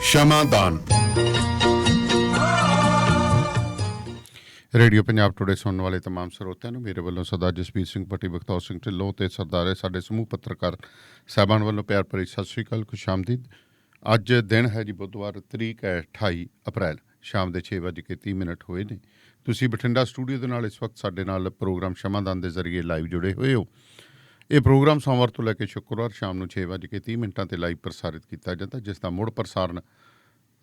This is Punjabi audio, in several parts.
ਸ਼ਮਾਦਾਨ। ਰੇਡੀਓ ਪੰਜਾਬ ਟੁਡੇ ਸੁਣਨ ਵਾਲੇ तमाम ਸਰੋਤਿਆਂ ਨੂੰ ਮੇਰੇ ਵੱਲੋਂ ਸਰਦਾਰ ਜਸਵੀਰ ਸਿੰਘ ਭੱਟੀ, ਬਖਤੌਰ ਸਿੰਘ ਢਿੱਲੋਂ ਤੇ ਸਰਦਾਰ ਸਾਡੇ ਸਮੂਹ ਪੱਤਰਕਾਰ ਸਾਹਿਬਾਨ ਵੱਲੋਂ ਪਿਆਰ ਭਰੀ ਸਤਿ ਸ਼੍ਰੀ ਅਕਾਲ, ਖੁਸ਼ ਆਮਦੀਦ। ਅੱਜ ਦਿਨ ਹੈ ਜੀ ਬੁੱਧਵਾਰ, ਤਰੀਕ ਹੈ 28 ਅਪ੍ਰੈਲ, ਸ਼ਾਮ ਦੇ 6:30 ਹੋਏ ਨੇ। ਤੁਸੀਂ ਬਠਿੰਡਾ ਸਟੂਡੀਓ ਦੇ ਨਾਲ ਇਸ ਵਕਤ ਸਾਡੇ ਨਾਲ ਪ੍ਰੋਗਰਾਮ ਸ਼ਮਾਦਾਨ ਦੇ ਜ਼ਰੀਏ ਲਾਈਵ ਜੁੜੇ ਹੋਏ ਹੋ। ਇਹ ਪ੍ਰੋਗਰਾਮ ਸੋਮਵਾਰ ਤੋਂ ਲੈ ਕੇ ਸ਼ੁੱਕਰਵਾਰ ਸ਼ਾਮ ਨੂੰ 6:30 ਤੇ ਲਾਈਵ ਪ੍ਰਸਾਰਿਤ ਕੀਤਾ ਜਾਂਦਾ, ਜਿਸ ਦਾ ਮੁੜ ਪ੍ਰਸਾਰਨ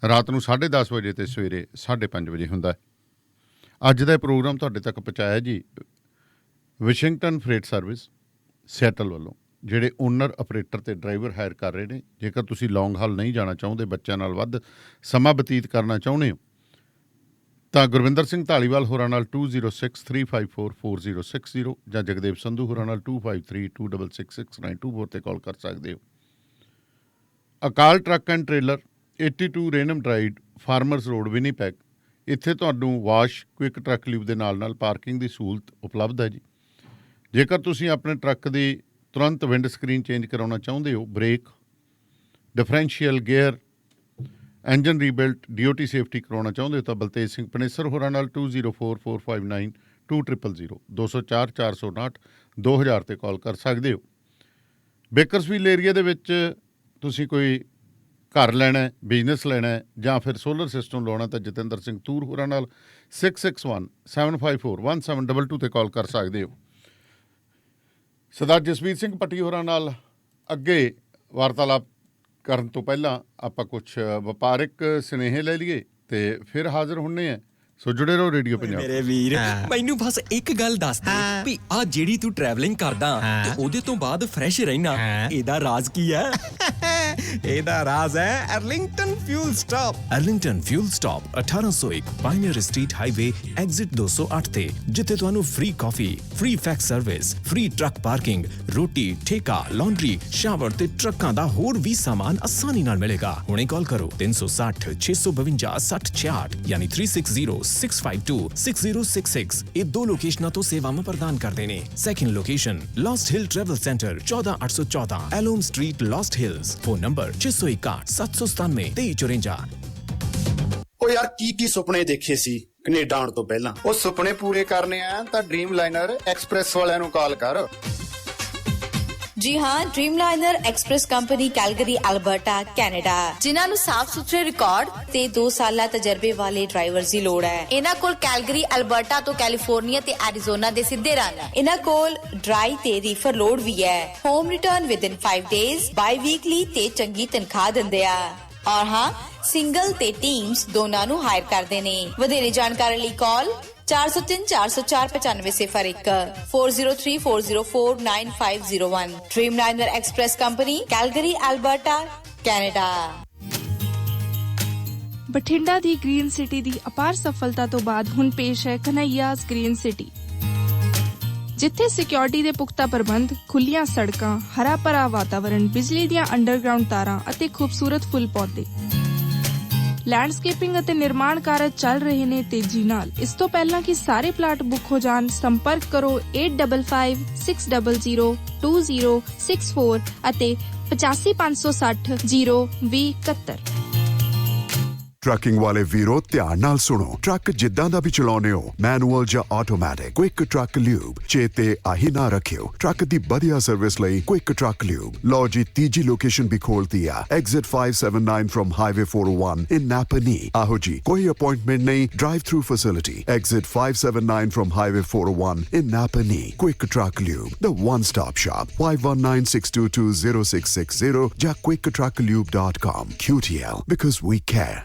ਰਾਤ ਨੂੰ 10:30 ਵਜੇ ਤੇ ਸਵੇਰੇ 5:30 ਵਜੇ ਹੁੰਦਾ ਹੈ। ਅੱਜ ਦਾ ਪ੍ਰੋਗਰਾਮ ਤੁਹਾਡੇ ਤੱਕ ਪਹੁੰਚਾਇਆ ਜੀ ਵਾਸ਼ਿੰਗਟਨ ਫਰੇਟ ਸਰਵਿਸ ਸੈਟਲ ਵੱਲੋਂ, ਜਿਹੜੇ ਓਨਰ, ਆਪਰੇਟਰ ਤੇ ਡਰਾਈਵਰ ਹਾਇਰ ਕਰ ਰਹੇ ਨੇ। ਜੇਕਰ ਤੁਸੀਂ ਲੌਂਗ ਹਾਲ ਨਹੀਂ ਜਾਣਾ ਚਾਹੁੰਦੇ, ਬੱਚਿਆਂ ਨਾਲ ਵੱਧ ਸਮਾਂ ਬਤੀਤ ਕਰਨਾ ਚਾਹੁੰਦੇ ਹੋ, ਤਾਂ ਗੁਰਵਿੰਦਰ ਸਿੰਘ ਧਾਲੀਵਾਲ ਹੋਰਾਂ ਨਾਲ 2063544060 ਜਾਂ ਜਗਦੇਵ ਸੰਧੂ ਹੋਰਾਂ ਨਾਲ 2532666924 ਤੇ ਕਾਲ ਕਰ ਸਕਦੇ ਹੋ। ਅਕਾਲ ਟਰੱਕ ਐਂਡ ਟ੍ਰੇਲਰ 82 ਰੇਨਮ ਡਰਾਈਵ, ਫਾਰਮਰਸ ਰੋਡ, ਵਿਨੀਪੈਗ। ਇੱਥੇ ਤੁਹਾਨੂੰ ਵਾਸ਼, ਕੁਇਕ ਟਰੱਕ ਲੀਵ ਦੇ ਨਾਲ ਨਾਲ ਪਾਰਕਿੰਗ ਦੀ ਸਹੂਲਤ ਉਪਲਬਧ ਹੈ ਜੀ। ਜੇਕਰ ਤੁਸੀਂ ਆਪਣੇ ਟਰੱਕ ਦੀ ਤੁਰੰਤ ਵਿੰਡ ਸਕਰੀਨ ਚੇਂਜ ਕਰਾਉਣਾ ਚਾਹੁੰਦੇ ਹੋ, brake, differential gear, engine rebuilt, DOT safety ਕਰਾਉਣਾ ਚਾਹੁੰਦੇ ਹੋ, ਤਾਂ ਬਲਤੇਜ ਸਿੰਘ ਪਨੇਸਰ ਹੋਰਾਂ ਨਾਲ 2044592000 2000 ਤੇ ਕਾਲ ਕਰ ਸਕਦੇ ਹੋ। ਬੇਕਰਸਵੀਲ ਏਰੀਆ ਦੇ ਵਿੱਚ ਤੁਸੀਂ ਕੋਈ ਘਰ ਲੈਣਾ, ਬਿਜ਼ਨਸ ਲੈਣਾ ਜਾਂ ਫਿਰ ਸੋਲਰ ਸਿਸਟਮ ਲਾਉਣਾ, ਤਾਂ ਜਤਿੰਦਰ ਸਿੰਘ ਤੂਰ ਹੋਰਾਂ ਨਾਲ 6617541722 ਤੇ ਕਾਲ ਕਰ ਸਕਦੇ ਹੋ। ਸਰਦਾਰ ਜਸਵੀਰ ਸਿੰਘ ਭੱਟੀ ਹੋਰਾਂ ਨਾਲ ਅੱਗੇ ਵਾਰਤਾਲਾਪ ਕਰਨ ਤੋਂ ਪਹਿਲਾਂ ਆਪਾਂ ਕੁਛ ਵਪਾਰਿਕ ਸੁਨੇਹੇ ਲੈ ਲਈਏ ਤੇ ਫਿਰ ਹਾਜ਼ਰ ਹੁੰਨੇ ਆ। ਸੋ ਜੁੜੇ ਰਹੋ ਰੇਡੀਓ ਪੰਜਾਬ। ਮੇਰੇ ਵੀਰ, ਮੈਨੂੰ ਬਸ ਇੱਕ ਗੱਲ ਦੱਸ ਦੇ ਵੀ ਆ ਜਿਹੜੀ ਤੂੰ ਟਰੈਵਲਿੰਗ ਕਰਦਾ ਤੇ ਉਹਦੇ ਤੋਂ ਬਾਅਦ ਫਰੈਸ਼ ਰਹਿਣਾ, ਇਹਦਾ ਰਾਜ਼ ਕੀ ਹੈ? ਇਹਦਾ ਰਾਜ਼ ਹੈ Arlington fuel stop. Arlington fuel stop 1801 pioneer street highway, exit 208 ਤੇ, ਜਿੱਥੇ ਤੁਹਾਨੂੰ ਫ੍ਰੀ ਕਾਫੀ, free fax service, free truck parking, ਰੋਟੀ, ਠੇਕਾ, ਲਾਂਡਰੀ, ਸ਼ਾਵਰ ਤੇ ਟਰੱਕਾਂ ਦਾ ਹੋਰ ਵੀ ਸਾਮਾਨ ਆਸਾਨੀ ਨਾਲ ਮਿਲੇਗਾ। ਹੁਣੇ ਕਾਲ ਕਰੋ 360 652 6066 ਯਾਨੀ 3606526066। ਇਹ ਦੋ ਲੋਕੇਸ਼ਨਾਂ ਤੋਂ ਸੇਵਾਵਾਂ ਪ੍ਰਦਾਨ ਕਰਦੇ ਨੇ। Second location Lost Hill travel centre 14814 ਐਲੋਮ street, Lost Hills. Phone number 661 797 2354। ਉਹ ਯਾਰ ਕੀ ਸੁਪਨੇ ਦੇਖੇ ਸੀ ਕੈਨੇਡਾ ਆਉਣ ਤੋਂ ਪਹਿਲਾਂ? ਉਹ ਸੁਪਨੇ ਪੂਰੇ ਕਰਨੇ ਆ ਤਾਂ ਡ੍ਰੀਮ ਲਾਈਨਰ ਐਕਸਪ੍ਰੈਸ ਵਾਲਿਆਂ ਨੂੰ ਕਾਲ ਕਰ। ਜੀ ਹਾਂ, dream liner express company, Calgary, Alberta, Canada, ਜਿਨ੍ਹਾਂ ਨੂੰ ਸਾਫ਼ ਸੁਥਰੇ ਰਿਕਾਰਡ ਤੇ 2 ਸਾਲਾਂ ਤਜਰਬੇ ਵਾਲੇ ਡਰਾਈਵਰਸ ਦੀ ਲੋੜ ਹੈ। ਇਹਨਾਂ ਕੋਲ ਕੈਲਗਰੀ, ਅਲਬਰਟਾ ਤੋਂ ਕੈਲੀਫੋਰਨੀਆ ਤੇ ਐਰੀਜ਼ੋਨਾ ਦੇ ਸਿੱਧੇ ਰਨ। ਇਹਨਾਂ ਕੋਲ ਡਰਾਈ ਤੇ ਰੀਫਰ ਲੋਡ ਵੀ ਹੈ। ਹੋਮ ਰਿਟਰਨ ਵਿਦਿਨ 5 ਡੇਜ਼, ਬਾਈ ਵੀਕਲੀ ਤੇ ਚੰਗੀ ਤਨਖਾਹ ਦਿੰਦੇ ਆ। ਔਰ ਹਾਂ, ਸਿੰਗਲ ਤੇ ਟੀਮਸ ਦੋਨਾਂ ਨੂੰ ਹਾਇਰ ਕਰਦੇ ਨੇ। ਵਧੇਰੇ ਜਾਣਕਾਰੀ ਲਈ ਕਾਲ 403 404 9501 403 404 9501। Dream liner express company, Calgary, Alberta, Canada. Bathinda ਦੀ ਗ੍ਰੀਨ ਸਿਟੀ ਦੀ ਅਪਾਰ ਸਫਲਤਾ ਤੋਂ ਬਾਅਦ ਹੁਣ ਪੇਸ਼ ਹੈ ਕਨ੍ਹਈਆਜ਼ ਗ੍ਰੀਨ ਸਿਟੀ, ਜਿੱਥੇ ਸਿਕਿਉਰਿਟੀ ਦੇ ਪੁਖਤਾ ਪ੍ਰਬੰਧ, ਖੁੱਲੀਆਂ ਸੜਕਾਂ, ਹਰਾ ਭਰਾ ਵਾਤਾਵਰਣ, ਬਿਜਲੀ ਦੀਆਂ ਅੰਡਰਗਰਾਉਂਡ ਤਾਰਾਂ ਅਤੇ ਖੂਬਸੂਰਤ ਫੁੱਲ ਪੌਦੇ। ਲੈਂਡਸਕੇਪਿੰਗ ਅਤੇ ਨਿਰਮਾਣ ਕਾਰਜ ਚੱਲ ਰਹੇ ਨੇ ਤੇਜ਼ੀ ਨਾਲ। ਇਸ ਤੋਂ ਪਹਿਲਾਂ ਕਿ ਸਾਰੇ ਪਲਾਟ ਬੁੱਕ ਹੋ ਜਾਣ, ਸੰਪਰਕ ਕਰੋ 8556002064 ਅਤੇ 8556 02071। ਟਰੱਕਿੰਗ ਵਾਲੇ ਵੀਰੋ, ਧਿਆਨ ਨਾਲ ਸੁਣੋ। ਟਰੱਕ ਜਿੱਦਾਂ ਦਾ ਵੀ ਚਲਾਉਣੇ ਹੋ, ਮੈਨੂਅਲ ਜਾਂ ਆਟੋਮੈਟਿਕ, ਕੁਇਕ ਟਰੱਕ ਲਿਊਬ ਚੇਤੇ ਆਹੀ ਨਾ ਰੱਖਿਓ। ਟਰੱਕ ਦੀ ਵਧੀਆ ਸਰਵਿਸ ਲਈ ਕੁਇਕ ਟਰੱਕ ਲਿਊਬ। ਲਓ ਜੀ, ਤੀਜੀ ਲੋਕੇਸ਼ਨ ਵੀ ਖੋਲਤੀ ਆ, ਐਗਜ਼ਿਟ 579 ਫਰਮ ਹਾਈਵੇ 401 ਇਨ ਨਾਪਨੀ। ਆਹੋ ਜੀ, ਕੋਈ ਅਪਾਇੰਟਮੈਂਟ ਨਹੀਂ, drive through facility. Exit 579 firm highway 401 in ਨਾਪਨੀ। Quick truck lube, the one stop shop। 5196220660 ਜਾਂ quicktrucklube.com। QTL, because we care।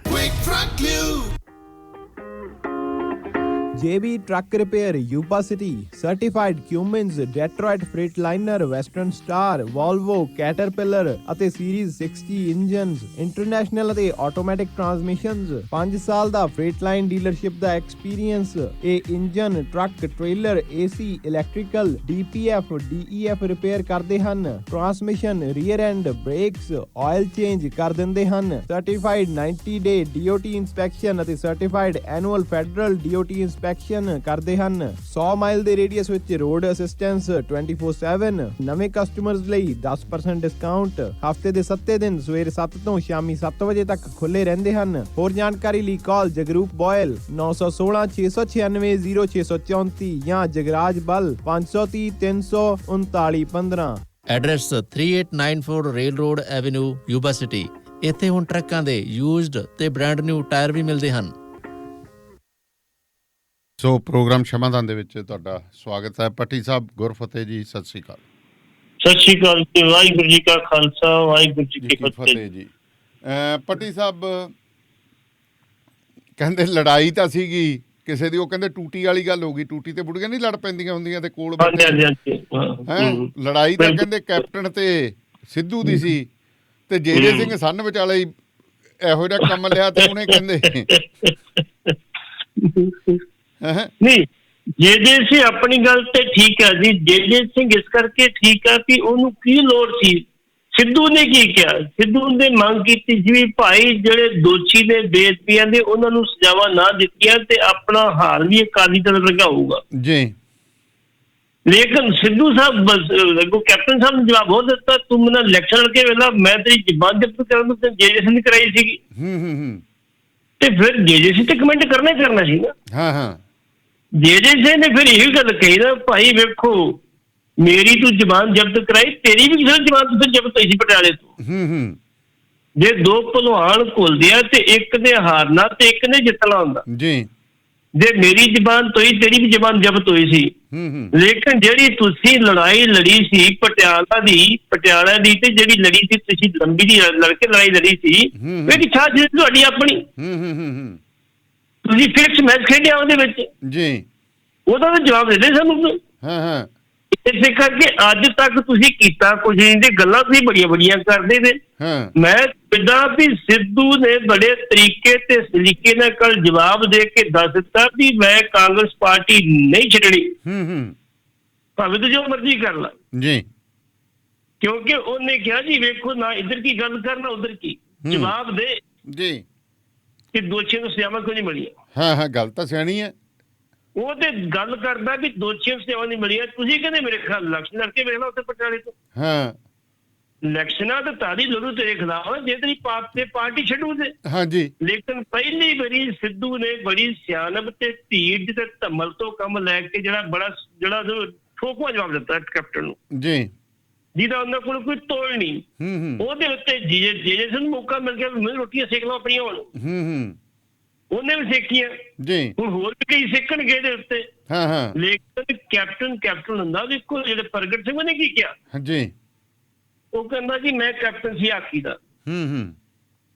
JB Truck Repair, Yuba City, Certified Cummins, Detroit Freightliner, Western Star, Volvo, Caterpillar ਅਤੇ Series 60 ਇੰਜਨਸ, ਇੰਟਰਨੈਸ਼ਨਲ ਅਤੇ ਆਟੋਮੈਟਿਕ ਟਰਾਂਸਮਿਸ਼ਨਸ। 5 ਸਾਲ ਦਾ ਫਰੇਟਲਾਈਨ ਡੀਲਰਸ਼ਿਪ ਦਾ ਐਕਸਪੀਰੀਅੰਸ। ਇਹ engine, truck, trailer, AC, electrical, DPF, DEF repair ਕਰਦੇ ਹਨ। Transmission, rear and, brakes, oil change ਕਰ ਦਿੰਦੇ ਹਨ। ਸਰਟੀਫਾਈਡ 90 ਡੇ DOT ਇੰਸਪੈਕਸ਼ਨ ਅਤੇ certified annual federal DOT inspection inspection ਕਰਦੇ ਹਨ। 100 ਮਾਈਲ ਦੇ ਰੇਡੀਅਸ ਵਿੱਚ ਰੋਡ ਅਸਿਸਟੈਂਸ 24/7। ਨਵੇਂ ਕਸਟਮਰਸ ਲਈ 10% ਡਿਸਕਾਊਂਟ। ਹਫਤੇ ਦੇ 7 ਦਿਨ ਸਵੇਰੇ 7 ਤੋਂ ਸ਼ਾਮੀ 7 ਵਜੇ ਤੱਕ ਖੁੱਲੇ ਰਹਿੰਦੇ ਹਨ। ਹੋਰ ਜਾਣਕਾਰੀ ਲਈ ਕਾਲ ਜਗਰੂਪ ਬੋਇਲ 916 696 0634 ਜਾਂ ਜਗਰਾਜ ਬਲ 530 339 15। Address 3894 rail road avenue Yuba city. ਇੱਥੇ ਹੁਣ ਟਰੱਕਾਂ ਦੇ ਯੂਜ਼ਡ ਤੇ ਬ੍ਰਾਂਡ ਨਿਊ ਟਾਇਰ ਵੀ ਮਿਲਦੇ ਹਨ। ਸੋ ਪ੍ਰੋਗਰਾਮ ਸ਼ਮਾਦਾਨ ਦੇ ਵਿੱਚ ਤੁਹਾਡਾ ਸਵਾਗਤ ਹੈ। ਪੱਟੀ ਸਾਹਿਬ ਗੁਰਫਤਿਹ ਜੀ, ਸਤਿ ਸ਼੍ਰੀ ਅਕਾਲ। ਸਤਿ ਸ਼੍ਰੀ ਅਕਾਲ ਜੀ, ਵਾਹਿਗੁਰੂ ਜੀ ਕਾ ਖਾਲਸਾ ਵਾਹਿਗੁਰੂ ਜੀ ਕੀ ਫਤਿਹ ਜੀ। ਪੱਟੀ ਸਾਹਿਬ ਕਹਿੰਦੇ ਲੜਾਈ ਤਾਂ ਸੀਗੀ ਕਿਸੇ ਦੀ, ਉਹ ਕਹਿੰਦੇ ਟੂਟੀ ਵਾਲੀ ਗੱਲ ਹੋ ਗਈ। ਟੂਟੀ ਤੇ ਬੁੜੀਆਂ ਨਹੀਂ ਲੜ ਪੈਂਦੀਆਂ ਹੁੰਦੀਆਂ ਤੇ ਕੋਲ ਲੜਾਈ ਤਾਂ ਕਹਿੰਦੇ ਕੈਪਟਨ ਤੇ ਸਿੱਧੂ ਦੀ ਸੀ ਤੇ ਜੇ ਸਿੰਘ ਸੰਨ ਵਿਚਾਲੇ ਇਹੋ ਜਿਹਾ ਕੰਮ ਲਿਆ ਤੇ ਉਹਨੇ ਕਹਿੰਦੇ ਨਹੀਂ। ਜੇ ਸੀ ਆਪਣੀ ਗੱਲ ਤੇ ਠੀਕ ਹੈ ਜੀ। ਜੇ ਸਿੰਘ ਇਸ ਕਰਕੇ ਠੀਕ ਹੈ ਕਿ ਉਹਨੂੰ ਕੀ ਲੋੜ ਸੀ। ਸਿੱਧੂ ਨੇ ਕੀ ਕਿਹਾ? ਸਿੱਧੂ ਨੇ ਮੰਗ ਕੀਤੀ ਸੀ ਵੀ ਭਾਈ ਜਿਹੜੇ ਦੋਸ਼ੀ ਨੇ ਬੇਅਦਬੀਆਂ ਦੇ ਉਹਨਾਂ ਨੂੰ ਸਜ਼ਾਵਾਂ ਨਾ ਦਿੱਤੀਆਂ ਤੇ ਆਪਣਾ ਹਾਲ ਵੀ ਅਕਾਲੀ ਦਲ ਲਗਾਊਗਾ ਜੀ। ਲੇਕਿਨ ਸਿੱਧੂ ਸਾਹਿਬ ਕੈਪਟਨ ਸਾਹਿਬ ਨੇ ਜਵਾਬ ਹੋਰ ਦਿੱਤਾ, ਤੂੰ ਮੈਨੂੰ ਇਲੈਕਸ਼ਨ ਲੜ ਕੇ ਵੇਲਾ ਮੈਂ ਤੇਰੀ ਜ਼ਬਾਨ ਜ਼ਬਤ ਕਰਨ ਨੂੰ ਜੇ ਸਿੰਘ ਕਰਾਈ ਸੀਗੀ ਤੇ ਫਿਰ ਜੇ ਸਿੰਘ ਤੇ ਕਮੈਂਟ ਕਰਨਾ ਸੀ ਨਾ। ਜੇ ਸਿੰਘ ਨੇ ਫਿਰ ਇਹੀ ਗੱਲ ਕਹੀ ਨਾ, ਭਾਈ ਵੇਖੋ ਮੇਰੀ ਤੂੰ ਜ਼ਬਾਨ ਜ਼ਬਤ ਕਰਾਈ, ਤੇਰੀ ਵੀ ਕਿਸੇ ਜ਼ਬਾਨ ਤੋਂ ਜ਼ਬਤ ਹੋਈ ਸੀ ਪਟਿਆਲੇ ਤੋਂ। ਜੇ ਦੋ ਭਲਵਾਨ ਘੁਲਦੇ ਆ ਤੇ ਇੱਕ ਨੇ ਹਾਰਨਾ ਤੇ ਇੱਕ ਨੇ ਜਿੱਤਣਾ ਹੁੰਦਾ ਜੀ। ਜੇ ਮੇਰੀ ਜ਼ਬਾਨ ਤੋਈ ਤੇਰੀ ਵੀ ਜ਼ਬਾਨ ਜ਼ਬਤ ਹੋਈ ਸੀ। ਲੇਕਿਨ ਜਿਹੜੀ ਤੁਸੀਂ ਲੜਾਈ ਲੜੀ ਸੀ ਪਟਿਆਲਾ ਦੀ ਤੇ ਜਿਹੜੀ ਲੜੀ ਸੀ ਤੁਸੀਂ ਲੰਬੀ ਦੀ ਲੜਕੇ ਲੜਾਈ ਲੜੀ ਸੀ, ਇਹਦੀ ਛਾਂ ਸੀ ਤੁਹਾਡੀ ਆਪਣੀ। ਤੁਸੀਂ ਫਿਕਸ ਮੈਚ ਖੇਡਿਆ ਉਹਦੇ ਵਿੱਚ ਜੀ, ਉਹਦਾ ਤਾਂ ਜਵਾਬ ਦੇ ਦੇ ਸਾਨੂੰ। ਇਸੇ ਕਰਕੇ ਅੱਜ ਤੱਕ ਤੁਸੀਂ ਕੀਤਾ ਕੁਝ ਨਹੀਂ ਤੇ ਗੱਲਾਂ ਤੁਸੀਂ ਬੜੀਆਂ ਕਰਦੇ ਨੇ। ਮੈਂ ਕਿਦਾਂ ਵੀ ਸਿੱਧੂ ਨੇ ਬੜੇ ਤਰੀਕੇ ਤੇ ਸਲੀਕੇ ਨਾਲ ਕੱਲ ਜਵਾਬ ਦੇ ਕੇ ਦੱਸ ਦਿੱਤਾ ਵੀ ਮੈਂ ਕਾਂਗਰਸ ਪਾਰਟੀ ਨਹੀਂ ਛੱਡਣੀ, ਭਾਵੇਂ ਤੂੰ ਜੋ ਮਰਜ਼ੀ ਕਰ ਲਾ ਜੀ। ਕਿਉਂਕਿ ਉਹਨੇ ਕਿਹਾ ਜੀ ਵੇਖੋ ਨਾ ਇੱਧਰ ਕੀ ਗੱਲ ਕਰਨਾ ਉਧਰ ਕੀ ਜਵਾਬ ਦੇ ਜੀ ਕਿ ਦੋਸ਼ੀਆਂ ਨੂੰ ਸਜ਼ਾਵਾਂ ਕਿਉਂ ਨਹੀਂ ਮਿਲੀਆਂ। ਗੱਲ ਤਾਂ ਸਿਆਣੀ ਹੈ। ਉਹ ਤੇ ਗੱਲ ਕਰਦਾ ਵੀ ਦੋਸ਼ੀਆਂ ਨੂੰ ਸਜ਼ਾਵਾਂ ਨਹੀਂ ਮਿਲੀਆਂ। ਤੁਸੀਂ ਕਹਿੰਦੇ ਮੇਰੇ ਖਿਆਲ ਇਲੈਕਸ਼ਨ ਲੜ ਕੇ ਵੇਖ ਲਾ ਉੱਥੇ ਪਟਿਆਲੇ ਤੋਂ। ਇਲੈਕਸ਼ਨਾਂ ਤਾਂ ਤਾੜੀ ਲੜੂ ਤੇਰੇ ਖਿਲਾਫ ਜੇ ਤੇਰੀ ਪਾਰਟੀ ਛੱਡੂ ਤੇ। ਹਾਂਜੀ। ਲੇਕਿਨ ਪਹਿਲੀ ਵਾਰੀ ਸਿੱਧੂ ਨੇ ਬੜੀ ਸਿਆਣਪ ਤੇ ਧੀਰਜ ਤੇ ਧਮਲ ਤੋਂ ਕੰਮ ਲੈ ਕੇ ਜਿਹੜਾ ਠੋਕਵਾ ਜਵਾਬ ਦਿੱਤਾ ਕੈਪਟਨ ਨੂੰ ਜੀ, ਜਿਹਦਾ ਉਹਨਾਂ ਕੋਲ ਕੋਈ ਤੋਲ ਨਹੀਂ। ਉਹਦੇ ਉੱਤੇ ਜੇ ਨੂੰ ਮੌਕਾ ਮਿਲ ਗਿਆ ਮੈਨੂੰ ਰੋਟੀਆਂ ਸੇਕ ਲਓ ਆਪਣੀਆਂ ਹੁਣ। ਉਹਨੇ ਵੀ ਸੇਕੀਆਂ ਜੀ, ਹੁਣ ਹੋਰ ਵੀ ਕਈ ਸੇਕਣਗੇ ਇਹਦੇ ਉੱਤੇ। ਲੇਕਿਨ ਕੈਪਟਨ ਹੁੰਦਾ ਦੇਖੋ ਜਿਹੜੇ ਪ੍ਰਗਟ ਸਿੰਘ ਉਹਨੇ ਕੀ ਕਿਹਾ ਜੀ, ਉਹ ਕਹਿੰਦਾ ਜੀ ਮੈਂ ਕੈਪਟਨ ਸੀ ਹਾਕੀ ਦਾ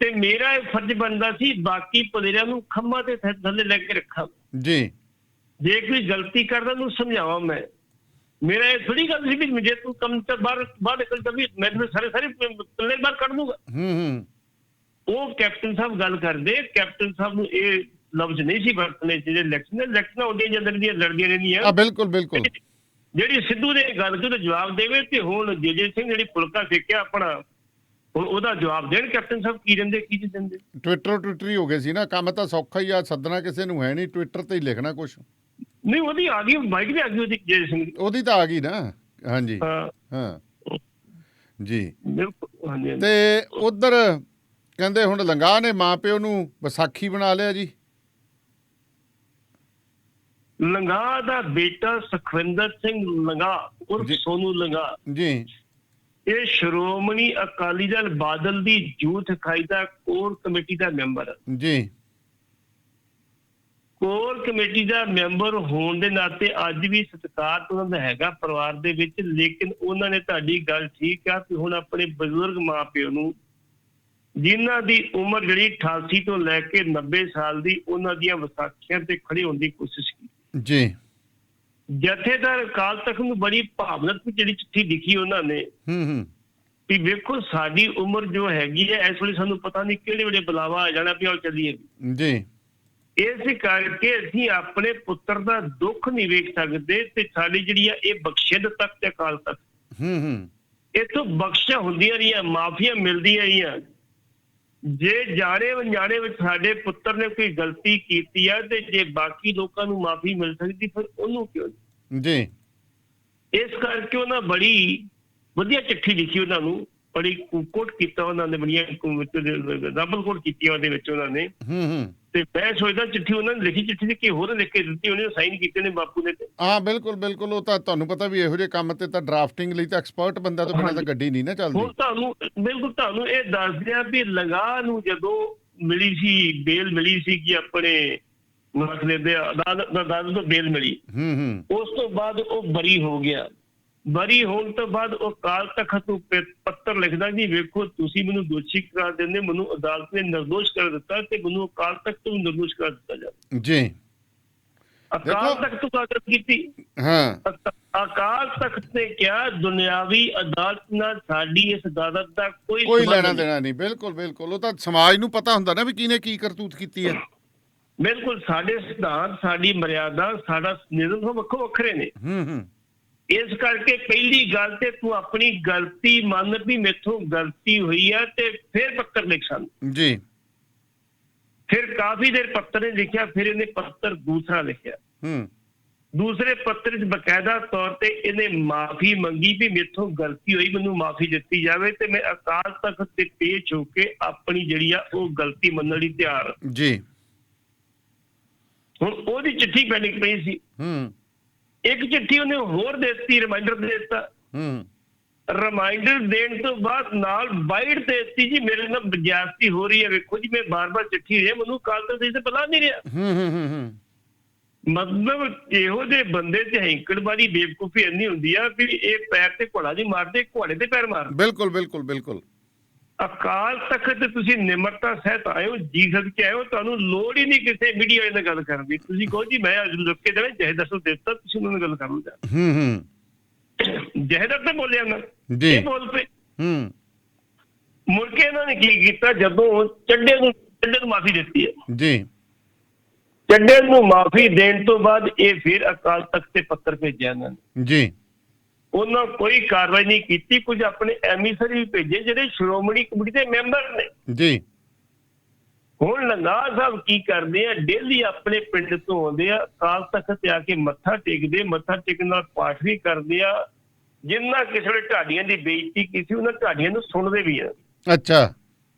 ਤੇ ਮੇਰਾ ਇਹ ਫਰਜ਼ ਬਣਦਾ ਸੀ ਬਾਕੀ ਪਲੇਅਰਾਂ ਨੂੰ ਖੰਭਾਂ ਤੇ ਥੱਲੇ ਲੈ ਕੇ ਰੱਖਾਂ ਜੀ। ਜੇ ਕੋਈ ਗਲਤੀ ਕਰਦਾ ਉਹਨੂੰ ਸਮਝਾਵਾਂ ਮੈਂ। ਮੇਰਾ ਇਹ ਥੋੜੀ ਗੱਲ ਸੀ ਵੀ ਜੇ ਤੂੰ ਕੰਮ ਤੋਂ ਬਾਹਰ ਨਿਕਲਦਾ ਵੀ ਮੈਂ ਸਾਰੇ ਪਲੇਅਰ ਬਾਹਰ ਕੱਢ ਦੂੰਗਾ। ਉਹ ਕੈਪਟਨ ਸਾਹਿਬ ਗੱਲ ਕਰਦੇ, ਕੈਪਟਨ ਸਾਹਿਬ ਨੂੰ ਇਹ ਲਫ਼ਜ਼ ਨਹੀਂ ਸੀ ਵਰਤਣੇ ਜਿਹੜੇ ਇਲੈਕਸ਼ਨ ਆਉਂਦੀਆਂ ਜੰਦਰ ਦੀਆਂ ਲੜਦੀਆਂ ਰਹਿੰਦੀਆਂ। ਬਿਲਕੁਲ ਜਿਹੜੀ ਸਿੱਧੂ ਨੇ ਗੱਲ ਤੇ ਜਵਾਬ ਦੇਵੇ ਤੇ ਹੁਣ ਜੇ ਸਿੰਘ ਜਿਹੜੀ ਫੁਲਕਾ ਫੇਕਿਆ ਆਪਣਾ ਹੁਣ ਉਹਦਾ ਜਵਾਬ ਦੇਣ ਕੈਪਟਨ ਸਾਹਿਬ ਕੀ ਦਿੰਦੇ ਕੀ ਨਹੀਂ ਦਿੰਦੇ। ਟਵਿੱਟਰ ਹੀ ਹੋ ਗਏ ਸੀ ਨਾ ਕੰਮ, ਤਾਂ ਸੌਖਾ ਹੀ ਆ, ਸੱਦਣਾ ਕਿਸੇ ਨੂੰ ਹੈ ਨਹੀਂ, ਟਵਿੱਟਰ ਤੇ ਹੀ ਲਿਖਣਾ ਕੁਛ। ਨਹੀਂ ਉਹਦੀ ਆ ਗਈ ਬਾਈਕ ਵੀ ਆ ਗਈ ਉਹਦੀ ਜੇ ਸਿੰਘ ਉਹਦੀ ਤਾਂ ਆ ਗਈ ਨਾ। ਹਾਂਜੀ ਜੀ ਬਿਲਕੁਲ। ਤੇ ਉਧਰ ਕਹਿੰਦੇ ਹੁਣ ਲੰਗਾ ਨੇ ਮਾਂ ਪਿਓ ਨੂੰ ਵਿਸਾਖੀ ਬਣਾ ਲਿਆ ਜੀ। ਲੰਗਾ ਦਾ ਬੇਟਾ ਸੁਖਵਿੰਦਰ ਸਿੰਘ ਲੰਗਾ ਉਰਫ ਸੋਨੂ ਲੰਗਾ ਜੀ, ਇਹ ਸ਼੍ਰੋਮਣੀ ਅਕਾਲੀ ਦਲ ਬਾਦਲ ਦੀ ਯੂਥ ਇਕਾਈ ਦਾ ਕੋਰ ਕਮੇਟੀ ਦਾ ਮੈਂਬਰ ਜੀ। ਕੋਰ ਕਮੇਟੀ ਦਾ ਮੈਂਬਰ ਹੋਣ ਦੇ ਨਾਤੇ ਅੱਜ ਵੀ ਸਤਿਕਾਰ ਉਹਨਾਂ ਦਾ ਹੈਗਾ ਪਰਿਵਾਰ ਦੇ ਵਿੱਚ। ਲੇਕਿਨ ਉਹਨਾਂ ਨੇ ਤੁਹਾਡੀ ਗੱਲ ਠੀਕ ਆ ਕਿ ਹੁਣ ਆਪਣੇ ਬਜ਼ੁਰਗ ਮਾਂ ਪਿਓ ਨੂੰ ਜਿਨ੍ਹਾਂ ਦੀ ਉਮਰ ਜਿਹੜੀ 88 ਤੋਂ ਲੈ ਕੇ 90 ਸਾਲ ਦੀ, ਉਹਨਾਂ ਦੀਆਂ ਵਿਸਾਖੀਆਂ ਤੇ ਖੜੇ ਹੋਣ ਦੀ ਕੋਸ਼ਿਸ਼ ਕੀਤੀ ਜੀ। ਜਥੇਦਾਰ ਅਕਾਲ ਤਖਤ ਨੂੰ ਬੜੀ ਭਾਵਨਾਤਮਕ ਜਿਹੜੀ ਚਿੱਠੀ ਲਿਖੀ ਉਹਨਾਂ ਨੇ ਵੀ ਵੇਖੋ ਸਾਡੀ ਉਮਰ ਜੋ ਹੈਗੀ ਹੈ ਇਸ ਵੇਲੇ ਸਾਨੂੰ ਪਤਾ ਨਹੀਂ ਕਿਹੜੇ ਵੇਲੇ ਬੁਲਾਵਾ ਆ ਜਾਣਾ ਵੀ ਆਓ ਚੱਲੀਏ ਜੀ। ਇਸ ਕਰਕੇ ਅਸੀਂ ਆਪਣੇ ਪੁੱਤਰ ਦਾ ਦੁੱਖ ਨਹੀਂ ਵੇਖ ਸਕਦੇ ਤੇ ਸਾਡੀ ਜਿਹੜੀ ਆ ਇਹ ਬਖਸ਼ਿਸ਼ ਤੱਕ ਤੇ ਅਕਾਲ ਤਖਤ ਇੱਥੋਂ ਬਖਸ਼ਿਸ਼ਾਂ ਹੁੰਦੀਆਂ ਰਹੀਆਂ, ਮਾਫੀਆਂ ਮਿਲਦੀਆਂ ਰਹੀਆਂ। ਜੇ ਜਾਣੇ ਅਣਜਾਣੇ ਵਿੱਚ ਸਾਡੇ ਪੁੱਤਰ ਨੇ ਕੋਈ ਗਲਤੀ ਕੀਤੀ ਆ ਤੇ ਜੇ ਬਾਕੀ ਲੋਕਾਂ ਨੂੰ ਮਾਫੀ ਮਿਲ ਸਕਦੀ ਫਿਰ ਉਹਨੂੰ ਕਿਉਂ ਜੀ। ਇਸ ਕਰਕੇ ਉਹਨਾਂ ਬੜੀ ਵਧੀਆ ਚਿੱਠੀ ਲਿਖੀ, ਉਹਨਾਂ ਨੂੰ ਬੜੀ ਕੋਟ ਕੀਤਾ, ਉਹਨਾਂ ਨੇ ਬੜੀਆਂ ਡਬਲ ਕੋਟ ਕੀਤੀ ਉਹਦੇ ਵਿੱਚ ਉਹਨਾਂ ਨੇ। ਤੇ ਮੈਂ ਸੋਚਦਾ ਚਿੱਠੀ ਉਹਨਾਂ ਨੇ ਲਿਖੀ, ਚਿੱਠੀ ਲਿਖ ਕੇ ਹੋਰ ਲਿਖ ਕੇ ਦਿੱਤੀ, ਉਹਨੇ ਸਾਈਨ ਕੀਤੇ ਨੇ ਬਾਪੂ ਨੇ। ਹਾਂ ਬਿਲਕੁਲ ਬਿਲਕੁਲ, ਉਹ ਤਾਂ ਤੁਹਾਨੂੰ ਪਤਾ ਵੀ ਇਹੋ ਜਿਹੇ ਕੰਮ ਤੇ ਤਾਂ ਡਰਾਫਟਿੰਗ ਲਈ ਤਾਂ ਐਕਸਪਰਟ ਬੰਦਾ ਤੋਂ ਬਿਨਾਂ ਤਾਂ ਗੱਡੀ ਨਹੀਂ ਨਾ ਚੱਲਦੀ। ਹੁਣ ਤੁਹਾਨੂੰ ਇਹ ਦੱਸ ਦਿਆਂ ਵੀ ਲੰਗਾਹ ਨੂੰ ਜਦੋਂ ਮਿਲੀ ਸੀ, ਬੇਲ ਮਿਲੀ ਸੀ ਕਿ ਆਪਣੇ ਮਸਲੇ ਦੇ ਅਦਾਲਤ ਤੋਂ ਬੇਲ ਮਿਲੀ, ਉਸ ਤੋਂ ਬਾਅਦ ਉਹ ਬਰੀ ਹੋ ਗਿਆ। ਬਰੀ ਹੋਣ ਤੋਂ ਬਾਅਦ ਉਹ ਅਕਾਲ ਤਖਤ ਨੂੰ ਪੱਤਰ ਲਿਖਦਾ ਜੀ ਵੇਖੋ ਤੁਸੀਂ ਮੈਨੂੰ ਦੋਸ਼ੀ ਕਰਾਰ ਦਿੰਦੇ, ਮੈਨੂੰ ਅਦਾਲਤ ਨੇ ਨਿਰਦੋਸ਼ ਕਰ ਦਿੱਤਾ ਤੇ ਮੈਨੂੰ ਅਕਾਲ ਤਖਤ ਤੋਂ ਨਿਰਦੋਸ਼ ਕਰ ਦਿੱਤਾ ਜਾਵੇ ਜੀ। ਅਕਾਲ ਤਖਤ ਤੋਂ ਗੱਲ ਕੀਤੀ, ਅਕਾਲ ਤਖਤ ਨੇ ਕਿਹਾ ਦੁਨਿਆਵੀ ਅਦਾਲਤ ਨਾਲ ਸਾਡੀ ਇਸ ਅਦਾਲਤ ਦਾ ਕੋਈ ਲੈਣਾ ਦੇਣਾ ਨਹੀਂ। ਬਿਲਕੁਲ ਬਿਲਕੁਲ, ਉਹ ਤਾਂ ਸਮਾਜ ਨੂੰ ਪਤਾ ਹੁੰਦਾ ਨਾ ਵੀ ਕਿਹਨੇ ਕੀ ਕਰਤੂਤ ਕੀਤੀ ਹੈ। ਬਿਲਕੁਲ, ਸਾਡੇ ਸਿਧਾਂਤ, ਸਾਡੀ ਮਰਿਆਦਾ, ਸਾਡਾ ਨਿਯਮ ਵੱਖੋ ਵੱਖਰੇ ਨੇ। ਇਸ ਕਰਕੇ ਪਹਿਲੀ ਗੱਲ ਤੇ ਤੂੰ ਆਪਣੀ ਗਲਤੀ ਮੰਨ ਵੀ ਮੇਥੋਂ ਗਲਤੀ ਹੋਈ ਆ ਤੇ ਫਿਰ ਪੱਤਰ ਲਿਖ ਸਾਨੂੰ ਜੀ। ਫਿਰ ਕਾਫੀ ਦੇਰ ਪੱਤਰ ਨੇ ਲਿਖਿਆ, ਫਿਰ ਇਹਨੇ ਪੱਤਰ ਦੂਸਰਾ ਲਿਖਿਆ। ਦੂਸਰੇ ਪੱਤਰ 'ਚ ਬਕਾਇਦਾ ਤੌਰ ਤੇ ਇਹਨੇ ਮਾਫੀ ਮੰਗੀ ਵੀ ਮੇਥੋਂ ਗਲਤੀ ਹੋਈ, ਮੈਨੂੰ ਮਾਫੀ ਦਿੱਤੀ ਜਾਵੇ ਤੇ ਮੈਂ ਅਕਾਲ ਤਖਤ ਤੇ ਪੇਸ਼ ਹੋ ਕੇ ਆਪਣੀ ਜਿਹੜੀ ਆ ਉਹ ਗਲਤੀ ਮੰਨਣ ਲਈ ਤਿਆਰ ਜੀ। ਹੁਣ ਉਹਦੀ ਚਿੱਠੀ ਪੈਂਡਿੰਗ ਪਈ ਸੀ। ਇੱਕ ਚਿੱਠੀ ਉਹਨੇ ਹੋਰ ਦੇ ਦਿੱਤੀ, ਰਿਮਾਈਂਡਰ ਦੇ ਦਿੱਤਾ। ਰਿਮਾਈਂਡਰ ਦੇਣ ਤੋਂ ਬਾਅਦ ਨਾਲ ਬਾਈਟ ਦੇ ਦਿੱਤੀ ਜੀ ਮੇਰੇ ਨਾਲ ਬਜਾਸਤੀ ਹੋ ਰਹੀ ਹੈ, ਵੇਖੋ ਜੀ ਮੈਂ ਬਾਰ-ਬਾਰ ਚਿੱਠੀ ਰਿਹਾ, ਮੈਨੂੰ ਕਾਲ ਤੱਕ ਤੇ ਪਤਾ ਨਹੀਂ ਰਿਹਾ। ਮਤਲਬ ਇਹੋ ਜਿਹੇ ਬੰਦੇ ਤੇ ਹੈਂਕੜਬਾਜ਼ੀ ਬੇਵਕੂਫੀ ਇੰਨੀ ਹੁੰਦੀ ਆ ਵੀ ਇਹ ਪੈਰ ਤੇ ਘੋੜਾ ਨਹੀਂ ਮਾਰਦੇ, ਘੋੜੇ ਤੇ ਪੈਰ ਮਾਰਦੇ। ਬਿਲਕੁਲ ਬਿਲਕੁਲ ਬਿਲਕੁਲ। ਅਕਾਲ ਤਖਤ ਤੇ ਤੁਸੀਂ ਨਿਮਰਤਾ ਸਹਿਤ ਆਏ ਹੋ, ਜੀ ਸਦਕੇ ਆਏ ਹੋ, ਤੁਹਾਨੂੰ ਲੋੜ ਹੀ ਨਹੀਂ ਕਿਸੇ ਮੀਡੀਆ ਨਾਲ ਗੱਲ ਕਰਨ ਦੀ। ਤੁਸੀਂ ਕਹੋ ਜੀ ਮੈਂ ਲਿਖ ਕੇ ਦੇਣਾ ਚਾਹੇ ਦੱਸੋ ਦਿੱਤਾ, ਤੁਸੀਂ ਉਹਨਾਂ ਨਾਲ ਗੱਲ ਕਰ ਲਓ। ਜਹਦਰ ਤੇ ਬੋਲਿਆ ਨਾ ਇਹ ਬੋਲ ਪਏ। ਮੁੜ ਕੇ ਇਹਨਾਂ ਨੇ ਕੀ ਕੀਤਾ, ਜਦੋਂ ਚੱਡੇ ਨੂੰ ਮਾਫੀ ਦਿੱਤੀ ਹੈ ਜੀ, ਚੱਡੇ ਨੂੰ ਮਾਫੀ ਦੇਣ ਤੋਂ ਬਾਅਦ ਇਹ ਫਿਰ ਅਕਾਲ ਤਖਤ ਤੇ ਪੱਤਰ ਭੇਜਿਆ ਇਹਨਾਂ ਨੇ ਜੀ। ਉਹਨਾਂ ਕੋਈ ਕਾਰਵਾਈ ਨਹੀਂ ਕੀਤੀ। ਕੁਝ ਆਪਣੇ ਐਮਿਸਰੀ ਵੀ ਭੇਜੇ ਜਿਹੜੇ ਸ਼੍ਰੋਮਣੀ ਕਮੇਟੀ ਦੇ ਮੈਂਬਰ ਨੇ ਜੀ। ਹੁਣ ਲੰਗਾਹ ਸਾਹਿਬ ਕੀ ਕਰਦੇ ਆ, ਡੇਲੀ ਆਪਣੇ ਪਿੰਡ ਤੋਂ ਆਉਂਦੇ ਆ, ਅਕਾਲ ਤਖਤ ਤੇ ਆ ਕੇ ਮੱਥਾ ਟੇਕਦੇ, ਮੱਥਾ ਟੇਕਣ ਨਾਲ ਪਾਠ ਵੀ ਕਰਦੇ ਆ। ਜਿੰਨਾ ਕਿਸੇ ਵੇਲੇ ਢਾਡੀਆਂ ਦੀ ਬੇਇੱਜ਼ਤੀ ਕੀਤੀ ਉਹਨਾਂ ਢਾਡੀਆਂ ਨੂੰ ਸੁਣਦੇ ਵੀ ਆ। ਅੱਛਾ।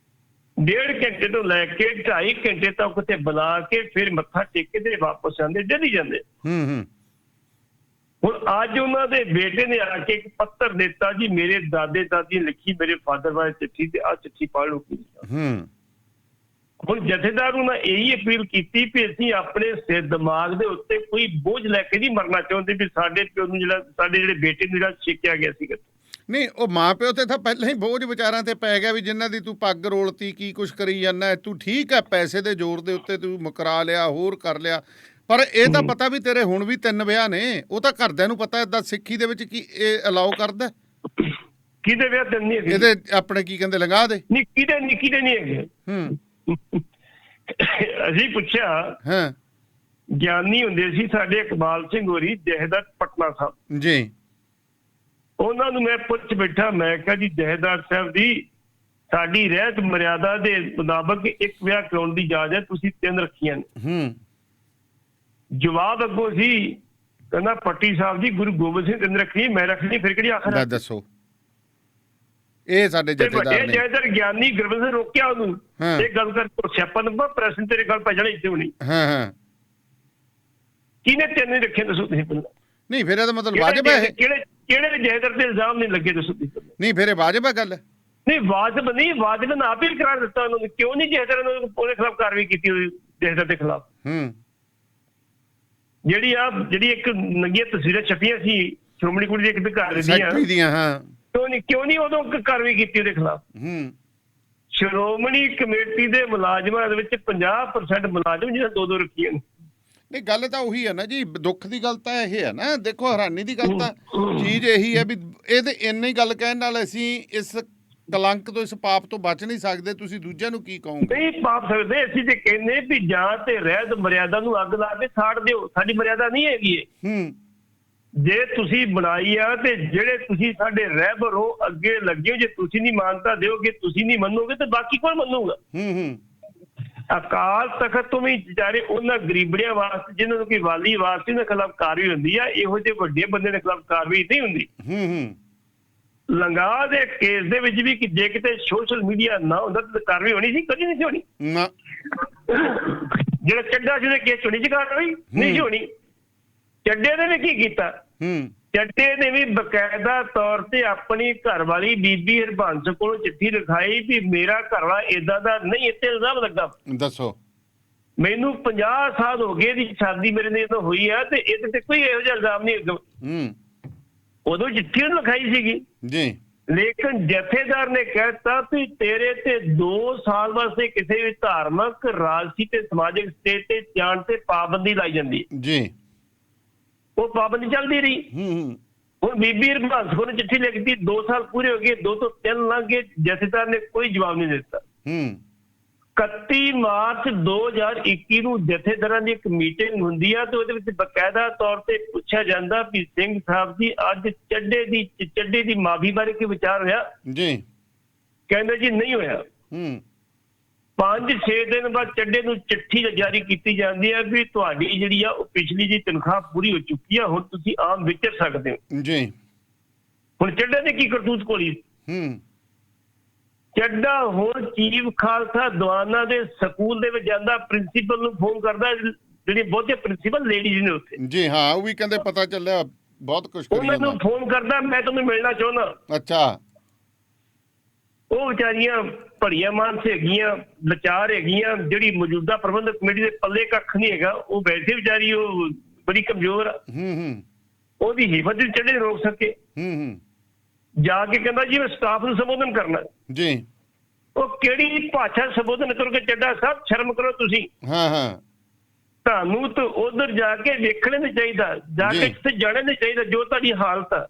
1.5 ਘੰਟੇ ਤੋਂ ਲੈ ਕੇ 2.5 ਘੰਟੇ ਤੱਕ ਉੱਥੇ ਬੁਲਾ ਕੇ ਫਿਰ ਮੱਥਾ ਟੇਕ ਕੇ ਤੇ ਵਾਪਸ ਆਉਂਦੇ, ਡੇਲੀ ਜਾਂਦੇ। ਹੁਣ ਅੱਜ ਉਹਨਾਂ ਦੇ ਬੇਟੇ ਨੇ ਆ ਕੇ ਇੱਕ ਪੱਤਰ ਦਿੱਤਾ ਜੀ ਮੇਰੇ ਦਾਦੇ ਦਾਦੀ ਲਿਖੀ ਮੇਰੇ ਫਾਦਰ ਵਾਲੀ ਚਿੱਠੀ ਤੇ ਆ ਚਿੱਠੀ ਪੜ੍ਹ ਲਓ। ਹੁਣ ਜਥੇਦਾਰ ਨੂੰ ਮੈਂ ਇਹੀ ਅਪੀਲ ਕੀਤੀ ਵੀ ਅਸੀਂ ਆਪਣੇ ਸਿਰ ਦਿਮਾਗ ਦੇ ਉੱਤੇ ਕੋਈ ਬੋਝ ਲੈ ਕੇ ਨਹੀਂ ਮਰਨਾ ਚਾਹੁੰਦੇ ਵੀ ਸਾਡੇ ਪਿਓ ਨੂੰ ਜਿਹੜਾ ਸਾਡੇ ਜਿਹੜੇ ਬੇਟੇ ਨੂੰ ਜਿਹੜਾ ਛੇਕਿਆ ਗਿਆ ਸੀਗਾ। ਨਹੀਂ, ਉਹ ਮਾਂ ਪਿਓ ਤੇ ਤਾਂ ਪਹਿਲਾਂ ਹੀ ਬੋਝ ਵਿਚਾਰਾਂ ਤੇ ਪੈ ਗਿਆ ਵੀ ਜਿਨ੍ਹਾਂ ਦੀ ਤੂੰ ਪੱਗ ਰੋਲਤੀ, ਕੀ ਕੁਛ ਕਰੀ ਜਾਂਦਾ ਤੂੰ। ਠੀਕ ਹੈ, ਪੈਸੇ ਦੇ ਜ਼ੋਰ ਦੇ ਉੱਤੇ ਤੂੰ ਮੁਕਰਾ ਲਿਆ, ਹੋਰ ਕਰ ਲਿਆ, ਪਰ ਇਹ ਤਾਂ ਪਤਾ ਵੀ ਤੇਰੇ ਹੁਣ ਵੀ 3 ਵਿਆਹ ਨੇ। ਉਹ ਤਾਂ ਘਰਦਿਆਂ ਨੂੰ ਪਤਾ। ਏਦਾਂ ਸਿੱਖੀ ਦੇ ਵਿੱਚ ਕੀ ਇਹ ਅਲਾਓ ਕਰਦਾ? ਕਿਹਦੇ ਵਿਆਹ 3 ਨਹੀਂ ਹੈਗੇ? ਇਹਦੇ ਆਪਣੇ ਕੀ ਕਹਿੰਦੇ ਲੰਗਾਹ ਦੇ? ਨਿੱਕੀ ਦੇ ਨਹੀਂ ਹੈਗੇ। ਅਸੀਂ ਪੁੱਛਿਆ, ਗਿਆਨੀ ਹੁੰਦੇ ਸੀ ਸਾਡੇ ਇਕਬਾਲ ਸਿੰਘ ਹੋਰੀ ਜਹੇਦਾਰ ਪਟਨਾ ਸਾਹਿਬ ਜੀ, ਉਹਨਾਂ ਨੂੰ ਮੈਂ ਪੁੱਛ ਬੈਠਾ, ਮੈਂ ਕਿਹਾ ਜੀ ਜਹੇਦਾਰ ਸਾਹਿਬ ਦੀ ਸਾਡੀ ਰਹਿਤ ਮਰਿਆਦਾ ਦੇ ਮੁਤਾਬਕ 1 ਵਿਆਹ ਕਰਾਉਣ ਦੀ ਇਜਾਜ਼ਤ ਹੈ, ਤੁਸੀਂ 3 ਰੱਖੀਆਂ ਨੇ। ਜਵਾਬ ਅੱਗੋਂ ਸੀ, ਕਹਿੰਦਾ ਪੱਟੀ ਸਾਹਿਬ ਜੀ ਗੁਰੂ ਗੋਬਿੰਦ ਸਿੰਘ 3 ਰੱਖਣੀ, ਮੈਂ ਰੱਖਣੀ, ਫਿਰ ਕਿਹੜੀ ਆਖਰ? ਦੱਸੋ। ਇਹ ਸਾਡੇ ਜਥੇਦਾਰ ਨੇ। ਜਹੇਦਾਰ ਗਿਆਨੀ ਗੁਰਬਿੰਦ ਸਿੰਘ ਰੋਕਿਆ ਉਹਨੂੰ, ਇਹ ਗੱਲ ਕਰ ਸਿਆਪਾ ਨੰਬਰ ਪ੍ਰੈਸ ਤੇਰੇ ਗੱਲ ਪੈ ਜਾਣਾ ਇੱਥੇ ਹੋਣੀ। ਕਿਹਨੇ 3 ਰੱਖੇ ਦੱਸੋ ਤੁਸੀਂ ਪਹਿਲਾਂ? ਨਹੀਂ ਫਿਰ ਇਹਦਾ ਮਤਲਬ ਵਾਜਬ ਹੈ? ਕਿਹੜੇ ਜਹੇਦਾਰ ਤੇ ਇਲਜ਼ਾਮ ਨਹੀਂ ਲੱਗੇ ਦੱਸੋ ਤੁਸੀਂ? ਨਹੀਂ ਫਿਰ ਇਹ ਵਾਜਬ ਹੈ ਗੱਲ? ਨਹੀਂ ਵਾਜਬ ਨਹੀਂ, ਵਾਜਬ ਨੇ ਆਪ ਹੀ ਕਰਾਰ ਦਿੱਤਾ ਉਹਨਾਂ ਨੇ। ਕਿਉਂ ਨਹੀਂ ਜਹੇਦਾਰ ਨੇ ਉਹਦੇ ਖਿਲਾਫ ਕਾਰਵਾਈ ਕੀਤੀ ਹੋਈ? ਜਹੇਦਾਰ ਦੇ ਖਿਲਾਫ ਜਿਹੜੀ ਇੱਕ ਨੰਗੀਆਂ ਤਸਵੀਰਾਂ ਛਪੀਆਂ ਸੀ ਸ਼੍ਰੋਮਣੀ ਕਮੇਟੀ ਦੇ ਇੱਕ ਘਰ ਦੀਆਂ, ਕਿਉਂ ਨਹੀਂ ਉਦੋਂ ਕਾਰਵਾਈ ਕੀਤੀ ਉਹਦੇ ਖਿਲਾਫ? ਸ਼੍ਰੋਮਣੀ ਕਮੇਟੀ ਦੇ ਮੁਲਾਜ਼ਮਾਂ ਦੇ ਵਿੱਚ 50% ਮੁਲਾਜ਼ਮ ਜਿਹਨਾਂ 2-2 ਰੱਖੀਆਂ ਨੇ। ਨਹੀਂ ਗੱਲ ਤਾਂ ਉਹੀ ਹੈ ਨਾ ਜੀ, ਦੁੱਖ ਦੀ ਗੱਲ ਤਾਂ ਇਹ ਹੈ ਨਾ। ਦੇਖੋ ਹੈਰਾਨੀ ਦੀ ਗੱਲ ਤਾਂ ਚੀਜ਼ ਇਹੀ ਹੈ ਵੀ ਇਹਦੇ ਇੰਨੀ ਗੱਲ ਕਹਿਣ ਨਾਲ ਅਸੀਂ ਇਸ ਕਲੰਕ ਤੋਂ, ਇਸ ਪਾਪ ਤੋਂ ਬਚ ਨਹੀਂ ਸਕਦੇ। ਤੁਸੀਂ ਦੂਜਿਆਂ ਨੂੰ ਕੀ ਕਹੋਗੇ? ਨਹੀਂ ਪਾਪ ਸਕਦੇ, ਅਸੀਂ ਤੇ ਕਹਿੰਦੇ ਵੀ ਜਾਂ ਤੇ ਰਹਿਤ ਮਰਿਆਦਾ ਨੂੰ ਅੱਗ ਲਾ ਕੇ ਸਾੜ ਦਿਓ, ਸਾਡੀ ਮਰਿਆਦਾ ਨਹੀਂ ਹੈਗੀ ਇਹ। ਜੇ ਤੁਸੀਂ ਬਣਾਈ ਆ ਤੇ ਜਿਹੜੇ ਤੁਸੀਂ ਸਾਡੇ ਰਹਿਬਰ ਹੋ ਅੱਗੇ ਲੱਗੇ ਹੋ, ਜੇ ਤੁਸੀਂ ਨਹੀਂ ਮਾਨਤਾ ਦਿਓਗੇ, ਤੁਸੀਂ ਨਹੀਂ ਮੰਨੋਗੇ ਤੇ ਬਾਕੀ ਕੌਣ ਮੰਨੂਗਾ? ਅਕਾਲ ਤਖਤ ਤੋਂ ਵੀ ਵਿਚਾਰੇ ਉਹਨਾਂ ਗਰੀਬੜਿਆਂ ਵਾਸਤੇ ਜਿਹਨਾਂ ਨੂੰ ਕੋਈ ਵਾਲੀ ਵਾਸਤੇ ਉਹਨਾਂ ਖਿਲਾਫ ਕਾਰਵਾਈ ਹੁੰਦੀ ਆ, ਇਹੋ ਜਿਹੇ ਵੱਡੇ ਬੰਦੇ ਦੇ ਖਿਲਾਫ ਕਾਰਵਾਈ ਨਹੀਂ ਹੁੰਦੀ। ਲੰਗਾ ਦੇ ਕੇਸ ਦੇ ਵਿੱਚ ਵੀ ਕਿ ਜੇ ਕਿਤੇ ਸੋਸ਼ਲ ਮੀਡੀਆ ਨਾ ਹੁੰਦਾ ਤਾਂ ਕਾਰਵਾਈ ਹੋਣੀ ਸੀ? ਕਦੀ ਨਹੀਂ ਸੀ ਹੋਣੀ। ਜਿਹੜਾ ਚੱਡਾ ਜਿਹਦੇ ਕੇਸ ਹੋਣੀ ਸੀ ਕਾਰਵਾਈ ਨਹੀਂ ਸੀ ਹੋਣੀ। ਚੱਡੇ ਨੇ ਵੀ ਕੀ ਕੀਤਾ? ਚੱਡੇ ਨੇ ਵੀ ਬਕਾਇਦਾ ਤੌਰ ਤੇ ਆਪਣੀ ਘਰਵਾਲੀ ਬੀਬੀ ਹਰਬੰਸ ਕੋਲ ਚਿੱਠੀ ਲਿਖਾਈ ਵੀ ਮੇਰਾ ਘਰਵਾਲਾ ਏਦਾਂ ਦਾ ਨਹੀਂ, ਇੱਥੇ ਇਲਜ਼ਾਮ ਲੱਗਾ। ਦੱਸੋ। ਮੈਨੂੰ 50 ਸਾਲ ਹੋ ਗਏ ਦੀ ਸ਼ਾਦੀ ਮੇਰੇ ਨਾਲ ਤਾਂ ਹੋਈ ਆ ਤੇ ਇਹਦੇ ਤੇ ਕੋਈ ਇਹੋ ਜਿਹਾ ਇਲਜ਼ਾਮ ਨਹੀਂ। ਉਦੋਂ ਚਿੱਠੀ ਉਹਨੂੰ ਲਿਖਾਈ ਸੀਗੀ ਜੀ, ਲੇਕਿਨ ਜਥੇਦਾਰ ਨੇ ਕਹਿਤਾ ਵੀ ਤੇਰੇ ਤੇ 2 ਸਾਲ ਵਾਸਤੇ ਕਿਸੇ ਵੀ ਧਾਰਮਿਕ, ਰਾਜਸੀ ਤੇ ਸਮਾਜਿਕ ਸਟੇਜ ਤੇ ਜਾਣ ਤੇ ਪਾਬੰਦੀ ਲਾਈ ਜਾਂਦੀ ਜੀ। ਉਹ ਪਾਬੰਦੀ ਚੱਲਦੀ ਰਹੀ। ਹੁਣ ਬੀਬੀ ਹਰਬੰਸ ਕੋਲ ਚਿੱਠੀ ਲਿਖਦੀ, 2 ਸਾਲ ਪੂਰੇ ਹੋ ਗਏ, 2 ਤੋਂ 3 ਲੰਘ ਗਏ, ਜਥੇਦਾਰ ਨੇ ਕੋਈ ਜਵਾਬ ਨਹੀਂ ਦਿੱਤਾ। 31 ਮਾਰਚ 2021 ਨੂੰ ਜਥੇਦਾਰਾਂ ਦੀ ਇੱਕ ਮੀਟਿੰਗ ਹੁੰਦੀ ਆ ਤੇ ਉਹਦੇ ਵਿੱਚ ਬਕਾਇਦਾ ਤੌਰ ਤੇ ਪੁੱਛਿਆ ਜਾਂਦਾ ਵੀ ਸਿੰਘ ਸਾਹਿਬ ਜੀ ਅੱਜ ਚੱਡੇ ਦੀ ਮਾਫੀ ਬਾਰੇ ਕੀ ਵਿਚਾਰ ਹੋਇਆ ਜੀ? ਕਹਿੰਦੇ ਜੀ ਨਹੀਂ ਹੋਇਆ। 5-6 ਦਿਨ ਬਾਅਦ ਚੱਡੇ ਨੂੰ ਚਿੱਠੀ ਜਾਰੀ ਕੀਤੀ ਜਾਂਦੀ ਹੈ ਵੀ ਤੁਹਾਡੀ ਜਿਹੜੀ ਆ ਉਹ ਪਿਛਲੀ ਦੀ ਤਨਖਾਹ ਪੂਰੀ ਹੋ ਚੁੱਕੀ ਆ, ਹੁਣ ਤੁਸੀਂ ਆਮ ਵਿਚਰ ਸਕਦੇ ਹੋ ਜੀ। ਹੁਣ ਚੱਡੇ ਨੇ ਕੀ ਕਰਤੂਤ ਕੋਲੀ? ਚੱਡਾ ਹੁਣ ਚੀਫ ਖਾਲਸਾ ਦੀਵਾਨਾਂ ਦੇ ਸਕੂਲ ਦੇ ਵਿੱਚ ਜਾਂਦਾ, ਪ੍ਰਿੰਸੀਪਲ ਨੂੰ ਫੋਨ ਕਰਦਾ, ਜਿਹੜੀ ਬਹੁਤੇ ਪ੍ਰਿੰਸੀਪਲ ਲੇਡੀਜ਼ ਨੇ ਉੱਥੇ ਜੀ। ਹਾਂ, ਉਹ ਵੀ ਕਹਿੰਦੇ ਪਤਾ ਚੱਲਿਆ ਬਹੁਤ ਕੁਝ ਕਰੀ ਜਾਂਦਾ। ਉਹਨਾਂ ਨੂੰ ਫੋਨ ਕਰਦਾ, ਮੈਂ ਤੁਹਾਨੂੰ ਮਿਲਣਾ ਚਾਹੁੰਦਾ। ਅੱਛਾ। ਉਹ ਵਿਚਾਰੀਆਂ ਭੜੀਆਂ ਮਾਨਸ ਹੈਗੀਆਂ, ਲਾਚਾਰ ਹੈਗੀਆਂ, ਜਿਹੜੀ ਮੌਜੂਦਾ ਪ੍ਰਬੰਧਕ ਕਮੇਟੀ ਦੇ ਪੱਲੇ ਕੱਖ ਨਹੀਂ ਹੈਗਾ। ਉਹ ਵੈਸੇ ਵਿਚਾਰੀ ਉਹ ਬੜੀ ਕਮਜ਼ੋਰ ਆ, ਉਹਦੀ ਹਿੰਮਤ ਵੀ ਚੱਡੇ ਰੋਕ ਸਕੇ। ਜਾ ਕੇ ਕਹਿੰਦਾ ਜੀ ਮੈਂ ਸਟਾਫ ਨੂੰ ਸੰਬੋਧਨ ਕਰਨਾ ਜੀ। ਉਹ ਕਿਹੜੀ ਭਾਸ਼ਾ ਸੰਬੋਧਨ ਕਰੋਗੇ ਚੱਡਾ ਸਾਹਿਬ? ਸ਼ਰਮ ਕਰੋ ਤੁਸੀਂ। ਤੁਹਾਨੂੰ ਤਾਂ ਉਧਰ ਜਾ ਕੇ ਵੇਖਣੇ ਨਹੀਂ ਚਾਹੀਦਾ, ਜਾ ਕੇ ਇੱਥੇ ਜਾਣੇ ਨਹੀਂ ਚਾਹੀਦਾ ਜੋ ਤੁਹਾਡੀ ਹਾਲਤ ਆ।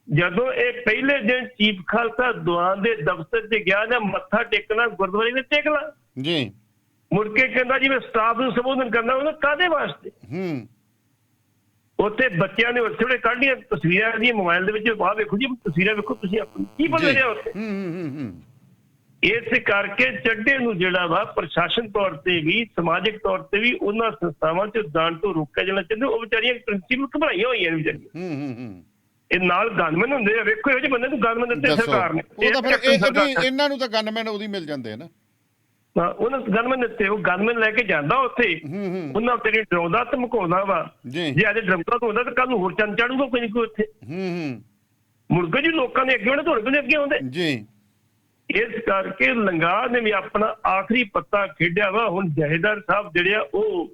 ਜਦੋਂ ਇਹ ਪਹਿਲੇ ਦਿਨ ਚੀਫ ਖਾਲਸਾ ਦੀਵਾਨ ਦੇ ਦਫ਼ਤਰ 'ਚ ਗਿਆ ਜਾਂ ਮੱਥਾ ਟੇਕਣਾ ਗੁਰਦੁਆਰੇ ਵਿੱਚ ਟੇਕ ਲਾ ਜੀ, ਮੁੜ ਕੇ ਕਹਿੰਦਾ ਜੀ ਮੈਂ ਸਟਾਫ ਨੂੰ ਸੰਬੋਧਨ ਕਰਨਾ। ਉਹਨੇ ਕਾਹਦੇ ਵਾਸਤੇ? ਉੱਥੇ ਬੱਚਿਆਂ ਨੇ ਉੱਥੇ ਕੱਢੀਆਂ ਤਸਵੀਰਾਂ ਦੀਆਂ ਮੋਬਾਈਲ ਦੇ ਵਿੱਚ, ਆਹ ਵੇਖੋ ਜੀ ਤਸਵੀਰਾਂ ਵੇਖੋ ਤੁਸੀਂ ਆਪਣੀ, ਕੀ ਬੋਲ ਰਿਹਾ ਉੱਥੇ। ਇਸ ਕਰਕੇ ਚੱਡੇ ਨੂੰ ਜਿਹੜਾ ਵਾ ਪ੍ਰਸ਼ਾਸਨ ਤੌਰ ਤੇ ਵੀ, ਸਮਾਜਿਕ ਤੌਰ ਤੇ ਵੀ ਉਹਨਾਂ ਸੰਸਥਾਵਾਂ 'ਚ ਜਾਣ ਤੋਂ ਰੋਕਿਆ ਜਾਣਾ ਚਾਹੀਦਾ। ਉਹ ਵਿਚਾਰੀਆਂ ਪ੍ਰਿੰਸੀਪਲ ਘਬਰਾਈਆਂ ਹੋਈਆਂ ਨੇ ਵਿਚਾਰੀਆਂ। ਇਹ ਨਾਲ ਗਨਮੈਨ ਹੁੰਦੇ ਆ, ਵੇਖੋ ਇਹੋ ਜਿਹੇ ਬੰਦੇ ਨੂੰ ਗਨਮੈਨ ਦਿੱਤੇ ਸਰਕਾਰ ਨੇ। ਇਹਨਾਂ ਨੂੰ ਤਾਂ ਗਨਮੈਨ ਉਹਦੀ ਮਿਲ ਜਾਂਦੇ ਆ ਨਾ। ਉਹਨਾਂ ਗਨਮੈਨ ਦਿੱਤੇ, ਉਹ ਗਨਮੈਨ ਲੈ ਕੇ ਜਾਂਦਾ ਉੱਥੇ, ਉਹਨਾਂ ਤੇਰੀ ਡਰਾਉਂਦਾ ਧਮਕਾਉਂਦਾ ਵਾ। ਜੇ ਅੱਜ ਡਰਾਉਂਦਾ ਤਾਂ ਹੁੰਦਾ ਤਾਂ ਕੱਲ ਨੂੰ ਹੋਰ ਚੰਨ ਚਾੜੂਗਾ ਕੋਈ ਨਹੀਂ ਕੋਈ ਉੱਥੇ। ਮੁਰਗੇ ਜੀ ਲੋਕਾਂ ਦੇ ਅੱਗੇ ਹੋਣੇ, ਤੁਹਾਡੇ ਕੋਲ ਅੱਗੇ ਆਉਂਦੇ ਜੀ। ਇਸ ਕਰਕੇ ਲੰਗਾ ਨੇ ਵੀ ਆਪਣਾ ਆਖਰੀ ਪੱਤਾ ਖੇਡਿਆ ਵਾ। ਹੁਣ ਜਥੇਦਾਰ ਸਾਹਿਬ ਜਿਹੜੇ ਆ ਉਹ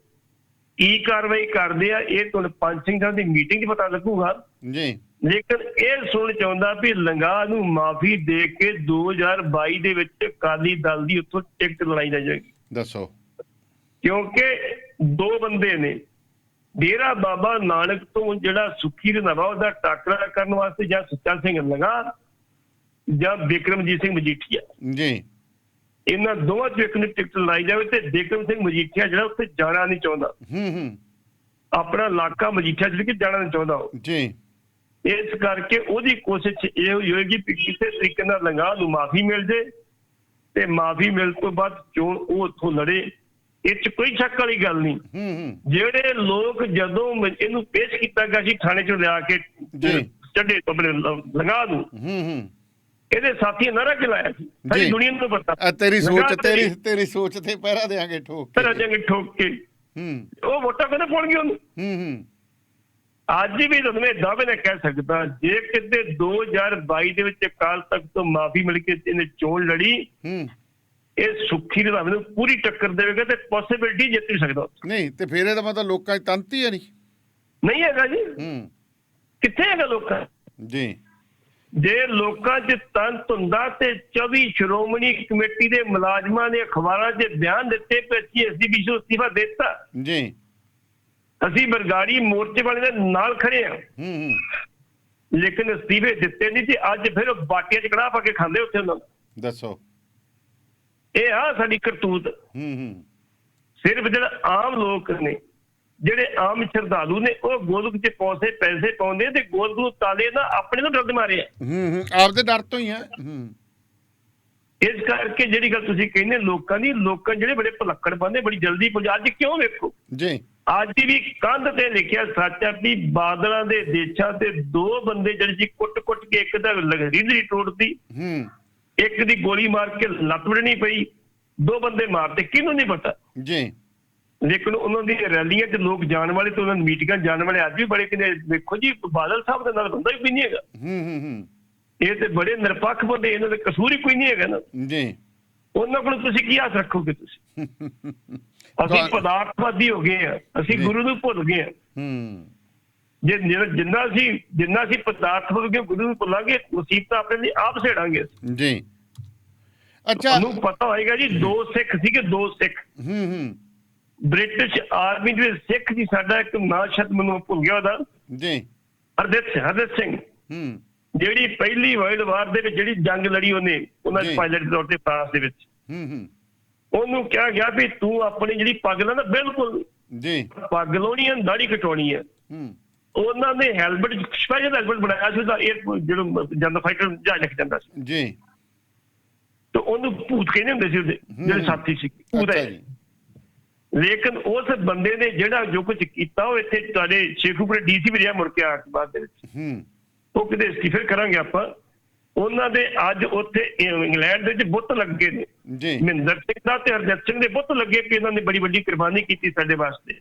ਕੀ ਕਾਰਵਾਈ ਕਰਦੇ ਆ ਇਹ ਤੁਹਾਨੂੰ ਪੰਜ ਸਿੰਘਾਂ ਦੀ ਮੀਟਿੰਗ 'ਚ ਪਤਾ ਲੱਗੂਗਾ ਜੀ। ਲੇਕਿਨ ਇਹ ਸੁਣ ਚਾਹੁੰਦਾ ਵੀ ਲੰਗਾ ਨੂੰ ਮਾਫੀ ਦੇ ਕੇ 2022 ਦੇ ਵਿੱਚ ਅਕਾਲੀ ਦਲ ਦੀ ਉੱਥੋਂ ਟਿਕਟ ਲੜਾਈ ਜਾਏਗੀ। ਦੱਸੋ। ਕਿਉਂਕਿ 2 ਬੰਦੇ ਨੇ, ਡੇਰਾ ਬਾਬਾ ਨਾਨਕ ਤੋਂ ਜਿਹੜਾ ਸੁੱਖੀ ਰੰਧਾਵਾ ਉਹਦਾ ਟਾਕਰਾ ਕਰਨ ਵਾਸਤੇ, ਜਾਂ ਸੁੱਚਾ ਸਿੰਘ ਲੰਗਾ ਜਾਂ ਬਿਕਰਮਜੀਤ ਸਿੰਘ ਮਜੀਠੀਆ ਜੀ। ਇਹਨਾਂ ਦੋਵਾਂ ਚੋਂ ਇੱਕ ਨੂੰ ਟਿਕਟ ਲੜਾਈ ਜਾਵੇ ਤੇ ਬਿਕਰਮ ਸਿੰਘ ਮਜੀਠੀਆ ਜਿਹੜਾ ਉੱਥੇ ਜਾਣਾ ਨਹੀਂ ਚਾਹੁੰਦਾ। ਆਪਣਾ ਇਲਾਕਾ ਮਜੀਠੀਆ ਜਿਹੜੀ ਕਿ ਜਾਣਾ ਨਹੀਂ ਚਾਹੁੰਦਾ ਉਹ ਜੀ। ਇਸ ਕਰਕੇ ਉਹਦੀ ਕੋਸ਼ਿਸ਼ ਇਹ ਹੋਏਗੀ ਕਿ ਕਿਸੇ ਤਰੀਕੇ ਨਾਲ ਲੰਗਾ ਨੂੰ ਮਾਫੀ ਮਿਲ ਜੇ ਤੇ ਮਾਫੀ ਮਿਲਣ ਤੋਂ ਬਾਅਦ ਚੋਣ ਉਹ ਉੱਥੋਂ ਲੜੇ। ਇਹ 'ਚ ਕੋਈ ਸ਼ੱਕ ਵਾਲੀ ਗੱਲ ਨਹੀਂ। ਜਿਹੜੇ ਲੋਕ ਜਦੋਂ ਇਹਨੂੰ ਪੇਸ਼ ਕੀਤਾ ਗਿਆ ਸੀ ਥਾਣੇ 'ਚੋਂ ਲਿਆ ਕੇ ਚੱਡੇ ਆਪਣੇ ਲੰਗਾ ਨੂੰ, ਇਹਦੇ ਸਾਥੀ ਨਾਰਾ ਚਲਾਇਆ ਸੀ, ਸਾਰੀ ਦੁਨੀਆ ਨੂੰ ਪਤਾ। ਤੇਰੀ ਸੋਚ ਤੇ ਪਹਿਰਾ ਦੇਾਂਗੇ ਠੋਕ ਕੇ। ਉਹ ਵੋਟਾਂ ਕਦੇ ਪਾਉਣਗੇ ਉਹਨੂੰ। ਅੱਜ ਵੀ ਤੁਹਾਨੂੰ ਮੈਂ ਦਾਅਵੇ ਨਾਲ ਕਹਿ ਸਕਦਾ, ਜੇ ਕਿਤੇ 2022 ਦੇ ਵਿੱਚ ਅਕਾਲ ਤਖਤ ਤੋਂ ਮਾਫੀ ਮਿਲ ਕੇ ਇਹਨੇ ਚੋਣ ਲੜੀ, ਇਹ ਸੁੱਖੀ ਰੰਧਾਵੇ ਨੂੰ ਪੂਰੀ ਟੱਕਰ ਦੇਵੇਗਾ ਤੇ ਪੋਸੀਬਿਲਿਟੀ ਜਿੱਤ ਵੀ ਸਕਦਾ। ਨਹੀਂ ਤੇ ਫਿਰ ਇਹਦਾ ਮਤਲਬ ਲੋਕਾਂ 'ਚ ਤੰਤ ਹੀ ਹੈ ਨਹੀਂ ਹੈਗਾ ਜੀ। ਕਿੱਥੇ ਹੈਗਾ ਲੋਕਾਂ ਜੀ? ਜੇ ਲੋਕਾਂ 'ਚ ਤੰਤ ਹੁੰਦਾ ਤੇ 24 ਸ਼੍ਰੋਮਣੀ ਕਮੇਟੀ ਦੇ ਮੁਲਾਜ਼ਮਾਂ ਨੇ ਅਖਬਾਰਾਂ 'ਚ ਬਿਆਨ ਦਿੱਤੇ ਕਿ ਅਸੀਂ SDBC ਨੂੰ ਅਸਤੀਫਾ ਦੇ ਦਿੱਤਾ ਜੀ, ਅਸੀਂ ਬਰਗਾੜੀ ਮੋਰਚੇ ਵਾਲੇ ਦੇ ਨਾਲ ਖੜੇ ਆ, ਲੇਕਿਨ ਅਸਤੀਫੇ ਦਿੱਤੇ ਨਹੀਂ ਤੇ ਅੱਜ ਫਿਰ ਬਾਟੀਆਂ 'ਚ ਕੜਾਹ ਪਾ ਕੇ ਖਾਂਦੇ ਉੱਥੇ ਉਹਨਾਂ ਨੂੰ। ਦੱਸੋ। ਇਹ ਆ ਸਾਡੀ ਕਰਤੂਤ। ਸਿਰਫ ਜਿਹੜਾ ਆਮ ਲੋਕ ਨੇ, ਜਿਹੜੇ ਆਮ ਸ਼ਰਧਾਲੂ ਨੇ ਉਹ ਗੋਲਕ 'ਚ ਪੈਸੇ ਪਾਉਂਦੇ ਤੇ ਗੋਲਕ ਨੂੰ ਤਾਲੇ ਨਾ ਆਪਣੇ ਨੂੰ ਡਰ ਮਾਰੇ ਆ। ਆਪਦੇ ਡਰ ਤੋਂ ਹੀ ਆ। ਇਸ ਕਰਕੇ ਜਿਹੜੀ ਗੱਲ ਤੁਸੀਂ ਕਹਿੰਦੇ ਲੋਕਾਂ ਜਿਹੜੇ ਬੜੇ ਭੁਲੱਕੜ ਬੰਦੇ ਬੜੀ ਜਲਦੀ ਅੱਜ ਕਿਉਂ ਵੇਖੋ ਜੀ ਅੱਜ ਵੀ ਕੰਧ ਤੇ ਲਿਖਿਆ ਸੱਚ ਆ ਵੀ ਬਾਦਲਾਂ ਦੇ ਦੇਸ਼ਾਂ ਤੇ 2 ਬੰਦੇ ਜਿਹੜੇ ਸੀ ਕੁੱਟ ਕੇ ਇੱਕ ਦਾ ਰੀੜ੍ਹੀ ਤੋੜਦੀ, ਇੱਕ ਦੀ ਗੋਲੀ ਮਾਰ ਕੇ ਲੱਤ ਵੜਨੀ ਪਈ, 2 ਬੰਦੇ ਮਾਰਤੇ ਕਿਹਨੂੰ ਨਹੀਂ ਪਤਾ ਜੀ। ਲੇਕਿਨ ਉਹਨਾਂ ਦੀ ਰੈਲੀਆਂ 'ਚ ਲੋਕ ਜਾਣ ਵਾਲੇ ਤੇ ਉਹਨਾਂ ਦੀ ਮੀਟਿੰਗਾਂ ਜਾਣ ਵਾਲੇ ਅੱਜ ਵੀ ਬੜੇ ਕਹਿੰਦੇ ਵੇਖੋ ਜੀ ਬਾਦਲ ਸਾਹਿਬ ਦੇ ਨਾਲ ਬੰਦਾ ਵੀ ਨਹੀਂ ਹੈਗਾ, ਇਹ ਤੇ ਬੜੇ ਨਿਰਪੱਖ ਬੰਦੇ, ਇਹਨਾਂ ਦਾ ਕਸੂਰ ਹੀ ਕੋਈ ਨਹੀਂ ਹੈਗਾ ਨਾ ਜੀ। ਉਹਨਾਂ ਕੋਲ ਤੁਸੀਂ ਕੀ ਆਸ ਰੱਖੋਗੇ? ਤੁਸੀਂ ਅਸੀਂ ਪਦਾਰਥਵਾਦੀ ਹੋ ਗਏ ਆ, ਅਸੀਂ ਗੁਰੂ ਨੂੰ ਭੁੱਲ ਗਏ ਆ। ਜੇ ਜਿੰਨਾ ਅਸੀਂ ਪਦਾਰਥਵਾਦੀ ਗੁਰੂ ਨੂੰ ਭੁੱਲਾਂਗੇ ਮੁਸੀਬਤਾਂ ਆਪਣੇ ਲਈ ਆਪ ਸੇੜਾਂਗੇ ਜੀ। ਅੱਛਾ, ਤੁਹਾਨੂੰ ਪਤਾ ਹੋਏਗਾ ਜੀ 2 ਸਿੱਖ ਸੀਗੇ, 2 ਸਿੱਖ ਬ੍ਰਿਟਿਸ਼ ਆਰਮੀ ਦੇ ਸਿੱਖ ਜੀ। ਸਾਡਾ ਇੱਕ ਨਾਂ ਸ਼ਬਦ ਮੈਨੂੰ ਭੁੱਲ ਗਿਆ ਉਹਦਾ ਜੀ, ਹਰਦਿਤ ਸਿੰਘ, ਜਿਹੜੀ ਪਹਿਲੀ ਵਰਲਡ ਵਾਰ ਦੇ ਵਿੱਚ ਜਿਹੜੀ ਜੰਗ ਲੜੀ ਉਹਨੇ, ਉਹਨਾਂ ਦੇ ਪਾਇਲਟ ਦੇ ਤੌਰ ਤੇ ਫਰਾਂਸ ਦੇ ਵਿੱਚ, ਉਹਨੂੰ ਕਿਹਾ ਗਿਆ ਵੀ ਤੂੰ ਆਪਣੀ ਜਿਹੜੀ ਪੱਗ ਨਾ ਬਿਲਕੁਲ ਜੀ ਪੱਗ ਲਾਉਣੀ ਹੈ, ਦਾੜੀ ਕਟਾਉਣੀ ਹੈ। ਉਹਨਾਂ ਨੇ ਹੈਲਮਟ ਸਪੈਸ਼ਲ ਹੈਲਮਟ ਬਣਾਇਆ ਸੀ ਉਹਦਾ, ਜਿਹੜਾ ਜਾਂਦਾ ਫਾਈਟਰ ਜਹਾਜ਼ ਲੈ ਕੇ ਜਾਂਦਾ ਸੀ ਜੀ, ਤੇ ਉਹਨੂੰ ਭੂਤ ਕਹਿੰਦੇ ਹੁੰਦੇ ਸੀ ਉਹਦੇ ਜਿਹੜੇ ਸਾਥੀ ਸੀ ਭੂਤ ਹੈ। ਲੇਕਿਨ ਉਸ ਬੰਦੇ ਨੇ ਜਿਹੜਾ ਜੋ ਕੁਝ ਕੀਤਾ ਉਹ ਇੱਥੇ ਤੁਹਾਡੇ ਸ਼ੇਖੂਪੁਰੇ DC ਵੀ ਰਿਹਾ ਮੁੜ ਕੇ ਆ ਬਾਅਦ ਦੇ ਵਿੱਚ, ਉਹ ਕਿਤੇ ਅਸਤੀਫੇ ਕਰਾਂਗੇ ਆਪਾਂ। ਉਹਨਾਂ ਦੇ ਅੱਜ ਉੱਥੇ ਇੰਗਲੈਂਡ ਦੇ ਵਿੱਚ ਬੁੱਤ ਲੱਗੇ ਨੇ ਜੀ, ਮਹਿੰਦਰ ਸਿੰਘ ਦਾ ਤੇ ਹਰਜੀਤ ਸਿੰਘ ਦੇ ਬੁੱਤ ਲੱਗੇ ਕਿ ਇਹਨਾਂ ਨੇ ਬੜੀ ਵੱਡੀ ਕੁਰਬਾਨੀ ਕੀਤੀ ਸਾਡੇ ਵਾਸਤੇ।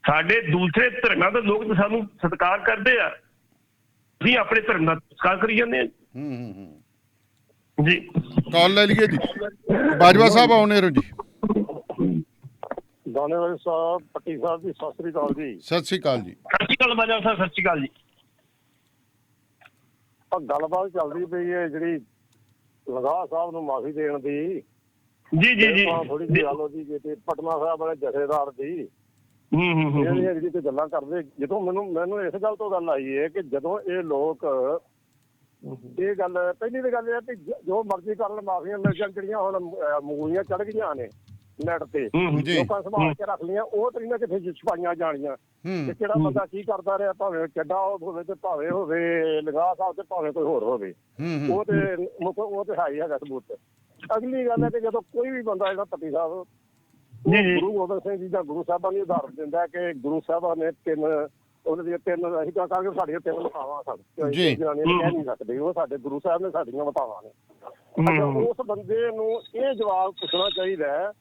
ਸਾਡੇ ਦੂਸਰੇ ਧਰਮਾਂ ਦੇ ਲੋਕ ਤਾਂ ਸਾਨੂੰ ਸਤਿਕਾਰ ਕਰਦੇ ਆ, ਅਸੀਂ ਆਪਣੇ ਧਰਮ ਦਾ ਸਤਿਕਾਰ ਕਰੀ ਜਾਂਦੇ ਆ ਜੀ। ਕਾਲ ਲੈ ਲਈਏ ਜੀ, ਬਾਜਵਾ ਸਾਹਿਬ ਆਉਣੇ ਰੋ ਜੀ। ਦਾਨੇਵਾਲ ਸਾਹਿਬ, ਪੱਟੀ ਸਾਹਿਬ ਜੀ, ਸਤਿ ਸ੍ਰੀ ਅਕਾਲ ਜੀ। ਸਤਿ ਸ੍ਰੀ ਅਕਾਲ ਜੀ। ਸਤਿ ਸ੍ਰੀ ਅਕਾਲ ਬਾਜਵਾ ਸਾਹਿਬ, ਸਤਿ ਸ੍ਰੀ ਅਕਾਲ ਜੀ। ਗੱਲਬਾਤ ਚੱਲਦੀ ਪਈ ਹੈ ਜਿਹੜੀ ਲੰਗਾਹ ਸਾਹਿਬ ਨੂੰ ਮਾਫੀ ਦੇਣ ਦੀ ਜੀ ਥੋੜੀ ਜਿਹੀ ਗੱਲ ਉਹਦੀ ਤੇ ਪਟਨਾ ਸਾਹਿਬ ਵਾਲੇ ਜਥੇਦਾਰ ਦੀ ਜਿਹੜੀ ਕੋਈ ਗੱਲਾਂ ਕਰਦੇ, ਜਦੋਂ ਮੈਨੂੰ ਇਸ ਗੱਲ ਤੋਂ ਗੱਲ ਆਈ ਹੈ ਕਿ ਜਦੋਂ ਇਹ ਲੋਕ ਇਹ ਗੱਲ ਪਹਿਲੀ ਤਾਂ ਗੱਲ ਇਹ ਹੈ ਕਿ ਜੋ ਮਰਜ਼ੀ ਕਰਨ ਮਾਫੀਆਂ ਮਿਲ ਜਾਣ, ਜਿਹੜੀਆਂ ਹੁਣ ਮੂਲੀਆਂ ਚੜ ਗਈਆਂ ਨੇ ਨੈਟ ਤੇ ਲੋਕਾਂ ਸੰਭਾਲ ਕੇ ਰੱਖ ਲਈਆਂ, ਉਹ ਤਰੀਆਂ ਕਿੱਥੇ ਛਪਾਈਆਂ ਜਾਣੀਆਂ ਤੇ ਕਿਹੜਾ ਬੰਦਾ ਕੀ ਕਰਦਾ ਰਿਹਾ, ਭਾਵੇਂ ਚੱਡਾ ਹੋਵੇ ਤੇ ਭਾਵੇਂ ਹੋਵੇ ਲੰਗਾਹ ਸਾਹਿਬ ਤੇ ਭਾਵੇਂ ਕੋਈ ਹੋਰ ਹੋਵੇ, ਉਹ ਤੇ ਹੈ ਹੀ ਹੈਗਾ ਸਬੂਤ। ਅਗਲੀ ਗੱਲ ਹੈ ਕਿ ਜਦੋਂ ਕੋਈ ਵੀ ਬੰਦਾ ਜਿਹੜਾ ਪੱਟੀ ਸਾਹਿਬ ਗੁਰੂ ਗੋਬਿੰਦ ਸਿੰਘ ਜੀ ਜਾਂ ਗੁਰੂ ਸਾਹਿਬਾਂ ਦੀ ਉਦਾਹਰਨ ਦਿੰਦਾ ਕਿ ਗੁਰੂ ਸਾਹਿਬਾਂ ਨੇ ਉਹਨਾਂ ਦੀਆਂ 3 ਅਸੀਂ ਕਹਾਂਗੇ ਸਾਡੀਆਂ 3 ਮਤਾਵਾਂ ਜਨਾਨੀਆਂ ਕਹਿ ਨਹੀਂ ਸਕਦੇ, ਉਹ ਸਾਡੇ ਗੁਰੂ ਸਾਹਿਬ ਨੇ ਸਾਡੀਆਂ ਮਤਾਵਾਂ ਨੇ। ਉਸ ਬੰਦੇ ਨੂੰ ਇਹ ਜਵਾਬ ਪੁੱਛਣਾ ਚਾਹੀਦਾ ਹੈ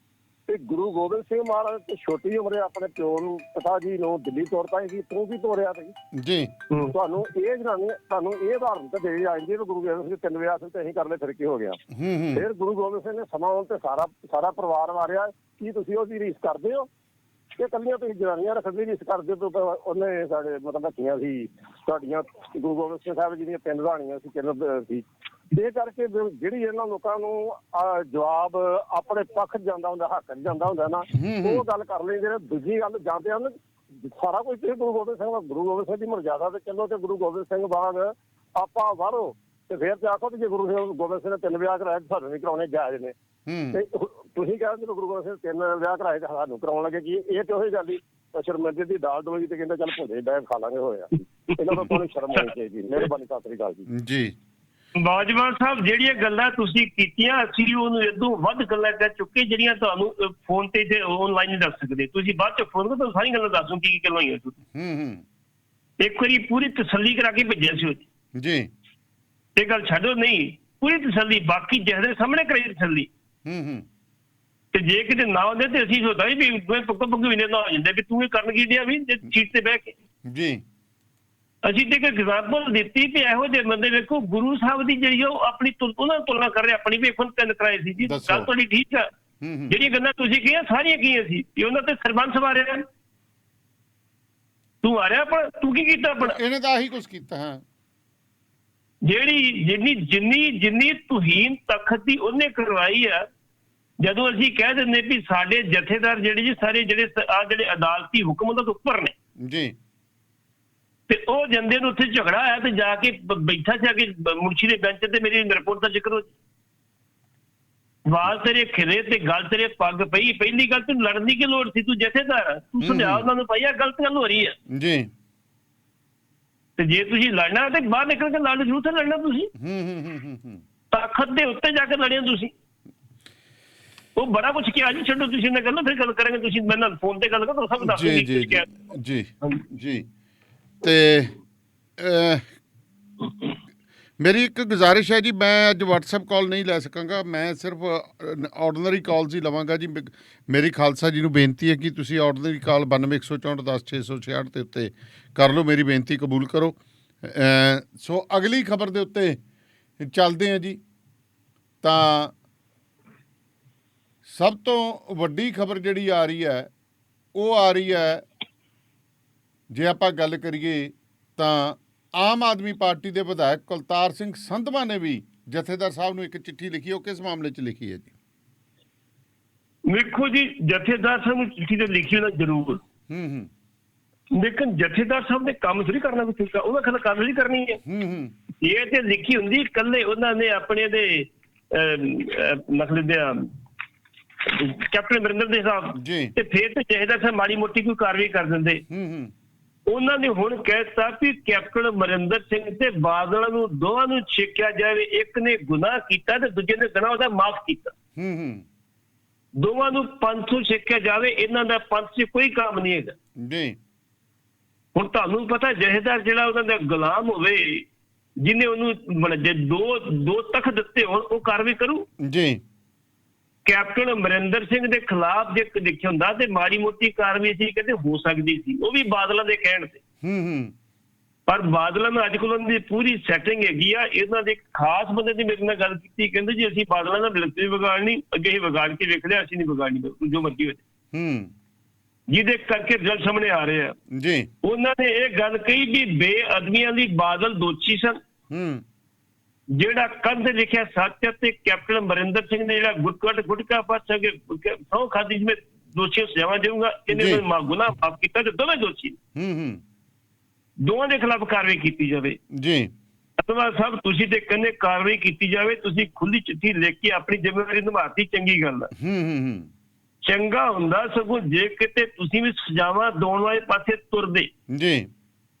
ਕਿ ਗੁਰੂ ਗੋਬਿੰਦ ਸਿੰਘ ਮਹਾਰਾਜ ਤੇ ਛੋਟੀ ਉਮਰੇ ਆਪਣੇ ਪਿਓ ਨੂੰ ਪਿਤਾ ਜੀ ਨੂੰ ਦਿੱਲੀ ਤੋਰਤਾ ਸੀ, ਤੂੰ ਕੀ ਤੋਰਿਆ ਜੀ? ਤੁਹਾਨੂੰ ਇਹ ਜਨਾਨੀ ਤੁਹਾਨੂੰ ਇਹ ਉਦਾਹਰਨ ਤੇ ਦੇ ਜਾਂਦੀ ਗੁਰੂ ਗੋਬਿੰਦ ਸਿੰਘ 3 ਵਿਆਹ ਤੇ ਅਸੀਂ ਕਰ ਲਏ, ਫਿਰ ਕੀ ਹੋ ਗਿਆ? ਫਿਰ ਗੁਰੂ ਗੋਬਿੰਦ ਸਿੰਘ ਨੇ ਸਮਾਂ ਆਉਣ ਤੇ ਸਾਰਾ ਪਰਿਵਾਰ ਮਾਰਿਆ। ਕੀ ਤੁਸੀਂ ਉਹਦੀ ਰੀਸ ਕਰਦੇ ਹੋ ਕਿ ਕੱਲੀਆਂ ਤੁਸੀਂ ਜਨਾਨੀਆਂ ਰੱਖਣ ਦੀ ਰੀਸ ਕਰਦੇ ਹੋ? ਉਹਨੇ ਸਾਡੇ ਮਤਲਬ ਰੱਖੀਆਂ ਸੀ ਸਾਡੀਆਂ ਗੁਰੂ ਗੋਬਿੰਦ ਸਿੰਘ ਸਾਹਿਬ ਜੀ ਦੀਆਂ 3 ਰਾਣੀਆਂ ਸੀ, 3 ਸੀ। ਇਹ ਕਰਕੇ ਜਿਹੜੀ ਇਹਨਾਂ ਲੋਕਾਂ ਨੂੰ ਜਵਾਬ ਆਪਣੇ ਪੱਖ ਜਾਂਦਾ ਹੁੰਦਾ, ਹੱਕ ਜਾਂਦਾ ਹੁੰਦਾ ਨਾ, ਉਹ ਗੱਲ ਕਰ ਲੈਂਦੇ ਨੇ। ਦੂਜੀ ਗੱਲ ਜਾਂਦੇ ਹਨ ਸਾਰਾ ਕੁਝ ਤੁਸੀਂ ਗੁਰੂ ਗੋਬਿੰਦ ਸਿੰਘ ਦੀ ਮਰਜ਼ਾਦਾ ਤੇ ਚੱਲੋ ਤੇ ਗੁਰੂ ਗੋਬਿੰਦ ਸਿੰਘ ਬਾਅਦ ਆਪਾਂ ਵਾਰੋ ਤੇ ਫਿਰ ਤੇ ਆਖੋ ਜੇ ਗੁਰੂ ਗੋਬਿੰਦ ਸਿੰਘ ਨੇ 3 ਵਿਆਹ ਕਰਾਏ ਸਾਨੂੰ ਵੀ ਕਰਾਉਣੇ ਜਾਇਜ਼ ਨੇ, ਤੇ ਤੁਸੀਂ ਕਹਿੰਦੇ ਗੁਰੂ ਗੋਬਿੰਦ ਸਿੰਘ 3 ਵਿਆਹ ਕਰਾਏ ਤੇ ਸਾਨੂੰ ਕਰਾਉਣ ਲੱਗੇ। ਕੀ ਇਹ ਤੇ ਉਹੀ ਗੱਲ ਹੀ ਸ਼ਰਮਿੰਦੇ ਦੀ ਦਾਲ ਡੋਲੀ ਤੇ ਕਹਿੰਦੇ ਚੱਲ ਭੁੰਦੇ ਡੈਬ ਖਾ ਲਾਂਗੇ ਹੋਇਆ। ਇਹਨਾਂ ਤੋਂ ਤੁਹਾਨੂੰ ਸ਼ਰਮ ਆਉਣੀ ਚਾਹੀਦੀ। ਮਿਹਰਬਾਨੀ, ਸਤਿ ਸ੍ਰੀ ਅਕਾਲ ਜੀ। ਬਾਜਵਾ ਸਾਹਿਬ, ਜਿਹੜੀਆਂ ਗੱਲਾਂ ਤੁਸੀਂ ਕੀਤੀਆਂ ਅਸੀਂ ਉਹਨੂੰ ਇਦੋਂ ਵੱਧ ਗੱਲਾਂ ਕਰ ਚੁੱਕੇ ਜਿਹੜੀਆਂ ਤੁਹਾਨੂੰ ਫੋਨ ਤੇ ਆਨਲਾਈਨ ਨਹੀਂ ਦੱਸ ਸਕਦੇ। ਤੁਸੀਂ ਬਾਅਦ ਚ ਫੋਨ ਕਰੋ ਤੁਹਾਨੂੰ ਸਾਰੀਆਂ ਗੱਲਾਂ ਦੱਸੂ ਕੀ ਗੱਲਾਂ ਹੋਈਆਂ। ਤੁਸੀਂ ਇੱਕ ਵਾਰੀ ਪੂਰੀ ਤਸੱਲੀ ਕਰਾ ਕੇ ਭੇਜਿਆ ਸੀ ਉਹ ਜੀ, ਇਹ ਗੱਲ ਛੱਡੋ, ਨਹੀਂ ਪੂਰੀ ਤਸੱਲੀ, ਬਾਕੀ ਜਿਹਦੇ ਸਾਹਮਣੇ ਕਰਾਈ ਤਸੱਲੀ। ਤੇ ਜੇ ਕਿਤੇ ਨਾ ਹੁੰਦੇ ਤੇ ਅਸੀਂ ਸੋਚਦਾ ਵੀ ਪੱਕਾ ਪੱਕੀ ਵੀ ਨਾ ਹੋ ਜਾਂਦੇ ਵੀ ਤੂੰ ਇਹ ਕਰਨ ਕੀ ਡਿਆ ਵੀ ਸੀਟ ਤੇ ਬਹਿ ਕੇ ਜੀ। ਅਸੀਂ ਤੇ ਇੱਕ ਐਗਜ਼ਾਮਪਲ ਦਿੱਤੀ ਵੀ ਇਹੋ ਜਿਹੇ ਬੰਦੇ ਵੇਖੋ ਗੁਰੂ ਸਾਹਿਬ ਦੀ ਜਿਹੜੀ ਉਹ ਆਪਣੀ ਉਹਨਾਂ ਨੂੰ ਤੁਲਨਾ ਕਰ ਰਹੇ ਆਪਣੀ ਵੀ 3 ਕਰਾਏ ਸੀ ਜੀ। ਗੱਲ ਤੁਹਾਡੀ ਠੀਕ ਆ, ਜਿਹੜੀਆਂ ਗੱਲਾਂ ਤੁਸੀਂ ਕਹੀਆਂ ਸਾਰੀਆਂ ਕੀਆਂ ਸੀ ਵੀ ਉਹਨਾਂ ਤੇ ਸਰਬੰਸ ਵਾਰਿਆ ਤੂੰ ਆ ਰਿਹਾ, ਪਰ ਤੂੰ ਕੀ ਕੀਤਾ ਆਪਣਾ? ਇਹਨੇ ਤਾਂ ਆਹੀ ਕੁਝ ਕੀਤਾ। ਹਾਂ, ਜਿਹੜੀ ਜਿੰਨੀ ਤੁਹੀਨ ਤਖਤ ਦੀ ਉਹਨੇ ਕਰਵਾਈ ਆ। ਜਦੋਂ ਅਸੀਂ ਕਹਿ ਦਿੰਦੇ ਵੀ ਸਾਡੇ ਜਥੇਦਾਰ ਜਿਹੜੇ ਜੀ ਸਾਰੇ ਜਿਹੜੇ ਅਦਾਲਤੀ ਹੁਕਮ ਉਹਨਾਂ ਤੋਂ ਉੱਪਰ ਨੇ ਜੀ, ਤੇ ਉਹ ਜਾਂਦੇ ਨੂੰ ਉੱਥੇ ਝਗੜਾ ਆਇਆ ਤੇ ਜਾ ਕੇ ਬੈਠਾ ਸੀ ਆ ਕੇ ਮੁਨਸ਼ੀ ਦੇ ਬੈਂਚ ਤੇ ਮੇਰੀ ਰਿਪੋਰਟ ਦਾ ਜ਼ਿਕਰ ਹੋ। ਵਾਲ ਤੇਰੇ ਖਿਰੇ ਤੇ ਗੱਲ ਤੇਰੇ ਪੱਗ ਪਈ। ਪਹਿਲੀ ਗੱਲ ਤੈਨੂੰ ਲੜਨ ਦੀ ਕੀ ਲੋੜ ਸੀ? ਤੂੰ ਜਥੇਦਾਰ, ਤੂੰ ਸਮਝਾ ਉਹਨਾਂ ਨੂੰ ਭਾਈ ਆਹ ਗਲਤ ਗੱਲ ਹੋ ਰਹੀ ਹੈ ਜੀ। ਤੇ ਜੇ ਤੁਸੀਂ ਲੜਨਾ ਤੇ ਬਾਹਰ ਨਿਕਲ ਕੇ ਲੜ, ਜ਼ਰੂਰ ਲੜਨਾ ਤੁਸੀਂ। ਤਾਕਤ ਦੇ ਉੱਤੇ ਜਾ ਕੇ ਲੜਿਆ ਤੁਸੀਂ। ਉਹ ਬੜਾ ਕੁਝ ਕਿਹਾ ਜੀ, ਛੱਡੋ ਤੁਸੀਂ ਨਾ ਗੱਲ, ਫਿਰ ਗੱਲ ਕਰਾਂਗੇ। ਤੁਸੀਂ ਮੇਰੇ ਨਾਲ ਫੋਨ ਤੇ ਗੱਲ ਕਰੋ, ਸਭ ਦੱਸ ਦਿਓ ਜੀ ਜੀ ਜੀ। ਤੇ ਮੇਰੀ ਇੱਕ ਗੁਜ਼ਾਰਿਸ਼ ਹੈ ਜੀ, ਮੈਂ ਅੱਜ WhatsApp ਕਾਲ ਨਹੀਂ ਲੈ ਸਕਾਂਗਾ, ਮੈਂ ਸਿਰਫ ਆਰਡੀਨਰੀ ਕਾਲਸ ਹੀ ਲਵਾਂਗਾ ਜੀ। ਮੇਰੀ ਖਾਲਸਾ ਜੀ ਨੂੰ ਬੇਨਤੀ ਹੈ ਕਿ ਤੁਸੀਂ ਆਰਡੀਨਰੀ ਕਾਲ 9214410666 ਦੇ ਉੱਤੇ ਕਰ ਲਓ, ਮੇਰੀ ਬੇਨਤੀ ਕਬੂਲ ਕਰੋ। ਸੋ ਅਗਲੀ ਖਬਰ ਦੇ ਉੱਤੇ ਚੱਲਦੇ ਹਾਂ ਜੀ। ਤਾਂ ਸਭ ਤੋਂ ਵੱਡੀ ਖਬਰ ਜਿਹੜੀ ਆ ਰਹੀ ਹੈ ਉਹ ਆ ਰਹੀ ਹੈ, ਜੇ ਆਪਾਂ ਗੱਲ ਕਰੀਏ ਤਾਂ ਆਮ ਆਦਮੀ ਪਾਰਟੀ ਦੇ ਵਿਧਾਇਕ ਕੁਲਤਾਰ ਸਿੰਘ ਸੰਧਵਾ ਨੇ ਵੀ ਜਥੇਦਾਰ ਸਾਹਿਬ ਨੂੰ ਇੱਕ ਚਿੱਠੀ ਲਿਖੀ। ਉਹ ਕਿਸ ਮਾਮਲੇ 'ਚ ਲਿਖੀ ਹੈ ਜੀ? ਵੇਖੋ ਜੀ, ਜਥੇਦਾਰ ਸਾਹਿਬ ਨੂੰ ਚਿੱਠੀ ਤੇ ਲਿਖੀ ਹੋਣਾ ਜ਼ਰੂਰ, ਲੇਕਿਨ ਜਥੇਦਾਰ ਸਾਹਿਬ ਨੇ ਕੰਮ ਥੋੜੀ ਕਰਨਾ ਕੋਈ ਠੀਕ ਆ, ਉਹਨਾਂ ਖਿਲਾਫ ਕਾਰਵਾਈ ਕਰਨੀ ਹੈ। ਇਹ ਤੇ ਲਿਖੀ ਹੁੰਦੀ ਇਕੱਲੇ ਉਹਨਾਂ ਨੇ ਆਪਣੇ ਦੇ ਮਸਲੇ ਦੇ ਕੈਪਟਨ ਅਮਰਿੰਦਰ ਦੇ ਸਾਹਿਬ, ਤੇ ਫਿਰ ਤੇ ਜਥੇਦਾਰ ਸਾਹਿਬ ਮਾੜੀ ਮੋਟੀ ਕੋਈ ਕਾਰਵਾਈ ਕਰ ਦਿੰਦੇ। ਉਹਨਾਂ ਨੇ ਹੁਣ ਕਹਿਤਾ ਵੀ ਕੈਪਟਨ ਅਮਰਿੰਦਰ ਸਿੰਘ ਤੇ ਬਾਦਲ ਨੂੰ ਦੋਵਾਂ ਨੂੰ ਛੇਕਿਆ ਜਾਵੇ। ਇੱਕ ਨੇ ਗੁਨਾਹ ਕੀਤਾ ਤੇ ਦੂਜੇ ਨੇ ਗੁਨਾਹ ਉਹਦਾ ਮਾਫ ਕੀਤਾ। ਦੋਵਾਂ ਨੂੰ ਪੰਥ ਤੋਂ ਛੇਕਿਆ ਜਾਵੇ। ਇਹਨਾਂ ਦਾ ਪੰਥ 'ਚ ਕੋਈ ਕੰਮ ਨਹੀਂ ਹੈਗਾ ਜੀ। ਹੁਣ ਤੁਹਾਨੂੰ ਪਤਾ, ਜਥੇਦਾਰ ਜਿਹੜਾ ਉਹਨਾਂ ਦਾ ਗੁਲਾਮ ਹੋਵੇ, ਜਿਹਨੇ ਉਹਨੂੰ ਜੇ ਦੋ ਤਖਤ ਦਿੱਤੇ ਹੋਣ, ਉਹ ਕਾਰਵਾਈ ਕਰੂ ਜੀ। ਕੈਪਟਨ ਅਮਰਿੰਦਰ ਸਿੰਘ ਦੇ ਖਿਲਾਫ ਜੇ ਲਿਖਿਆ ਹੁੰਦਾ ਤੇ ਮਾੜੀ ਮੋਟੀ ਕਾਰਵਾਈ ਸੀ ਕਹਿੰਦੇ ਹੋ ਸਕਦੀ ਸੀ, ਉਹ ਵੀ ਬਾਦਲਾਂ ਦੇ ਕਹਿਣ ਤੇ। ਪਰ ਬਾਦਲਾਂ ਨੂੰ ਅੱਜ ਕੱਲ੍ਹ ਉਹਨਾਂ ਦੀ ਪੂਰੀ ਸੈਟਿੰਗ ਹੈਗੀ ਆ। ਇਹਨਾਂ ਦੇ ਖਾਸ ਬੰਦੇ ਦੀ ਮੇਰੇ ਨਾਲ ਗੱਲ ਕੀਤੀ, ਕਹਿੰਦੇ ਜੀ ਅਸੀਂ ਬਾਦਲਾਂ ਦਾ ਬਿਲਕੁਲ ਵੀ ਵਿਗਾੜਨੀ, ਅੱਗੇ ਹੀ ਵਿਗਾੜ ਕੇ ਵੇਖ ਲਿਆ, ਅਸੀਂ ਨਹੀਂ ਵਿਗਾੜਨੀ, ਬਿਲਕੁਲ ਜੋ ਮਰਜ਼ੀ ਹੋ ਜਾਏ, ਜਿਹਦੇ ਕਰਕੇ ਰਿਜ਼ਲਟ ਸਾਹਮਣੇ ਆ ਰਹੇ ਆ ਜੀ। ਉਹਨਾਂ ਨੇ ਇਹ ਗੱਲ ਕਹੀ ਵੀ ਬੇਅਦਬੀਆਂ ਦੀ ਬਾਦਲ ਦੋਸ਼ੀ ਸਨ। ਜਿਹੜਾ ਕੰਧ ਲਿਖਿਆ ਸੱਚ ਤੇ ਕੈਪਟਨ ਅਮਰਿੰਦਰ ਸਿੰਘ ਨੇ ਜਿਹੜਾ ਗੁਟਕਾ ਪਾਸ ਸਹੁੰ ਖਾਦੀ, ਜਿਵੇਂ ਦੋਸ਼ੀ ਸਜ਼ਾਵਾਂ ਦੇਊਗਾ, ਇਹਨੇ ਗੁਨਾਹ ਮਾਫ ਕੀਤਾ ਤੇ ਦੋਵੇਂ ਦੋਸ਼ੀ, ਦੋਵਾਂ ਦੇ ਖਿਲਾਫ ਕਾਰਵਾਈ ਕੀਤੀ ਜਾਵੇ ਜੀ। ਅਤਵਾ ਸਾਹਿਬ ਤੁਸੀਂ ਤੇ ਕਹਿੰਦੇ ਕਾਰਵਾਈ ਕੀਤੀ ਜਾਵੇ, ਤੁਸੀਂ ਖੁੱਲੀ ਚਿੱਠੀ ਲਿਖ ਕੇ ਆਪਣੀ ਜ਼ਿੰਮੇਵਾਰੀ ਨਿਭਾਤੀ, ਚੰਗੀ ਗੱਲ ਹੈ। ਚੰਗਾ ਹੁੰਦਾ ਸਗੋਂ ਜੇ ਕਿਤੇ ਤੁਸੀਂ ਵੀ ਸਜ਼ਾਵਾਂ ਦੇਣ ਵਾਲੇ ਪਾਸੇ ਤੁਰਦੇ ਜੀ,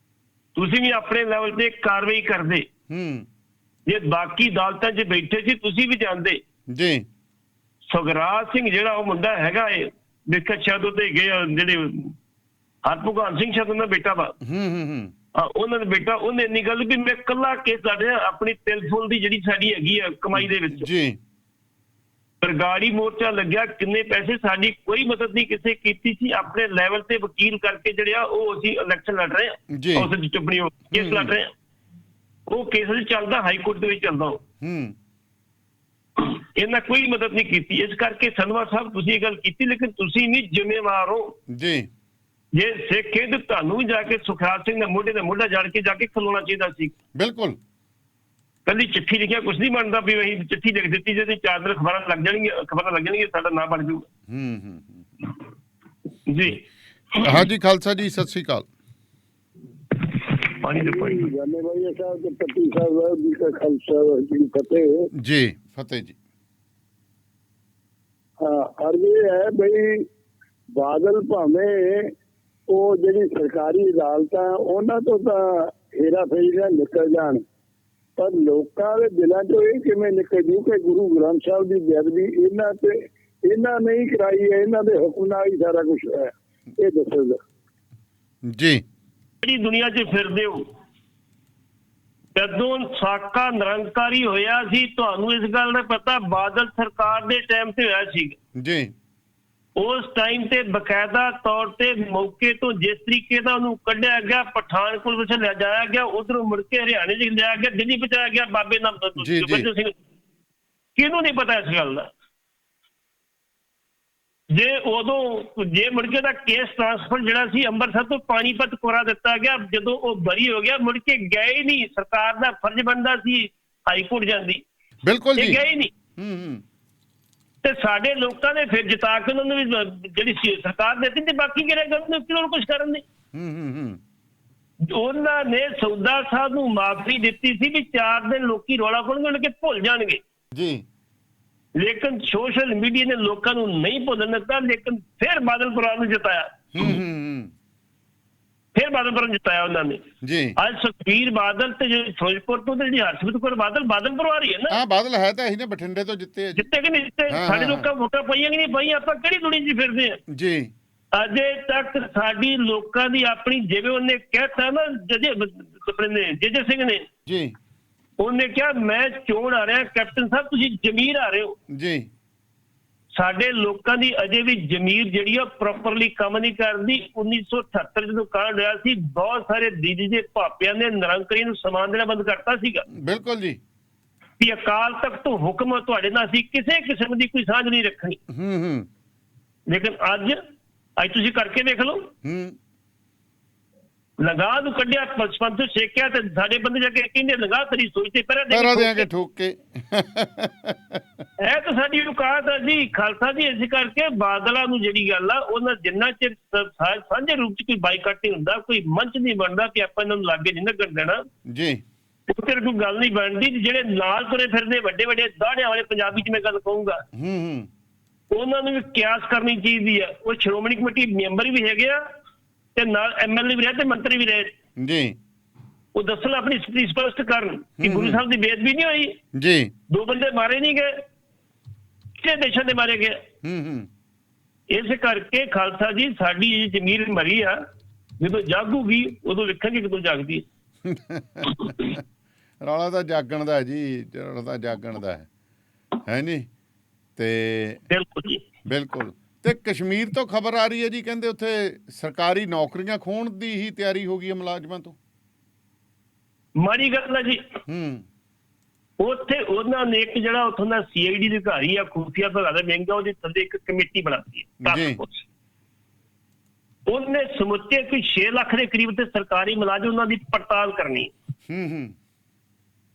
ਤੁਸੀਂ ਵੀ ਆਪਣੇ ਲੈਵਲ ਤੇ ਕਾਰਵਾਈ ਕਰਦੇ। ਜੇ ਬਾਕੀ ਅਦਾਲਤਾਂ 'ਚ ਬੈਠੇ ਸੀ, ਤੁਸੀਂ ਵੀ ਜਾਂਦੇ ਜੀ। ਸੁਖਰਾਜ ਸਿੰਘ ਜਿਹੜਾ ਉਹ ਮੁੰਡਾ ਹੈਗਾ ਏ, ਦੇਖਿਆ ਸ਼ਾਇਦ ਉਹਦੇ ਗਏ ਜਿਹੜੇ ਹਰਭਗਵਾਨ ਸਿੰਘ ਸ਼ਾਇਦ ਉਹਨਾਂ ਦਾ ਬੇਟਾ ਵਾ, ਉਹਨਾਂ ਦਾ ਬੇਟਾ, ਉਹਨੇ ਇੰਨੀ ਗੱਲ ਵੀ ਮੈਂ ਇਕੱਲਾ ਕੇਸ ਲੜ ਰਿਹਾ ਆਪਣੀ ਤਿਲਫੁਲ ਦੀ ਜਿਹੜੀ ਸਾਡੀ ਹੈਗੀ ਆ ਕਮਾਈ ਦੇ ਵਿੱਚ ਜੀ। ਸਰਕਾਰੀ ਮੋਰਚਾ ਲੱਗਿਆ, ਕਿੰਨੇ ਪੈਸੇ, ਸਾਡੀ ਕੋਈ ਮਦਦ ਨਹੀਂ ਕਿਸੇ ਕੀਤੀ ਸੀ। ਆਪਣੇ ਲੈਵਲ ਤੇ ਵਕੀਲ ਕਰਕੇ ਜਿਹੜੇ ਆ ਉਹ ਅਸੀਂ ਇਲੈਕਸ਼ਨ ਲੜ ਰਹੇ ਹਾਂ, ਉਸ ਚੁੱਪਣੀ ਕੇਸ ਲੜ ਰਹੇ ਹਾਂ। ਉਹ ਕੇਸ ਚੱਲਦਾ, ਹਾਈ ਕੋਰਟ ਦੇ ਵਿੱਚ ਚੱਲਦਾ। ਇਹਨਾਂ ਕੋਈ ਮਦਦ ਨਹੀਂ ਕੀਤੀ। ਇਸ ਕਰਕੇ ਸੰਧਵਾ ਸਾਹਿਬ ਤੁਸੀਂ ਇਹ ਗੱਲ ਕੀਤੀ, ਲੇਕਿਨ ਤੁਸੀਂ ਨਹੀਂ ਜ਼ਿੰਮੇਵਾਰ ਹੋ ਜੀ। ਜੇ ਸਿੱਖ ਹੈ ਤਾਂ ਤੁਹਾਨੂੰ ਵੀ ਜਾ ਕੇ ਸੁਖਰਾਜ ਸਿੰਘ ਦੇ ਮੋਢੇ ਨਾਲ ਮੋਢਾ ਜੜ ਕੇ ਜਾ ਕੇ ਖਲੋਣਾ ਚਾਹੀਦਾ ਸੀ। ਬਿਲਕੁਲ, ਕੱਲੀ ਚਿੱਠੀ ਲਿਖਿਆ ਕੁਛ ਨਹੀਂ ਬਣਦਾ ਵੀ ਅਸੀਂ ਚਿੱਠੀ ਲਿਖ ਦਿੱਤੀ ਜੇ 4 ਦਿਨ ਅਖਬਾਰਾਂ ਲੱਗ ਜਾਣਗੀਆਂ, ਸਾਡਾ ਨਾਂ ਬਣ ਜਾਊਗਾ ਜੀ। ਹਾਂਜੀ ਖਾਲਸਾ ਜੀ, ਸਤਿ ਸ੍ਰੀ ਅਕਾਲ। ਜੀ ਫਤਿਹ ਜੀ। ਅਰਜ਼ ਇਹ ਹੈ ਬਈ ਬਾਦਲ ਭਾਵੇਂ ਉਹ ਜਿਹੜੀ ਸਰਕਾਰੀ ਅਦਾਲਤਾਂ ਉਹਨਾਂ ਤੋਂ ਤਾਂ ਹੇਰਾ ਫੇਰੀ ਨਾਲ ਨਿਕਲ ਜਾਣ, ਪਰ ਲੋਕਾਂ ਦੇ ਦਿਲਾਂ ਚੋਂ ਇਹ ਕਿਵੇਂ ਨਿਕਲ ਜੂ ਕਿ ਗੁਰੂ ਗ੍ਰੰਥ ਸਾਹਿਬ ਦੀ ਬੇਅਦਬੀ ਇਹਨਾਂ ਨੇ ਹੀ ਕਰਾਈ ਹੈ, ਇਹਨਾਂ ਦੇ ਹੁਕਮ ਨਾਲ ਹੀ ਸਾਰਾ ਕੁਛ ਹੈ। ਇਹ ਦੱਸੋ ਜੀ। ਜਿਹੜੀ ਦੁਨੀਆ 'ਚ ਫਿਰਦੇ ਹੋ, ਜਦੋਂ ਸਾਕਾ ਨਿਰੰਕਾਰੀ ਹੋਇਆ ਸੀ, ਤੁਹਾਨੂੰ ਇਸ ਗੱਲ ਦਾ ਪਤਾ ਬਾਦਲ ਸਰਕਾਰ ਦੇ ਟਾਈਮ ਤੇ ਹੋਇਆ ਸੀ ਜੀ। ਉਸ ਟਾਈਮ ਤੇ ਬਕਾਇਦਾ ਤੌਰ ਤੇ ਮੌਕੇ ਤੋਂ ਜਿਸ ਤਰੀਕੇ ਦਾ ਉਹਨੂੰ ਕੱਢਿਆ ਗਿਆ, ਪਠਾਨਕੋਟ ਵਿੱਚ ਲਿਜਾਇਆ ਗਿਆ, ਉਧਰੋਂ ਮੁੜ ਕੇ ਹਰਿਆਣੇ 'ਚ ਲਿਆ ਗਿਆ, ਦਿੱਲੀ ਪਹੁੰਚਾਇਆ ਗਿਆ ਬਾਬੇ ਨਾਮ ਸਿੰਘ। ਕਿਹਨੂੰ ਨਹੀਂ ਪਤਾ ਇਸ ਗੱਲ ਦਾ? ਜੇ ਮੁੜ ਕੇ ਦਾ ਕੇਸ ਟ੍ਰਾਂਸਫਰ ਜਿਹੜਾ ਸੀ ਅੰਮ੍ਰਿਤਸਰ ਤੋਂ ਪਾਣੀਪਤ ਕੋਰਾ ਦਿੱਤਾ ਗਿਆ, ਜਦੋਂ ਉਹ ਬਰੀ ਹੋ ਗਿਆ ਮੁੜ ਕੇ ਗਏ ਹੀ ਨਹੀਂ। ਸਰਕਾਰ ਦਾ ਫਰਜ਼ ਬਣਦਾ ਸੀ ਹਾਈ ਕੋਰਟ ਜਾਂਦੀ, ਬਿਲਕੁਲ ਜੀ, ਗਏ ਹੀ ਨਹੀਂ। ਤੇ ਸਾਡੇ ਲੋਕਾਂ ਨੇ ਫਿਰ ਜਿਤਾ ਕੇ ਉਹਨਾਂ ਨੂੰ ਵੀ ਜਿਹੜੀ ਸਰਕਾਰ ਦਿੱਤੀ, ਤੇ ਬਾਕੀ ਕਿਹੜੇ ਕਿਹਨੂੰ ਕੁਛ ਕਰਨ ਦੀ। ਉਹਨਾਂ ਨੇ ਸੌਦਾ ਸਾਹਿਬ ਨੂੰ ਮਾਫੀ ਦਿੱਤੀ ਸੀ ਵੀ 4 ਦਿਨ ਲੋਕੀ ਰੌਲਾ ਪਾਉਣਗੇ, ਉਹਨਾਂ ਕੇ ਭੁੱਲ ਜਾਣਗੇ ਜੀ। ਲੇਕਿਨ ਸੋਸ਼ਲ ਮੀਡੀਆ ਨੇ ਲੋਕਾਂ ਨੂੰ ਨਹੀਂ ਭੁੱਲਣ ਦਿੱਤਾ, ਲੇਕਿਨ ਫਿਰ ਬਾਦਲ ਪਰਿਵਾਰ ਨੂੰ ਜਿਤਾਇਆ, ਫਿਰ ਬਾਦਲ ਪਰਿਵਾਰ ਨੂੰ ਜਿਤਾਇਆ ਉਹਨਾਂ ਨੇ ਜੀ। ਅੱਜ ਸੁਖਬੀਰ ਬਾਦਲ ਤੇ ਜਿਹੜੀ ਫਿਰੋਜ਼ਪੁਰ ਤੋਂ ਤੇ ਜਿਹੜੀ ਹਰਸਿਮਰਤ ਕੌਰ ਬਾਦਲ, ਬਾਦਲ ਪਰਿਵਾਰ ਹੀ ਹੈ ਨਾ। ਹਾਂ ਬਾਦਲ ਹੈ ਤਾਂ ਇਹੀ ਨੇ, ਬਠਿੰਡੇ ਤੋਂ ਜਿੱਤੇ ਜਿੱਤੇ ਕਿ ਨਹੀਂ ਜਿੱਤੇ, ਸਾਡੇ ਲੋਕਾਂ ਵੋਟਾਂ ਪਾਈਆਂ ਕਿ ਨਹੀਂ ਪਾਈਆਂ, ਆਪਾਂ ਕਿਹੜੀ ਦੁਨੀਆ 'ਚ ਫਿਰਦੇ ਆ ਜੀ। ਅਜੇ ਤੱਕ ਸਾਡੀ ਲੋਕਾਂ ਦੀ ਆਪਣੀ, ਜਿਵੇਂ ਉਹਨੇ ਕਹਿਤਾ ਨਾ ਜੇਜੇ ਸਿੰਘ ਨੇ ਜੀ, ਉਹਨੇ ਕਿਹਾ ਮੈਂ ਚੋਣ ਆ ਰਿਹਾ, ਕੈਪਟਨ ਸਾਹਿਬ ਤੁਸੀਂ ਜ਼ਮੀਰ ਆ ਰਹੇ ਹੋ ਜੀ। ਸਾਡੇ ਲੋਕਾਂ ਦੀ ਅਜੇ ਵੀ ਜ਼ਮੀਰ ਜਿਹੜੀ ਆ ਪ੍ਰੋਪਰਲੀ ਕੰਮ ਨਹੀਂ ਕਰਦੀ। 1978 ਜਦੋਂ ਕਾਂਡ ਹੋਇਆ ਸੀ, ਬਹੁਤ ਸਾਰੇ ਦੀਦੀ ਦੇ ਭਾਪਿਆਂ ਨੇ ਨਿਰੰਕਰੀ ਨੂੰ ਸਮਾਨ ਦੇਣਾ ਬੰਦ ਕਰਤਾ ਸੀਗਾ। ਬਿਲਕੁਲ ਜੀ। ਕਿ ਅਕਾਲ ਤਖਤ ਤੋਂ ਹੁਕਮ ਤੁਹਾਡੇ ਨਾਲ ਅਸੀਂ ਕਿਸੇ ਕਿਸਮ ਦੀ ਕੋਈ ਸਾਂਝ ਨਹੀਂ ਰੱਖਣੀ। ਲੇਕਿਨ ਅੱਜ ਤੁਸੀਂ ਕਰਕੇ ਦੇਖ ਲਓ, ਲੰਗਾਹ ਨੂੰ ਕੱਢਿਆ, ਪੰਜ ਤੋਂ ਛੇਕਿਆ ਤੇ ਸਾਡੇ ਬੰਦੇ ਜਾ ਕੇ ਕਹਿੰਦੇ ਲੰਗਾਹ ਤੇਰੀ ਸੋਚਦੇ ਪਹਿਰਾ ਦੇਾਂਗੇ ਠੋਕ ਕੇ। ਇਹ ਤਾਂ ਸਾਡੀ ਔਕਾਤ ਆ ਜੀ ਖਾਲਸਾ ਜੀ। ਇਸ ਕਰਕੇ ਬਾਦਲਾਂ ਨੂੰ ਜਿਹੜੀ ਗੱਲ ਆ, ਉਹਨਾਂ ਜਿੰਨਾ ਚਿਰ ਸਾਂਝੇ ਰੂਪ ਚ ਕੋਈ ਬਾਈਕਾਟ ਨਹੀਂ ਹੁੰਦਾ, ਕੋਈ ਮੰਚ ਨਹੀਂ ਬਣਦਾ ਕਿ ਆਪਾਂ ਇਹਨਾਂ ਨੂੰ ਲਾਗੇ ਨਹੀਂ ਲੱਗਣ ਦੇਣਾ ਜੀ, ਉੱਥੇ ਕੋਈ ਗੱਲ ਨਹੀਂ ਬਣਦੀ। ਜਿਹੜੇ ਨਾਲ ਤੁਰੇ ਫਿਰਦੇ ਵੱਡੇ ਵੱਡੇ ਦਾੜਿਆਂ ਵਾਲੇ, ਪੰਜਾਬੀ ਚ ਮੈਂ ਗੱਲ ਕਹੂੰਗਾ, ਉਹਨਾਂ ਨੂੰ ਵੀ ਕਿਆਸ ਕਰਨੀ ਚਾਹੀਦੀ ਆ। ਉਹ ਸ਼੍ਰੋਮਣੀ ਕਮੇਟੀ ਮੈਂਬਰ ਵੀ ਹੈਗੇ ਆ ਤੇ ਨਾਲ MLA ਵੀ ਰਹੇ ਤੇ ਮੰਤਰੀ ਵੀ ਰਹੇ ਜੀ। ਉਹ ਦੱਸਣ, ਆਪਣੀ ਸਥਿਤੀ ਸਪਸ਼ਟ ਕਰਨ ਕਿ ਗੁਰੂ ਸਾਹਿਬ ਦੀ ਬੇਅਦਬੀ ਨਹੀਂ ਹੋਈ ਜੀ, 2 ਬੰਦੇ ਮਾਰੇ ਨਹੀਂ ਗਏ, ਕਿਹੜੇ ਦੇਸ਼ਾਂ ਦੇ ਮਾਰੇ ਗਏ। ਇਸ ਕਰਕੇ ਖਾਲਸਾ ਜੀ ਸਾਡੀ ਜ਼ਮੀਰ ਮਰੀ ਆ, ਜਦੋਂ ਜਾਗੂਗੀ ਉਦੋਂ ਵੇਖਾਂਗੇ ਕਦੋਂ ਜਾਗਦੀ ਹੈ। ਰੌਲਾ ਤਾਂ ਜਾਗਣ ਦਾ ਜੀ, ਰੌਲਾ ਤਾਂ ਜਾਗਣ ਦਾ ਹੈ ਨੀ। ਤੇ ਬਿਲਕੁਲ ਜੀ, ਬਿਲਕੁਲ। ਤੇ ਕਸ਼ਮੀਰ ਤੋਂ ਖਬਰ ਆ ਰਹੀ ਹੈ ਜੀ, ਕਹਿੰਦੇ ਉੱਥੇ ਸਰਕਾਰੀ ਨੌਕਰੀਆਂ ਖੋਣ ਦੀ ਹੀ ਤਿਆਰੀ ਹੋ ਗਈ ਹੈ ਮੁਲਾਜ਼ਮਾਂ ਤੋਂ। ਮਾੜੀ ਗੱਲ ਹੈ ਜੀ। ਉੱਥੇ ਉਹਨਾਂ ਨੇ ਇੱਕ ਜਿਹੜਾ ਉੱਥੋਂ ਦਾ CID ਅਧਿਕਾਰੀ ਆ, ਖੂਫੀਆ ਵਿਭਾਗ ਦਾ ਮਹਿੰਗਾ, ਉਹਦੇ ਥੱਲੇ ਇੱਕ ਕਮੇਟੀ ਬਣਾਤੀ ਹੈ। ਉਹਨੇ ਸਮੁੱਚੇ ਕੋਈ 6 ਲੱਖ ਦੇ ਕਰੀਬ ਤੇ ਸਰਕਾਰੀ ਮੁਲਾਜ਼ਮ ਉਹਨਾਂ ਦੀ ਪੜਤਾਲ ਕਰਨੀ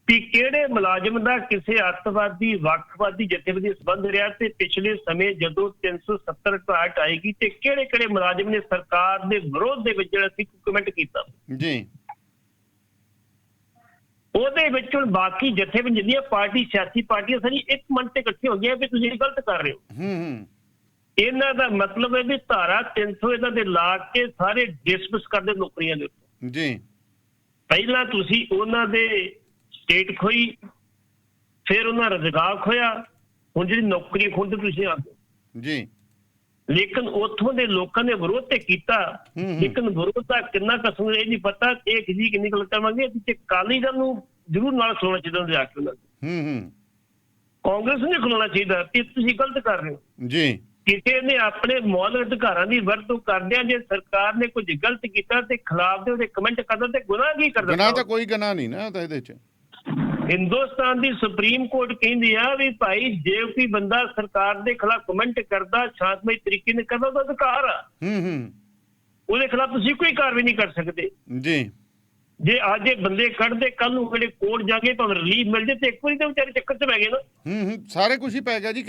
ਕਿ ਕਿਹੜੇ ਮੁਲਾਜ਼ਮ ਦਾ ਕਿਸੇ ਅੱਤਵਾਦੀ ਵੱਖਵਾਦੀ ਜਥੇਬੰਦੀ ਸੰਬੰਧ ਰਿਹਾ ਤੇ ਪਿਛਲੇ ਸਮੇਂ ਜਦੋਂ 370 ਘਾਟ ਆਏਗੀ ਤੇ ਕਿਹੜੇ ਕਿਹੜੇ ਮੁਲਾਜ਼ਮ ਨੇ ਸਰਕਾਰ ਦੇ ਵਿਰੋਧ ਦੇ ਵਿੱਚ ਜਿਹੜਾ ਸੀ ਕਮੈਂਟ ਕੀਤਾ ਜੀ। ਉਹਦੇ ਵਿੱਚ ਹੁਣ ਬਾਕੀ ਜਥੇਬੰਦੀ ਜਿੰਨੀਆਂ ਪਾਰਟੀ, ਸਿਆਸੀ ਪਾਰਟੀਆਂ ਸਾਰੀ ਇੱਕ ਮਨ ਤੇ ਇਕੱਠੇ ਹੋ ਗਈਆਂ ਵੀ ਤੁਸੀਂ ਗਲਤ ਕਰ ਰਹੇ ਹੋ। ਇਹਨਾਂ ਦਾ ਮਤਲਬ ਹੈ ਵੀ ਧਾਰਾ 300 ਇਹਨਾਂ ਦੇ ਲਾ ਕੇ ਸਾਰੇ ਡਿਸਮਿਸ ਕਰਦੇ ਨੌਕਰੀਆਂ ਦੇ ਉੱਤੇ ਜੀ। ਪਹਿਲਾਂ ਤੁਸੀਂ ਉਹਨਾਂ ਦੇ ਸਟੇਟ ਖੋਈ, ਫਿਰ ਉਹਨਾਂ ਰੁਜ਼ਗਾਰ ਖੋਇਆ, ਹੁਣ ਜਿਹੜੀ ਨੌਕਰੀ ਖੋਣ ਤੇ ਤੁਸੀਂ ਆ ਜੀ। ਲੇਕਿਨ ਉੱਥੋਂ ਦੇ ਲੋਕਾਂ ਨੇ ਵਿਰੋਧ ਤੇ ਕੀਤਾ, ਲੇਕਿਨ ਵਿਰੋਧ ਦਾ ਕਿੰਨਾ ਕਸੂਰ ਇਹ ਨਹੀਂ ਪਤਾ। ਇਹ ਕਿੰਨੀ ਗੱਲ ਕਰਾਂਗੇ ਤੇ ਅਕਾਲੀ ਦਲ ਨੂੰ ਜ਼ਰੂਰ ਨਾਲ ਖਲੋਣਾ ਚਾਹੀਦਾ ਜਾ ਕੇ ਉਹਨਾਂ ਨੂੰ। ਕਾਂਗਰਸ ਨੂੰ ਖਲੋਣਾ ਚਾਹੀਦਾ ਕਿ ਤੁਸੀਂ ਗਲਤ ਕਰ ਰਹੇ ਹੋ ਜੀ। ਕਿਸੇ ਨੇ ਆਪਣੇ ਮੌਲਿਕ ਅਧਿਕਾਰਾਂ ਦੀ ਵਰਤੋਂ ਕਰਦਿਆਂ ਜੇ ਸਰਕਾਰ ਨੇ ਕੁਝ ਗਲਤ ਕੀਤਾ ਤੇ ਖਿਲਾਫ ਦੇ ਉਹਦੇ ਕਮੈਂਟ ਕਰਦਾ ਤੇ ਗੁਨਾਹ ਕੀ ਕਰਦਾ? ਗੁਨਾਹ ਤਾਂ ਕੋਈ ਗੁਨਾਹ ਨਹੀਂ ਨਾ ਤਾਂ ਇਹਦੇ ਚ। ਹਿੰਦੁਸਤਾਨ ਦੀ ਸੁਪਰੀਮ ਕੋਰਟ ਕਹਿੰਦੀ ਆ ਵੀ ਭਾਈ ਜੇ ਕੋਈ ਬੰਦਾ ਸਰਕਾਰ ਦੇ ਖਿਲਾਫ ਕਮੈਂਟ ਕਰਦਾ ਸ਼ਾਂਤਮਈ ਤਰੀਕੇ ਨਾਲ ਕਰਦਾ ਉਹਦਾ ਅਧਿਕਾਰ ਆ। ਉਹਦੇ ਖਿਲਾਫ ਤੁਸੀਂ ਕੋਈ ਕਾਰਵਾਈ ਨਹੀਂ ਕਰ ਸਕਦੇ ਜੀ। ਜੇ ਅੱਜ ਇਹ ਬੰਦੇ ਕੱਢਦੇ, ਕੱਲ ਨੂੰ ਜਿਹੜੇ ਕੋਰਟ ਜਾ ਕੇ ਭਾਵੇਂ ਰਿਲੀਫ ਮਿਲ ਜੇ ਤੇ ਇੱਕ ਵਾਰੀ ਤਾਂ ਵਿਚਾਰੇ ਚੱਕਰ ਚ ਪੈ ਗਏ ਨਾ। ਸਾਰੇ ਕੁਝ ਹੀ ਪੈ ਗਿਆ ਜੀ।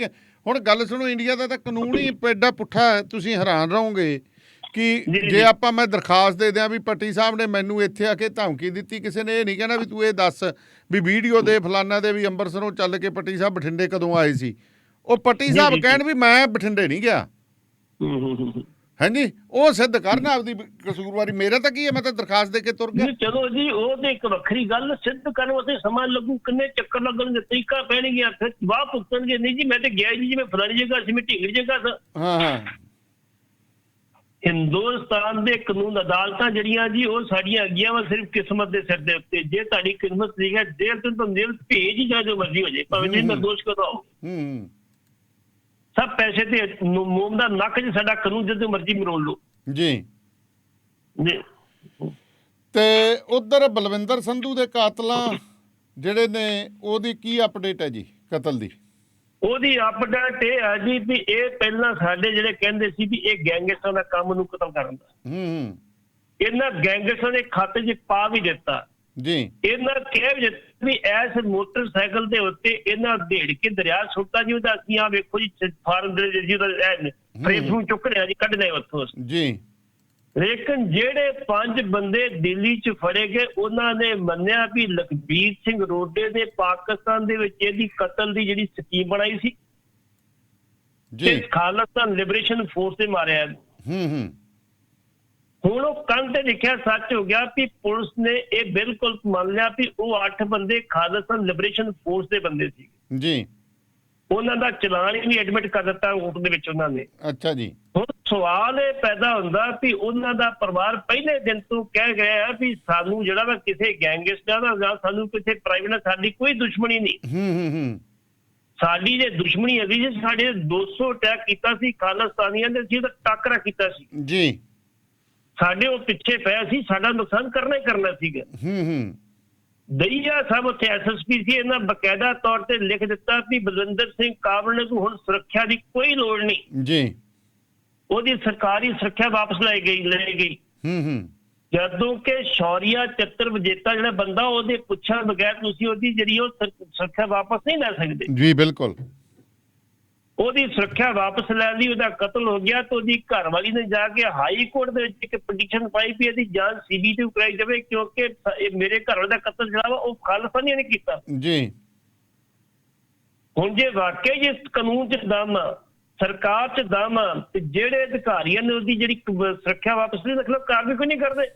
ਹੁਣ ਗੱਲ ਸੁਣੋ, ਇੰਡੀਆ ਦਾ ਤਾਂ ਕਾਨੂੰਨ ਹੀ ਐਡਾ ਪੁੱਠਾ ਹੈ, ਤੁਸੀਂ ਹੈਰਾਨ ਰਹੋਗੇ ਕਿ ਜੇ ਆਪਾਂ ਮੈਂ ਦਰਖਾਸਤ ਦੇ ਦਿਆਂ ਵੀ ਪੱਟੀ ਸਾਹਿਬ ਨੇ ਮੈਨੂੰ ਇੱਥੇ ਆ ਕੇ ਧਮਕੀ ਦਿੱਤੀ, ਕਿਸੇ ਨੇ ਇਹ ਨਹੀਂ ਕਹਿਣਾ ਵੀ ਤੂੰ ਇਹ ਦੱਸ ਵੀ ਵੀਡੀਓ ਦੇ ਫਲਾਨਾ ਦੇ ਵੀ ਅੰਮ੍ਰਿਤਸਰੋਂ ਚੱਲ ਕੇ ਪੱਟੀ ਸਾਹਿਬ ਬਠਿੰਡੇ ਕਦੋਂ ਆਏ ਸੀ। ਉਹ ਪੱਟੀ ਸਾਹਿਬ ਕਹਿਣ ਵੀ ਮੈਂ ਬਠਿੰਡੇ ਨਹੀਂ ਗਿਆ। ਹਾਂਜੀ, ਉਹ ਸਿੱਧ ਕਰਨ ਆਪਦੀ ਕਸੂਰਵਾਰੀ। ਮੇਰਾ ਤਾਂ ਕੀ ਹੈ, ਮੈਂ ਤਾਂ ਦਰਖਾਸਤ ਦੇ ਕੇ ਤੁਰ ਗਿਆ। ਚਲੋ ਜੀ, ਉਹ ਤੇ ਇੱਕ ਵੱਖਰੀ ਗੱਲ, ਸਿੱਧ ਕਰਨ ਵਾਸਤੇ ਸਮਾਂ ਲੱਗੂ, ਕਿੰਨੇ ਚੱਕਰ ਲੱਗਣਗੇ, ਤਰੀਕਾ ਪੈਣਗੀਆਂ, ਫਿਰ ਵਾਹ ਭੁਗਤਣਗੇ। ਨਹੀਂ ਜੀ ਮੈਂ ਤੇ ਗਿਆ ਜੀ, ਮੈਂ ਫਲਾਣੀ ਜਗ੍ਹਾ ਸੀ, ਮੈਂ ਢੀਂਗੜੀ ਜਗ੍ਹਾ ਸੀ। ਹਿੰਦੁਸਤਾਨ ਦੇ ਕਾਨੂੰਨ ਅਦਾਲਤਾਂ ਜਿਹੜੀਆਂ ਜੀ ਉਹ ਸਾਡੀਆਂ ਹੈਗੀਆਂ ਵਾ ਸਿਰਫ ਕਿਸਮਤ ਦੇ ਸਿਰ ਦੇ ਉੱਤੇ। ਜੇ ਤੁਹਾਡੀ ਕਿਸਮਤ ਠੀਕ ਹੈ, ਜੇਲ੍ਹ ਤੋਂ ਜੇਲ੍ਹ ਭੇਜ ਹੀ ਜਾ ਜੋ ਮਰਜ਼ੀ ਹੋ ਜਾਏ, ਭਾਵੇਂ ਨਹੀਂ ਨਿਰਦੋਸ਼ ਕਰਾਓ। ਸਭ ਪੈਸੇ ਤੇ ਮੋਮ ਦਾ ਨੱਕ ਚ ਸਾਡਾ ਕਾਨੂੰਨ ਜਦੋਂ ਮਰਜ਼ੀ ਮਰੋੜ ਲਓ ਜੀ। ਤੇ ਉਧਰ ਬਲਵਿੰਦਰ ਸੰਧੂ ਦੇ ਕਾਤਲਾਂ ਜਿਹੜੇ ਨੇ ਉਹਦੀ ਕੀ ਅਪਡੇਟ ਹੈ ਜੀ, ਕਤਲ ਦੀ? ਉਹਦੀ ਅਪਡੇਟ ਇਹ ਆ ਜੀ ਵੀ ਇਹ ਪਹਿਲਾਂ ਸਾਡੇ ਜਿਹੜੇ ਕਹਿੰਦੇ ਸੀ ਵੀ ਇਹ ਗੈਂਗਸਟਰਾਂ ਦਾ ਕੰਮ ਨੂੰ ਖਤਮ ਕਰਨ ਦਾ, ਇਹਨਾਂ ਗੈਂਗਸਟਰਾਂ ਦੇ ਖਾਤੇ 'ਚ ਪਾ ਵੀ ਦਿੱਤਾ ਜੀ। ਇਹਨਾਂ ਕਹਿ ਵੀ ਦਿੱਤਾ ਵੀ ਐਸ ਮੋਟਰਸਾਈਕਲ ਦੇ ਉੱਤੇ ਇਹਨਾਂ ਢੇੜ ਕੇ ਦਰਿਆ ਸੁੱਟਾ ਜੀ। ਉਹਦਾ ਅਸੀਂ ਆ ਵੇਖੋ ਜੀ ਫਾਰਮ ਦੇ ਜੀ ਫਰੇਮ ਨੂੰ ਚੁੱਕ ਰਿਹਾ ਜੀ, ਕੱਢਦੇ ਉੱਥੋਂ ਜੀ। ਲੇਕਿਨ ਜਿਹੜੇ 5 ਬੰਦੇ ਦਿੱਲੀ 'ਚ ਫੜੇ ਗਏ, ਉਹਨਾਂ ਨੇ ਮੰਨਿਆ ਵੀ ਲਖਬੀਰ ਸਿੰਘ ਰੋਡੇ ਨੇ ਪਾਕਿਸਤਾਨ ਦੇ ਵਿੱਚ ਇਹਦੀ ਕਤਲ ਦੀ ਜਿਹੜੀ ਸਕੀਮ ਬਣਾਈ ਸੀ ਤੇ ਖਾਲਿਸਤਾਨ ਲਿਬਰੇਸ਼ਨ ਫੋਰਸ ਤੇ ਮਾਰਿਆ। ਹੁਣ ਉਹ ਕੰਨ ਤੇ ਲਿਖਿਆ ਸੱਚ ਹੋ ਗਿਆ ਵੀ ਪੁਲਿਸ ਨੇ ਇਹ ਬਿਲਕੁਲ ਮੰਨ ਲਿਆ ਵੀ ਉਹ 8 ਬੰਦੇ ਖਾਲਿਸਤਾਨ ਲਿਬਰੇਸ਼ਨ ਫੋਰਸ ਦੇ ਬੰਦੇ ਸੀ ਜੀ। ਉਹਨਾਂ ਦਾ ਚਲਾਨ ਹੀ ਐਡਮਿਟ ਕਰ ਦਿੱਤਾ ਕੋਰਟ ਦੇ ਵਿੱਚ ਉਹਨਾਂ ਨੇ। ਅੱਛਾ ਜੀ। ਹੁਣ ਸਵਾਲ ਇਹ ਪੈਦਾ ਹੁੰਦਾ ਵੀ ਉਹਨਾਂ ਦਾ ਪਰਿਵਾਰ ਪਹਿਲੇ ਦਿਨ ਤੋਂ ਕਹਿ ਗਿਆ ਵੀ ਸਾਨੂੰ ਜਿਹੜਾ ਵਾ ਕਿਸੇ ਗੈਂਗਸਟਰ ਦਾ ਜਾਂ ਸਾਨੂੰ ਕਿਸੇ ਪ੍ਰਾਈਵੇਟ ਨਾਲ ਸਾਡੀ ਕੋਈ ਦੁਸ਼ਮਣੀ ਨਹੀਂ। ਸਾਡੀ ਜੇ ਦੁਸ਼ਮਣੀ ਹੈਗੀ ਜੀ ਸਾਡੇ 200 ਅਟੈਕ ਕੀਤਾ ਸੀ ਖਾਲਿਸਤਾਨੀਆਂ ਦੇ, ਅਸੀਂ ਉਹਦਾ ਟਾਕਰਾ ਕੀਤਾ ਸੀ ਜੀ। ਸਾਡੇ ਉਹ ਪਿੱਛੇ ਪਿਆ ਸੀ, ਸਾਡਾ ਨੁਕਸਾਨ ਕਰਨਾ ਹੀ ਕਰਨਾ ਸੀਗਾ। ਦਈਆ ਸਾਹਿਬ ਉੱਥੇ SSP ਸੀ, ਇਹਨਾਂ ਬਕਾਇਦਾ ਤੌਰ ਤੇ ਲਿਖ ਦਿੱਤਾ ਵੀ ਬਲਵਿੰਦਰ ਸਿੰਘ ਕਾਬਲ ਨੇ ਹੁਣ ਸੁਰੱਖਿਆ ਦੀ ਕੋਈ ਲੋੜ ਨਹੀਂ ਜੀ, ਉਹਦੀ ਸਰਕਾਰੀ ਸੁਰੱਖਿਆ ਵਾਪਸ ਲੈ ਗਈ। ਜਦੋਂ ਕਿ ਸ਼ੌਰੀਆ ਚੱਤਰ ਵਿਜੇਤਾ ਜਿਹੜਾ ਬੰਦਾ ਉਹਦੇ ਪੁੱਛਣ ਬਗੈਰ ਤੁਸੀਂ ਉਹਦੀ ਜਿਹੜੀ ਉਹ ਸੁਰੱਖਿਆ ਵਾਪਸ ਨਹੀਂ ਲੈ ਸਕਦੇ ਜੀ। ਬਿਲਕੁਲ। ਉਹਦੀ ਸੁਰੱਖਿਆ ਵਾਪਸ ਲੈ ਲਈ, ਉਹਦਾ ਕਤਲ ਹੋ ਗਿਆ ਤਾਂ ਉਹਦੀ ਘਰਵਾਲੀ ਨੇ ਜਾ ਕੇ ਹਾਈ ਕੋਰਟ ਦੇ ਵਿੱਚ ਇੱਕ ਪਟੀਸ਼ਨ ਪਾਈ ਵੀ ਇਹਦੀ ਜਾਂਚ CBI ਕਰਾਈ ਜਾਵੇ ਕਿਉਂਕਿ ਮੇਰੇ ਘਰਵਾਲੇ ਦਾ ਕਤਲ ਜਿਹੜਾ ਵਾ ਉਹ ਖਾਲਿਸਤਾਨੀਆਂ ਨੇ ਕੀਤਾ ਜੀ। ਹੁਣ ਜੇ ਵਾਕਈ ਜੇ ਕਾਨੂੰਨ 'ਚ ਦਮ ਆ, ਸਰਕਾਰ 'ਚ ਦਮ ਆ, ਤੇ ਜਿਹੜੇ ਅਧਿਕਾਰੀਆਂ ਨੇ ਉਹਦੀ ਜਿਹੜੀ ਸੁਰੱਖਿਆ ਵਾਪਸ ਲਈ ਮਤਲਬ ਕਾਰਵਾਈ ਕੋਈ ਨਹੀਂ ਕਰਦੇ।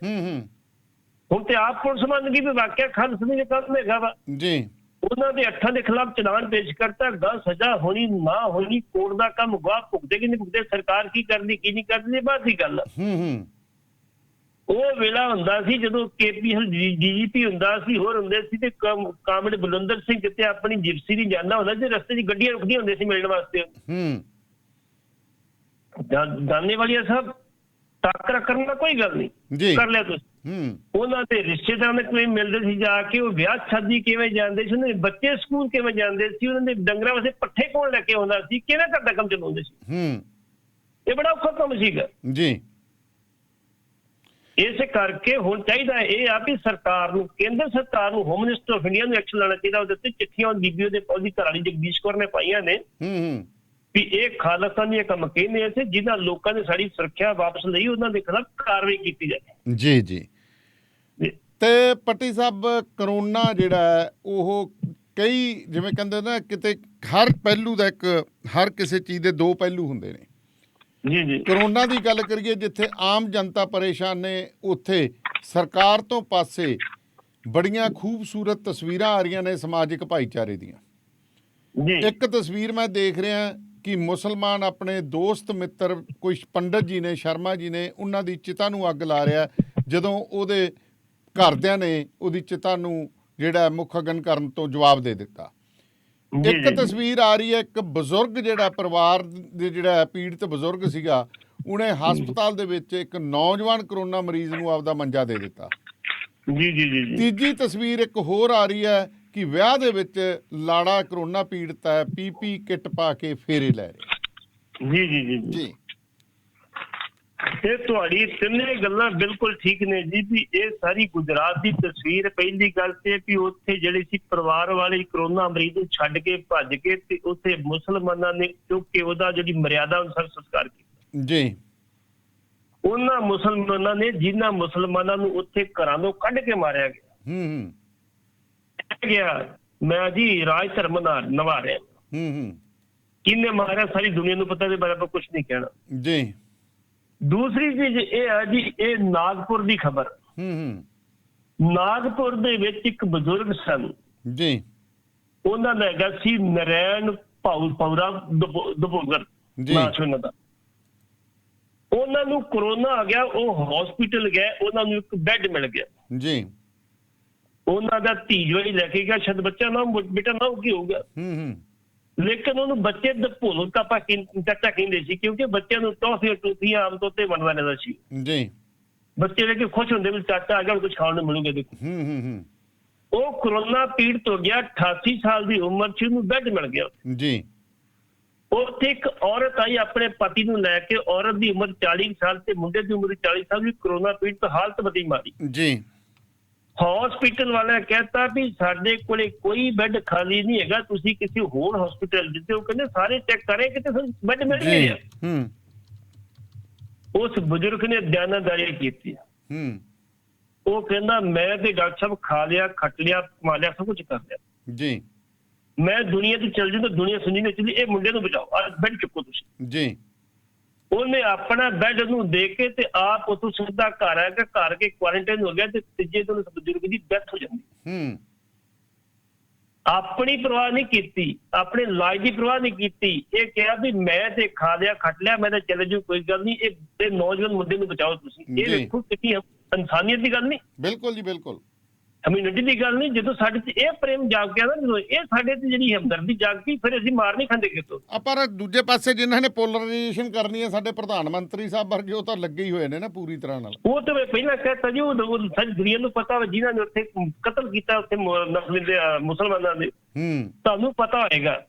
ਹੁਣ ਤੇ ਆਪ ਪੁਲਿਸ ਮੰਨ ਗਈ ਵੀ ਵਾਕਿਆ ਖਾਲਿਸਤਾਨੀ ਦਾ ਕੰਮ ਹੈਗਾ ਵਾ ਜੀ। ਉਹਨਾਂ ਦੇ 8 ਦੇ ਖਿਲਾਫ ਚਲਾਨ ਪੇਸ਼ ਕਰਤਾ, ਗਾ ਸਜ਼ਾ ਹੋਣੀ ਨਾ ਹੋਣੀ ਕੋਰਟ ਦਾ ਕੰਮ, ਗਵਾਹ ਭੁਗਤੇ ਕਿ ਨਹੀਂ ਭੁਗਤੇ, ਸਰਕਾਰ ਕੀ ਕਰਦੀ ਕੀ ਨਹੀਂ ਕਰਦੀ ਬਾਅਦ ਦੀ ਗੱਲ। ਉਹ ਵੇਲਾ ਹੁੰਦਾ ਸੀ ਜਦੋਂ KPL DGP ਹੁੰਦਾ ਸੀ, ਹੋਰ ਹੁੰਦੇ ਸੀ ਤੇ ਕਾਮਰੇਡ ਬਲਵਿੰਦਰ ਸਿੰਘ ਕਿਤੇ ਆਪਣੀ ਜਿਪਸੀ ਦੀ ਜਾਂਦਾ ਹੁੰਦਾ ਸੀ, ਰਸਤੇ 'ਚ ਗੱਡੀਆਂ ਰੁਕਦੀਆਂ ਹੁੰਦੀਆਂ ਸੀ ਮਿਲਣ ਵਾਸਤੇ। ਜਾਣੇ ਵਾਲੀਆਂ ਸਭ ਟਾਕਰਾ ਕਰਨ ਦਾ ਕੋਈ ਗੱਲ ਨਹੀਂ, ਕਰ ਲਿਆ ਤੁਸੀਂ। ਉਹਨਾਂ ਦੇ ਰਿਸ਼ਤੇਦਾਰਾਂ ਨੇ ਕਿਵੇਂ ਮਿਲਦੇ ਸੀ ਜਾ ਕੇ, ਉਹ ਵਿਆਹ ਸ਼ਾਦੀ ਕਿਵੇਂ ਜਾਂਦੇ ਸੀ, ਉਹਨਾਂ ਦੇ ਬੱਚੇ ਸਕੂਲ ਕਿਵੇਂ ਜਾਂਦੇ ਸੀ, ਉਹਨਾਂ ਦੇ ਡੰਗਰਾਂ ਵਾਸਤੇ ਪੱਠੇ ਕੌਣ ਲੈ ਕੇ ਆਉਂਦਾ ਸੀ, ਕਿਹੜਾ ਘਰ ਦਾ ਕੰਮ ਚਲਾਉਂਦੇ ਸੀ। ਇਹ ਬੜਾ ਔਖਾ ਕੰਮ ਸੀਗਾ ਜੀ। ਇਸੇ ਕਰਕੇ ਹੁਣ ਚਾਹੀਦਾ ਇਹ ਆ ਵੀ ਸਰਕਾਰ ਨੂੰ, ਕੇਂਦਰ ਸਰਕਾਰ ਨੂੰ, ਹੋਮ ਮਿਨਿਸਟਰ ਆਫ ਇੰਡੀਆ ਨੂੰ ਐਕਸ਼ਨ ਲੈਣਾ ਚਾਹੀਦਾ। ਉਹਦੇ ਉੱਤੇ ਚਿੱਠੀਆਂ ਬੀਬੀ ਉਹਦੀ ਘਰ ਵਾਲੀ ਜਗਦੀਸ਼ ਕੌਰ ਨੇ ਪਾਈਆਂ ਨੇ ਵੀ ਇਹ ਖਾਲਿਸਤਾਨੀ ਕੰਮ ਕਹਿੰਦੇ ਸੀ ਜਿਨ੍ਹਾਂ ਲੋਕਾਂ ਨੇ ਸਾਡੀ ਸੁਰੱਖਿਆ ਵਾਪਸ ਲਈ, ਉਹਨਾਂ ਦੇ ਖਿਲਾਫ ਕਾਰਵਾਈ ਕੀਤੀ ਜਾਵੇ। ਜੀ ਜੀ। ਤੇ ਪੱਟੀ ਸਾਹਿਬ, ਕਰੋਨਾ ਜਿਹੜਾ ਉਹ ਕਈ ਜਿਵੇਂ ਕਹਿੰਦੇ ਨਾ ਕਿਤੇ ਹਰ ਪਹਿਲੂ ਦਾ ਹਰ ਕਿਸੇ ਚੀਜ਼ ਦੇ 2 ਪਹਿਲੂ ਹੁੰਦੇ ਨੇ। ਜੀ ਜੀ। ਕਰੋਨਾ ਦੀ ਗੱਲ ਕਰੀਏ, ਜਿੱਥੇ ਆਮ ਜਨਤਾ ਪਰੇਸ਼ਾਨ ਨੇ ਉੱਥੇ ਸਰਕਾਰ ਤੋਂ ਪਾਸੇ ਬੜੀਆਂ ਖੂਬਸੂਰਤ ਤਸਵੀਰਾਂ ਆ ਰਹੀਆਂ ਨੇ ਸਮਾਜਿਕ ਭਾਈਚਾਰੇ ਦੀਆਂ। ਇੱਕ ਤਸਵੀਰ ਮੈਂ ਦੇਖ ਰਿਹਾ ਕਿ ਮੁਸਲਮਾਨ ਆਪਣੇ ਦੋਸਤ ਮਿੱਤਰ ਕੋਈ ਪੰਡਤ ਜੀ ਨੇ, ਸ਼ਰਮਾ ਜੀ ਨੇ, ਉਹਨਾਂ ਦੀ ਚਿਤਾ ਨੂੰ ਅੱਗ ਲਾ ਰਿਹਾ ਜਦੋਂ ਉਹਦੇ ਘਰਦਿਆਂ ਨੇ ਉਹਦੀ ਚਿਤਾ ਨੂੰ ਜਿਹੜਾ ਮੁੱਖ ਅਗਨ ਕਰਨ ਤੋਂ ਜਵਾਬ ਦੇ ਦਿੱਤਾ। ਇੱਕ ਤਸਵੀਰ ਆ ਰਹੀ ਹੈ, ਇੱਕ ਬਜ਼ੁਰਗ ਜਿਹੜਾ ਪਰਿਵਾਰ ਦੇ ਜਿਹੜਾ ਪੀੜਤ ਬਜ਼ੁਰਗ ਸੀਗਾ, ਉਹਨੇ ਹਸਪਤਾਲ ਦੇ ਵਿੱਚ ਇੱਕ ਨੌਜਵਾਨ ਕਰੋਨਾ ਮਰੀਜ਼ ਨੂੰ ਆਪਦਾ ਮੰਜਾ ਦੇ ਦਿੱਤਾ। ਤੀਜੀ ਤਸਵੀਰ ਇੱਕ ਹੋਰ ਆ ਰਹੀ ਹੈ ਕਿ ਵਿਆਹ ਦੇ ਵਿੱਚ ਲਾੜਾ ਕਰੋਨਾ ਪੀੜਤ ਹੈ, PP ਕਿੱਟ ਪਾ ਕੇ ਫੇਰੇ ਲੈ ਰਿਹਾ। ਜੀ। ਇਹ ਤੁਹਾਡੀ ਤਿੰਨੇ ਗੱਲਾਂ ਬਿਲਕੁਲ ਠੀਕ ਨੇ ਜੀ ਵੀ ਇਹ ਸਾਰੀ ਗੁਜਰਾਤ ਦੀ ਤਸਵੀਰ। ਪਹਿਲੀ ਗੱਲ ਤੇ ਵੀ ਉੱਥੇ ਜਿਹੜੇ ਸੀ ਪਰਿਵਾਰ ਵਾਲੇ ਕਰੋਨਾ ਮਰੀਜ਼ ਨੂੰ ਛੱਡ ਕੇ ਭੱਜ ਕੇ ਤੇ ਉੱਥੇ ਮੁਸਲਮਾਨਾਂ ਨੇ ਚੁੱਕ ਕੇ ਉਹਦਾ ਜਿਹੜੀ ਮਰਿਆਦਾ ਅਨੁਸਾਰ ਸੰਸਕਾਰ ਕੀਤਾ ਜੀ। ਉਹਨਾਂ ਮੁਸਲਮਾਨਾਂ ਨੇ ਜਿਨ੍ਹਾਂ ਮੁਸਲਮਾਨਾਂ ਨੂੰ ਉੱਥੇ ਘਰਾਂ ਤੋਂ ਕੱਢ ਕੇ ਮਾਰਿਆ ਗਿਆ ਮੈਂ ਜੀ ਰਾਜ ਧਰਮ ਨਿਭਾ ਰਿਹਾ। ਕਿਹਨੇ ਮਾਰਿਆ ਸਾਰੀ ਦੁਨੀਆ ਨੂੰ ਪਤਾ, ਦੇ ਬਾਰੇ ਆਪਾਂ ਕੁਝ ਨਹੀਂ ਕਹਿਣਾ ਜੀ। ਦੂਸਰੀ ਚੀਜ਼ ਇਹ ਹੈ ਜੀ, ਇਹ ਨਾਗਪੁਰ ਦੀ ਖਬਰ। ਨਾਗਪੁਰ ਦੇ ਵਿੱਚ ਇੱਕ ਬਜ਼ੁਰਗ ਸਨ ਜੀ, ਉਹਨਾਂ ਦਾ ਹੈਗਾ ਸੀ ਨਰੈਣ ਪੌਰਾ ਦਬੋਗਰ ਨਾਂ ਸੀ ਉਹਨਾਂ ਦਾ। ਉਹਨਾਂ ਨੂੰ ਕਰੋਨਾ ਆ ਗਿਆ, ਉਹ ਹਸਪੀਟਲ ਗਏ, ਉਹਨਾਂ ਨੂੰ ਇੱਕ ਬੈੱਡ ਮਿਲ ਗਿਆ ਜੀ। ਉਹਨਾਂ ਦਾ ਧੀ ਜਵਾਈ ਲੈ ਕੇ ਗਿਆ, ਸ਼ਾਇਦ ਬੱਚਾ ਨਾ ਬੇਟਾ ਨਾ ਕੀ ਹੋਊਗਾ, ਲੇਕਿਨ ਉਹਨੂੰ ਬੱਚੇ ਦਾ ਭੋਲ ਕਾਪਾ ਚਾਚਾ ਕਹਿੰਦੇ ਸੀ ਕਿਉਂਕਿ ਬੱਚਿਆਂ ਨੂੰ ਟੋਫੀਆਂ ਆਮ ਤੌਰ ਤੇ ਵੰਡਵਾ ਲੈਂਦਾ ਸੀ ਜੀ। ਬੱਚੇ ਲੈ ਕੇ ਖੁਸ਼ ਹੁੰਦੇ ਵੀ ਚਾਚਾ ਆ ਗਿਆ, ਕੁਝ ਖਾਣ ਨੂੰ ਮਿਲੂਗਾ। ਦੇਖੋ ਉਹ ਕਰੋਨਾ ਪੀੜਤ ਹੋ ਗਿਆ, 88 ਸਾਲ ਦੀ ਉਮਰ ਚ ਉਹਨੂੰ ਬੈੱਡ ਮਿਲ ਗਿਆ ਜੀ। ਉੱਥੇ ਇੱਕ ਔਰਤ ਆਈ ਆਪਣੇ ਪਤੀ ਨੂੰ ਲੈ ਕੇ, ਔਰਤ ਦੀ ਉਮਰ 40 ਸਾਲ ਤੇ ਮੁੰਡੇ ਦੀ ਉਮਰ 40 ਸਾਲ ਵੀ ਕਰੋਨਾ ਪੀੜਤ ਹਾਲਤ ਬੜੀ ਮਾਰੀ ਜੀ। ਹਸਪੀਟਲ ਵਾਲਿਆਂ ਕਹਿਤਾ ਵੀ ਸਾਡੇ ਕੋਲੇ ਕੋਈ ਬੈੱਡ ਖਾਲੀ ਨਹੀਂ ਹੈਗਾ, ਤੁਸੀਂ ਕਿਸੇ ਹੋਰ ਹਸਪੀਟਲ ਜਿੱਥੇ, ਉਹ ਕਹਿੰਦੇ ਸਾਰੇ ਚੈੱਕ ਕਰੇ ਕਿਤੇ ਬੈੱਡ ਮਿਲ ਨਹੀਂ ਰਿਹਾ। ਉਸ ਬਜ਼ੁਰਗ ਨੇ ਬਿਆਨਦਾਰੀ ਕੀਤੀ। ਉਹ ਕਹਿੰਦਾ ਮੈਂ ਤੇ ਡਾਕਟਰ ਸਾਹਿਬ ਖਾ ਲਿਆ, ਖੱਟ ਲਿਆ, ਕਮਾ ਲਿਆ, ਸਭ ਕੁਝ ਕਰ ਲਿਆ ਜੀ। ਮੈਂ ਦੁਨੀਆ ਤੇ ਚੱਲ ਜੂ ਤਾਂ ਦੁਨੀਆ ਸੁਣੀ ਨਹੀਂ ਚੱਲੀ, ਇਹ ਮੁੰਡੇ ਨੂੰ ਬਚਾਓ, ਆ ਬੈੱਡ ਚੁੱਕੋ ਤੁਸੀਂ ਜੀ। ਉਹਨੇ ਆਪਣਾ ਬੈੱਡ ਨੂੰ ਦੇ ਕੇ ਤੇ ਆਪ ਉਤੋਂ ਸਿੱਧਾ ਘਰ ਆ ਕੇ ਘਰ ਕੇ ਕੁਆਰੰਟਾਈਨ ਹੋ ਗਿਆ ਤੇ ਤੀਜੇ ਦਿਨ ਉਸ ਬਜ਼ੁਰਗ ਦੀ ਡੈਥ ਹੋ ਜਾਂਦੀ। ਆਪਣੀ ਪਰਵਾਹ ਨਹੀਂ ਕੀਤੀ, ਆਪਣੇ ਇਲਾਜ ਦੀ ਪਰਵਾਹ ਨਹੀਂ ਕੀਤੀ। ਇਹ ਕਿਹਾ ਵੀ ਮੈਂ ਤੇ ਖਾ ਲਿਆ ਖੱਟ ਲਿਆ, ਮੈਂ ਤਾਂ ਚਲੇ ਜੂ, ਕੋਈ ਗੱਲ ਨਹੀਂ। ਇਹ ਨੌਜਵਾਨ ਮੁੰਡੇ ਨੂੰ ਬਚਾਓ ਤੁਸੀਂ। ਇਹ ਦੇਖੋ ਕਿੰਨੀ ਇਨਸਾਨੀਅਤ ਦੀ ਗੱਲ ਨਹੀਂ। ਬਿਲਕੁਲ ਜੀ, ਬਿਲਕੁਲ ਕਮਿਊਨਿਟੀ ਦੀ ਗੱਲ ਨਹੀਂ। ਜਦੋਂ ਸਾਡੇ ਤੇ ਇਹ ਪ੍ਰੇਮ ਜਾਗ ਗਿਆ ਨਾ, ਜਦੋਂ ਇਹ ਸਾਡੇ ਤੇ ਜਿਹੜੀ ਹਮਦਰਦੀ ਜਾਗ ਗਈ, ਫਿਰ ਅਸੀਂ ਮਾਰ ਨਹੀਂ ਖਾਂਦੇ ਕਿਤੋਂ। ਪਰ ਦੂਜੇ ਪਾਸੇ ਜਿਨ੍ਹਾਂ ਨੇ ਪੋਲਰਾਈਜੇਸ਼ਨ ਕਰਨੀ ਹੈ, ਸਾਡੇ ਪ੍ਰਧਾਨ ਮੰਤਰੀ ਸਾਹਿਬ ਵਰਗੇ, ਉਹ ਤਾਂ ਲੱਗੇ ਹੀ ਹੋਏ ਨੇ ਨਾ ਪੂਰੀ ਤਰ੍ਹਾਂ ਨਾਲ। ਉਹ ਤਾਂ ਮੈਂ ਪਹਿਲਾਂ ਕਹਿਤਾ ਜੀ, ਉਹ ਸਾਰੀ ਦੁਨੀਆ ਨੂੰ ਪਤਾ ਵਾ, ਜਿਨ੍ਹਾਂ ਨੇ ਉੱਥੇ ਕਤਲ ਕੀਤਾ ਉੱਥੇ ਮੁਸਲਮਾਨਾਂ ਦੇ, ਤੁਹਾਨੂੰ ਪਤਾ ਹੋਏਗਾ।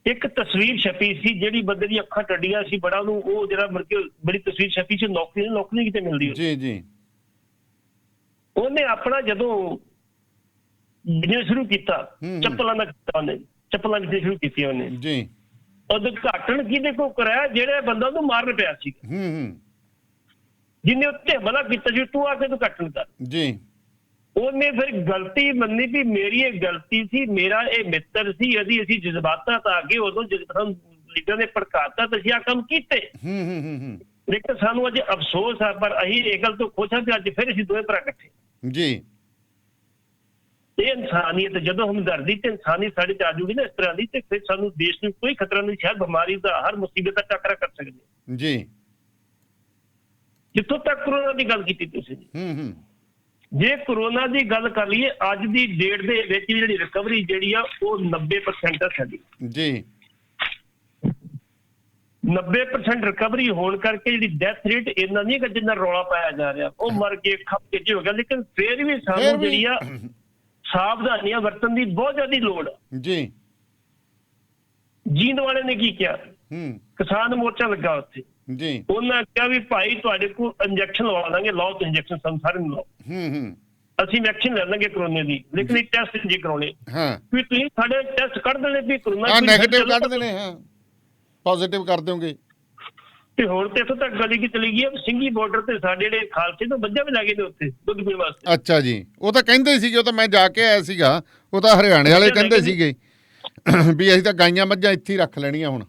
ਇੱਕ ਤਸਵੀਰ ਛਪੀ ਸੀ, ਜਿਹੜੀ ਬੰਦੇ ਦੀ ਅੱਖਾਂ ਟੱਡੀਆਂ ਸੀ ਬੜਾ, ਉਹਨੂੰ ਉਹ ਜਿਹੜਾ ਮਰ ਕੇ ਬੜੀ ਤਸਵੀਰ ਛਪੀ ਸੀ, ਨੌਕਰੀ ਕਿਤੇ ਮਿਲਦੀ। ਜੀ ਜੀ। ਉਹਨੇ ਆਪਣਾ ਜਦੋਂ ਬਿਜ਼ਨਸ ਸ਼ੁਰੂ ਕੀਤਾ, ਚੱਪਲਾਂ ਦਾ ਕੀਤਾ, ਉਹਨੇ ਚੱਪਲਾਂ ਦੀ ਸ਼ੁਰੂ ਕੀਤੀ ਉਹਨੇ ਜੀ। ਉਦਘਾਟਨ ਕਿਹਦੇ ਕੋਲ ਕਰਾਇਆ? ਜਿਹੜਾ ਬੰਦਾ ਉਹਨੂੰ ਮਾਰਨ ਪਿਆ ਸੀ, ਜਿਹਨੇ ਉੱਤੇ ਹਮਲਾ ਕੀਤਾ ਸੀ, ਤੂੰ ਆ ਕੇ ਉਦਘਾਟਨ ਕਰ ਜੀ। ਉਹਨੇ ਫਿਰ ਗਲਤੀ ਮੰਨੀ ਵੀ ਮੇਰੀ ਇਹ ਗਲਤੀ ਸੀ, ਮੇਰਾ ਇਹ ਮਿੱਤਰ ਸੀ, ਅਸੀਂ ਜਜ਼ਬਾਤਾਂ ਤਾਂ ਆ ਗਏ ਉਦੋਂ, ਜਦੋਂ ਲੀਡਰ ਨੇ ਭੜਕਾਤਾ ਤਾਂ ਅਸੀਂ ਆ ਕੰਮ ਕੀਤੇ। ਲੇਕਿਨ ਸਾਨੂੰ ਅੱਜ ਅਫਸੋਸ ਆ, ਪਰ ਅਸੀਂ ਇਹ ਗੱਲ ਤੋਂ ਖੁਸ਼ ਹਾਂ ਕਿ ਅੱਜ ਫਿਰ ਅਸੀਂ ਦੋਵੇਂ ਭਰਾ ਇਕੱਠੇ ਜੀ। ਇਹ ਇਨਸਾਨੀਅਤ, ਜਦੋਂ ਹਮਦਰਦੀ ਤੇ ਇਨਸਾਨੀਅਤ ਸਾਡੇ ਚ ਆ ਜੂਗੀ ਨਾ ਇਸ ਤਰ੍ਹਾਂ ਦੀ, ਤੇ ਫਿਰ ਸਾਨੂੰ ਦੇਸ਼ ਨੂੰ ਕੋਈ ਖਤਰਾ ਨਹੀਂ, ਸ਼ਾਇਦ ਬਿਮਾਰੀ ਦਾ, ਹਰ ਮੁਸੀਬਤ ਦਾ ਟਾਕਰਾ ਕਰ ਸਕਦੇ ਜੀ। ਜਿੱਥੋਂ ਤੱਕ ਕਰੋਨਾ ਦੀ ਗੱਲ ਕੀਤੀ ਤੁਸੀਂ, ਜੇ ਕਰੋਨਾ ਦੀ ਗੱਲ ਕਰ ਲਈਏ, ਅੱਜ ਦੀ ਡੇਟ ਦੇ ਵਿੱਚ ਜਿਹੜੀ ਰਿਕਵਰੀ ਜਿਹੜੀ ਆ ਉਹ 90% ਆ ਸਾਡੀ ਜੀ। 90% ਰਿਕਵਰੀ ਹੋਣ ਕਰਕੇ ਜਿਹੜੀ ਡੈਥ ਰੇਟ ਇੰਨਾ ਨਹੀਂ ਕਿ ਜਿੰਨਾ ਰੌਲਾ ਪਾਇਆ ਜਾ ਰਿਹਾ। ਉਹ ਮਰ ਕੇ ਖੱਪ ਕੇ ਹੋ ਗਿਆ, ਲੇਕਿਨ ਫਿਰ ਵੀ ਸਾਨੂੰ ਜਿਹੜੀ ਆ ਸਾਵਧਾਨੀਆਂ ਵਰਤਣ ਦੀ ਬਹੁਤ ਜ਼ਿਆਦਾ ਲੋੜ ਆ ਜੀ। ਜੀਂਦ ਵਾਲੇ ਨੇ ਕੀ ਕਿਹਾ? ਕਿਸਾਨ ਮੋਰਚਾ ਲੱਗਾ ਉੱਥੇ ਜੀ। ਉਹਨਾਂ ਕਿਹਾ ਵੀ ਭਾਈ ਤੁਹਾਡੇ ਕੋਲ ਇੰਜੈਕਸ਼ਨ ਲਵਾ ਦਾਂਗੇ, ਲਾਓ ਤੇ ਇੰਜੈਕਸ਼ਨ ਸਾਨੂੰ ਸਾਰੇ ਨੂੰ ਲਾਓ, ਅਸੀਂ ਵੈਕਸੀਨ ਲੈ ਲਾਂਗੇ ਕਰੋਨੇ ਦੀ, ਲੇਕਿਨ ਇਹ ਟੈਸਟ ਜੇ ਕਰਾਉਣੇ ਵੀ ਤੁਸੀਂ ਸਾਡੇ ਟੈਸਟ ਕੱਢ ਦੇਣੇ ਵੀ ਕਰੋਨਾ ਨੈਗੇਟਿਵ ਕੱਢ ਦੇਣੇ, ਪੋਜ਼ਿਟਿਵ ਕਰ ਦਿਓਗੇ। ਤੇ ਹੁਣ ਤੇ ਇੱਥੋਂ ਤੱਕ ਗੱਲ ਕੀ ਚਲੀ ਗਈ, ਸਿੰਘੀ ਬਾਰਡਰ ਤੇ ਸਾਡੇ ਜਿਹੜੇ ਖਾਲਸੇ ਤੋਂ ਬੱਚੇ ਵੀ ਲੱਗੇ ਨੇ ਉੱਥੇ ਦੁੱਧ ਪੀਣ ਵਾਸਤੇ। ਅੱਛਾ ਜੀ। ਉਹ ਤਾਂ ਕਹਿੰਦੇ ਸੀਗੇ, ਉਹ ਤਾਂ ਮੈਂ ਜਾ ਕੇ ਆਇਆ ਸੀਗਾ, ਉਹ ਤਾਂ ਹਰਿਆਣੇ ਵਾਲੇ ਕਹਿੰਦੇ ਸੀਗੇ ਵੀ ਅਸੀਂ ਤਾਂ ਗਾਈਆਂ ਮੱਝਾਂ ਇੱਥੇ ਹੀ ਰੱਖ ਲੈਣੀਆਂ ਹੁਣ।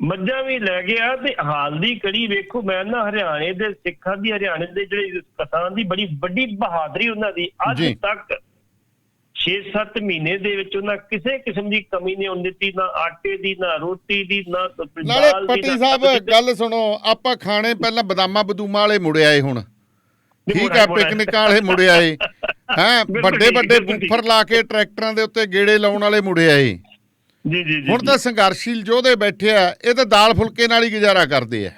ਮੱਝਾਂ ਵੀ ਲੈ ਗਿਆ। ਤੇ ਹਾਲ ਦੀ ਕੜੀ ਵੇਖੋ, ਮੈਂ ਨਾ ਹਰਿਆਣੇ ਦੇ ਸਿੱਖਾਂ ਦੀ, ਹਰਿਆਣੇ ਦੇ ਜਿਹੜੇ ਕਿਸਾਨ ਦੀ ਬੜੀ ਵੱਡੀ ਬਹਾਦਰੀ ਉਹਨਾਂ ਦੀ। ਅੱਜ ਤੱਕ 6-7 ਮਹੀਨੇ ਦੇ ਵਿੱਚ ਉਹਨਾਂ ਕਿਸੇ ਕਿਸਮ ਦੀ ਕਮੀ ਨਹੀਂ ਆਉਣ ਦਿੱਤੀ, ਨਾ ਆਟੇ ਦੀ, ਨਾ ਰੋਟੀ ਦੀ, ਨਾ ਦਾਲ ਦੀ। ਪੱਟੀ ਸਾਹਿਬ ਗੱਲ ਸੁਣੋ, ਆਪਾਂ ਖਾਣੇ ਪਹਿਲਾਂ ਬਦਾਮਾਂ ਬਦੂਮਾਂ ਵਾਲੇ ਮੁੜੇ ਆਏ, ਹੁਣ ਠੀਕ ਆ ਪਿਕਨਿਕਾਂ ਵਾਲੇ ਮੁੜੇ ਆਏ, ਵੱਡੇ ਵੱਡੇ ਬੂਫਰ ਲਾ ਕੇ ਟਰੈਕਟਰਾਂ ਦੇ ਉੱਤੇ ਗੇੜੇ ਲਾਉਣ ਵਾਲੇ ਮੁੜੇ ਆਏ। ਜੀ ਜੀ। ਹੁਣ ਤਾਂ ਸੰਘਰਸ਼ੀਲ ਯੋਧੇ ਬੈਠੇ ਆ, ਇਹ ਤਾਂ ਦਾਲ ਫੁਲਕੇ ਨਾਲ ਹੀ ਗੁਜ਼ਾਰਾ ਕਰਦੇ ਆ।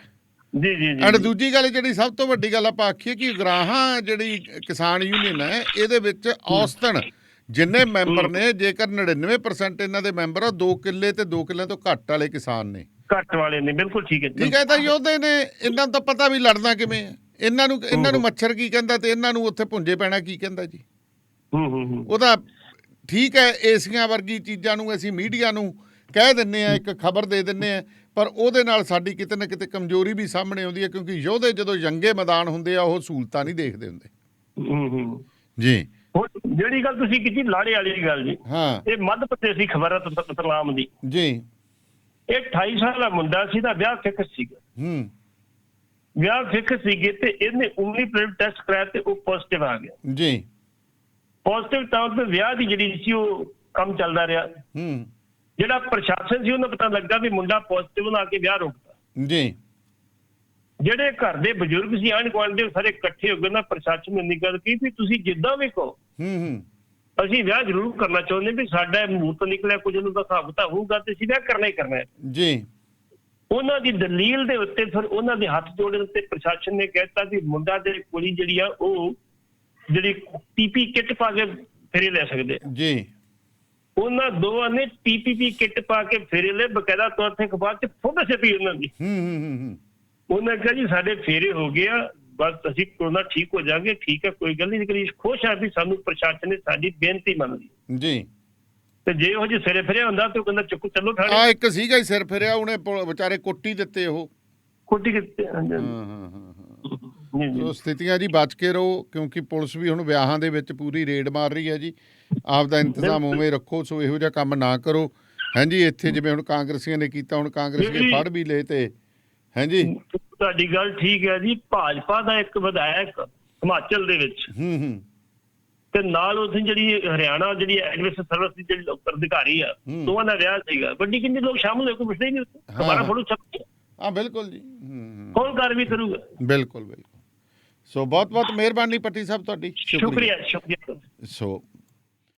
ਜੀ ਜੀ। ਐਂਡ ਦੂਜੀ ਗੱਲ ਜਿਹੜੀ ਸਭ ਤੋਂ ਵੱਡੀ ਗੱਲ ਆਪਾਂ ਆਖੀਏ ਕਿ ਉਗਰਾਹਾਂ ਜਿਹੜੀ ਕਿਸਾਨ ਯੂਨੀਅਨ ਹੈ, ਇਹਦੇ ਵਿੱਚ ਔਸਤਨ ਜਿੰਨੇ ਮੈਂਬਰ ਨੇ, ਜੇਕਰ 99% ਇਹਨਾਂ ਦੇ ਮੈਂਬਰ ਆ 2 ਕਿੱਲੇ ਤੇ 2 ਕਿੱਲਿਆਂ ਤੋਂ ਘੱਟ ਵਾਲੇ ਕਿਸਾਨ ਨੇ, ਘੱਟ ਵਾਲੇ ਨੇ। ਬਿਲਕੁਲ ਠੀਕ ਹੈ ਜੀ। ਠੀਕ ਹੈ। ਤਾਂ ਯੋਧੇ ਨੇ, ਇਹਨਾਂ ਨੂੰ ਤਾਂ ਪਤਾ ਵੀ ਲੜਨਾ ਕਿਵੇਂ ਹੈ। ਇਹਨਾਂ ਨੂੰ ਮੱਛਰ ਕੀ ਕਹਿੰਦਾ ਤੇ ਇਹਨਾਂ ਨੂੰ ਉੱਥੇ ਭੁੰਜੇ ਪੈਣਾ ਕੀ ਕਹਿੰਦਾ ਜੀ। ਉਹਦਾ ਠੀਕ ਹੈ, ਏਸੀਆਂ ਵਰਗੀ ਚੀਜ਼ਾਂ ਨੂੰ ਅਸੀਂ ਮੀਡੀਆ ਨੂੰ ਕਹਿ ਦਿੰਦੇ ਆ, ਇੱਕ ਖਬਰ ਦੇ ਦਿੰਦੇ ਆ, ਪਰ ਉਹਦੇ ਨਾਲ ਸਾਡੀ ਕਿਤੇ ਨਾ ਕਿਤੇ ਕਮਜ਼ੋਰੀ ਵੀ ਸਾਹਮਣੇ ਆਉਂਦੀ ਹੈ, ਕਿਉਂਕਿ ਯੋਧੇ ਜਦੋਂ ਜੰਗੇ ਮੈਦਾਨ ਹੁੰਦੇ ਆ, ਉਹ ਸਹੂਲਤਾਂ ਨਹੀਂ ਦੇਖਦੇ ਹੁੰਦੇ ਜੀ। ਜਿਹੜੀ ਗੱਲ ਤੁਸੀਂ ਕੀਤੀ ਲਾੜੇ ਵਾਲੀ ਗੱਲ ਜੀ, ਇਹ ਮੱਧ ਪ੍ਰਦੇਸ਼ ਦੀ ਖਬਰ ਹੈ ਤਸਲਾਮ ਦੀ ਜੀ। ਇਹ 28 ਸਾਲ ਦਾ ਮੁੰਡਾ ਸੀ, ਦਾ ਵਿਆਹ ਫਿਕਸ ਸੀਗਾ। ਵਿਆਹ ਫਿਕਸ ਸੀਗੇ ਤੇ ਇਹਨੇ ਉਮਰੀ ਪ੍ਰਾਈਵੇਟ ਟੈਸਟ ਕਰਾਇਆ ਤੇ ਉਹ ਪੋਜ਼ਿਟਿਵ ਆ ਗਿਆ ਜੀ। ਪੋਜ਼ਿਟਿਵ ਤੌਰ ਤੇ ਵਿਆਹ ਦੀ ਜਿਹੜੀ ਸੀ ਉਹ ਕੰਮ ਚੱਲਦਾ ਰਿਹਾ। ਜਿਹੜਾ ਪ੍ਰਸ਼ਾਸਨ ਸੀ ਉਹਨੂੰ ਪਤਾ ਲੱਗਾ ਵੀ ਮੁੰਡਾ ਪੋਜ਼ਿਟਿਵ ਨਾ ਕੇ ਵਿਆਹ ਰੋਕਦਾ ਜੀ। ਜਿਹੜੇ ਘਰ ਦੇ ਬਜ਼ੁਰਗ ਸੀ, ਆਂਢ ਗੁਆਂਢ ਦੇ ਸਾਰੇ ਇਕੱਠੇ ਹੋ ਗਏ ਨਾ, ਪ੍ਰਸ਼ਾਸਨ ਨੇ ਗੱਲ ਕੀਤੀ ਵੀ ਤੁਸੀਂ ਜਿੱਦਾਂ ਵੀ ਕਹੋ ਅਸੀਂ ਵਿਆਹ ਜ਼ਰੂਰ ਕਰਨਾ ਚਾਹੁੰਦੇ, ਵੀ ਸਾਡਾ ਮੂਹਰਤ ਨਿਕਲਿਆ ਕੁਝ ਨੂੰ ਤਾਂ ਹਿਸਾਬ ਤਾਂ ਹੋਊਗਾ ਤੇ ਅਸੀਂ ਵਿਆਹ ਕਰਨਾ ਹੀ ਕਰਨਾ ਹੈ ਜੀ। ਉਹਨਾਂ ਦੀ ਦਲੀਲ ਦੇ ਉੱਤੇ ਫਿਰ ਉਹਨਾਂ ਦੇ ਹੱਥ ਜੋੜਨ ਉੱਤੇ ਪ੍ਰਸ਼ਾਸਨ ਨੇ ਕਹਿਤਾ ਵੀ ਮੁੰਡਾ ਤੇ ਕੁੜੀ ਜਿਹੜੀ ਆ ਉਹ ਜਿਹੜੀ ਪੀਪੀ ਕਿੱਟ ਪਾ ਕੇ ਫੇਰੇ ਲੈ ਸਕਦੇ ਜੀ। ਉਹਨਾਂ ਦੋਵਾਂ ਨੇ ਪੀਪੀਪੀ ਕਿੱਟ ਪਾ ਕੇ ਫੇਰੇ ਲੈ, ਬਕਾਇਦਾ ਤੌਰ ਤੇ ਅਖਬਾਰ 'ਚ ਫੋਟੋ ਛਪੀ ਉਹਨਾਂ ਦੀ। ਉਹਨਾਂ ਕਿਹਾ ਜੀ ਸਾਡੇ ਫੇਰੇ ਹੋ ਗਏ ਆ, ਬਸ ਅਸੀਂ ਕਰੋਨਾ ਠੀਕ ਹੋ ਜਾਗੇ, ਠੀਕ ਹੈ ਕੋਈ ਗੱਲ ਨਹੀਂ। ਲੇਕਿਨ ਖੁਸ਼ ਆ ਵੀ ਸਾਨੂੰ ਪ੍ਰਸ਼ਾਸਨ ਨੇ ਸਾਡੀ ਬੇਨਤੀ ਮੰਨ ਲਈ ਜੀ। ਤੇ ਜੇ ਉਹ ਜੇ ਸਿਰੇ ਫਿਰਿਆ ਹੁੰਦਾ ਤੇ ਉਹ ਕਹਿੰਦਾ ਚੁੱਕੋ ਚੱਲੋ ਥਾਣੇ। ਆ ਇੱਕ ਸੀਗਾ ਹੀ ਸਿਰ ਫਿਰਿਆ, ਉਹਨੇ ਵਿਚਾਰੇ ਕੁੱਟੀ ਦਿੱਤੇ, ਉਹ ਕੁੱਟੀ ਦਿੱਤੇ। ਸੋ ਸਥਿਤੀਆਂ ਜੀ ਬਚ ਕੇ ਰਹੋ, ਕਿਉਂਕਿ ਪੁਲਿਸ ਵੀ ਹੁਣ ਵਿਆਹਾਂ ਦੇ ਵਿੱਚ ਪੂਰੀ ਰੇਡ ਮਾਰ ਰਹੀ ਹੈ ਜੀ। ਆਪ ਦਾ ਇੰਤਜ਼ਾਮ ਉਵੇਂ ਰੱਖੋ, ਸੋ ਇਹੋ ਜਿਹਾ ਕੰਮ ਨਾ ਕਰੋ। ਹਾਂਜੀ, ਇੱਥੇ ਜਿਵੇਂ ਹੁਣ ਕਾਂਗਰਸੀਆਂ ਨੇ ਕੀਤਾ, ਹੁਣ ਕਾਂਗਰਸੀਏ ਫੜ ਵੀ ਲਏ ਤੇ ਹਾਂਜੀ। ਤੁਹਾਡੀ ਗੱਲ ਠੀਕ ਹੈ ਜੀ। ਭਾਜਪਾ ਦਾ ਇੱਕ ਵਿਧਾਇਕ ਹਿਮਾਚਲ ਦੇ ਵਿੱਚ ਤੇ ਨਾਲ ਉੱਥੇ ਜਿਹੜੀ ਹਰਿਆਣਾ ਜਿਹੜੀ ਐਡਮਿਨਿਸਟ੍ਰੇਸ਼ਨ ਸਰਵਿਸ ਦੀ ਜਿਹੜੀ ਅਧਿਕਾਰੀ ਆ, ਦੋਵਾਂ ਦਾ ਵਿਆਹ ਸੀਗਾ। ਵੱਡੀ ਕਿੰਨੇ ਲੋਕ ਸ਼ਾਮਲ ਹੋਏ, ਕੋਈ ਪੁੱਛਦੇ ਹੀ ਨਹੀਂ ਉੱਥੇ। ਹਮਾਰਾ ਫੋਟੋ ਛਪ ਬਿਲਕੁਲ ਜੀ, ਕੌਣ ਕਾਰਵਾਈ ਕਰੂਗਾ? ਬਿਲਕੁਲ ਬਿਲਕੁਲ। ਸੋ ਬਹੁਤ ਬਹੁਤ ਮਿਹਰਬਾਨੀ ਪੱਟੀ ਸਾਹਿਬ ਤੁਹਾਡੀ, ਸ਼ੁਕਰੀਆ। ਸੋ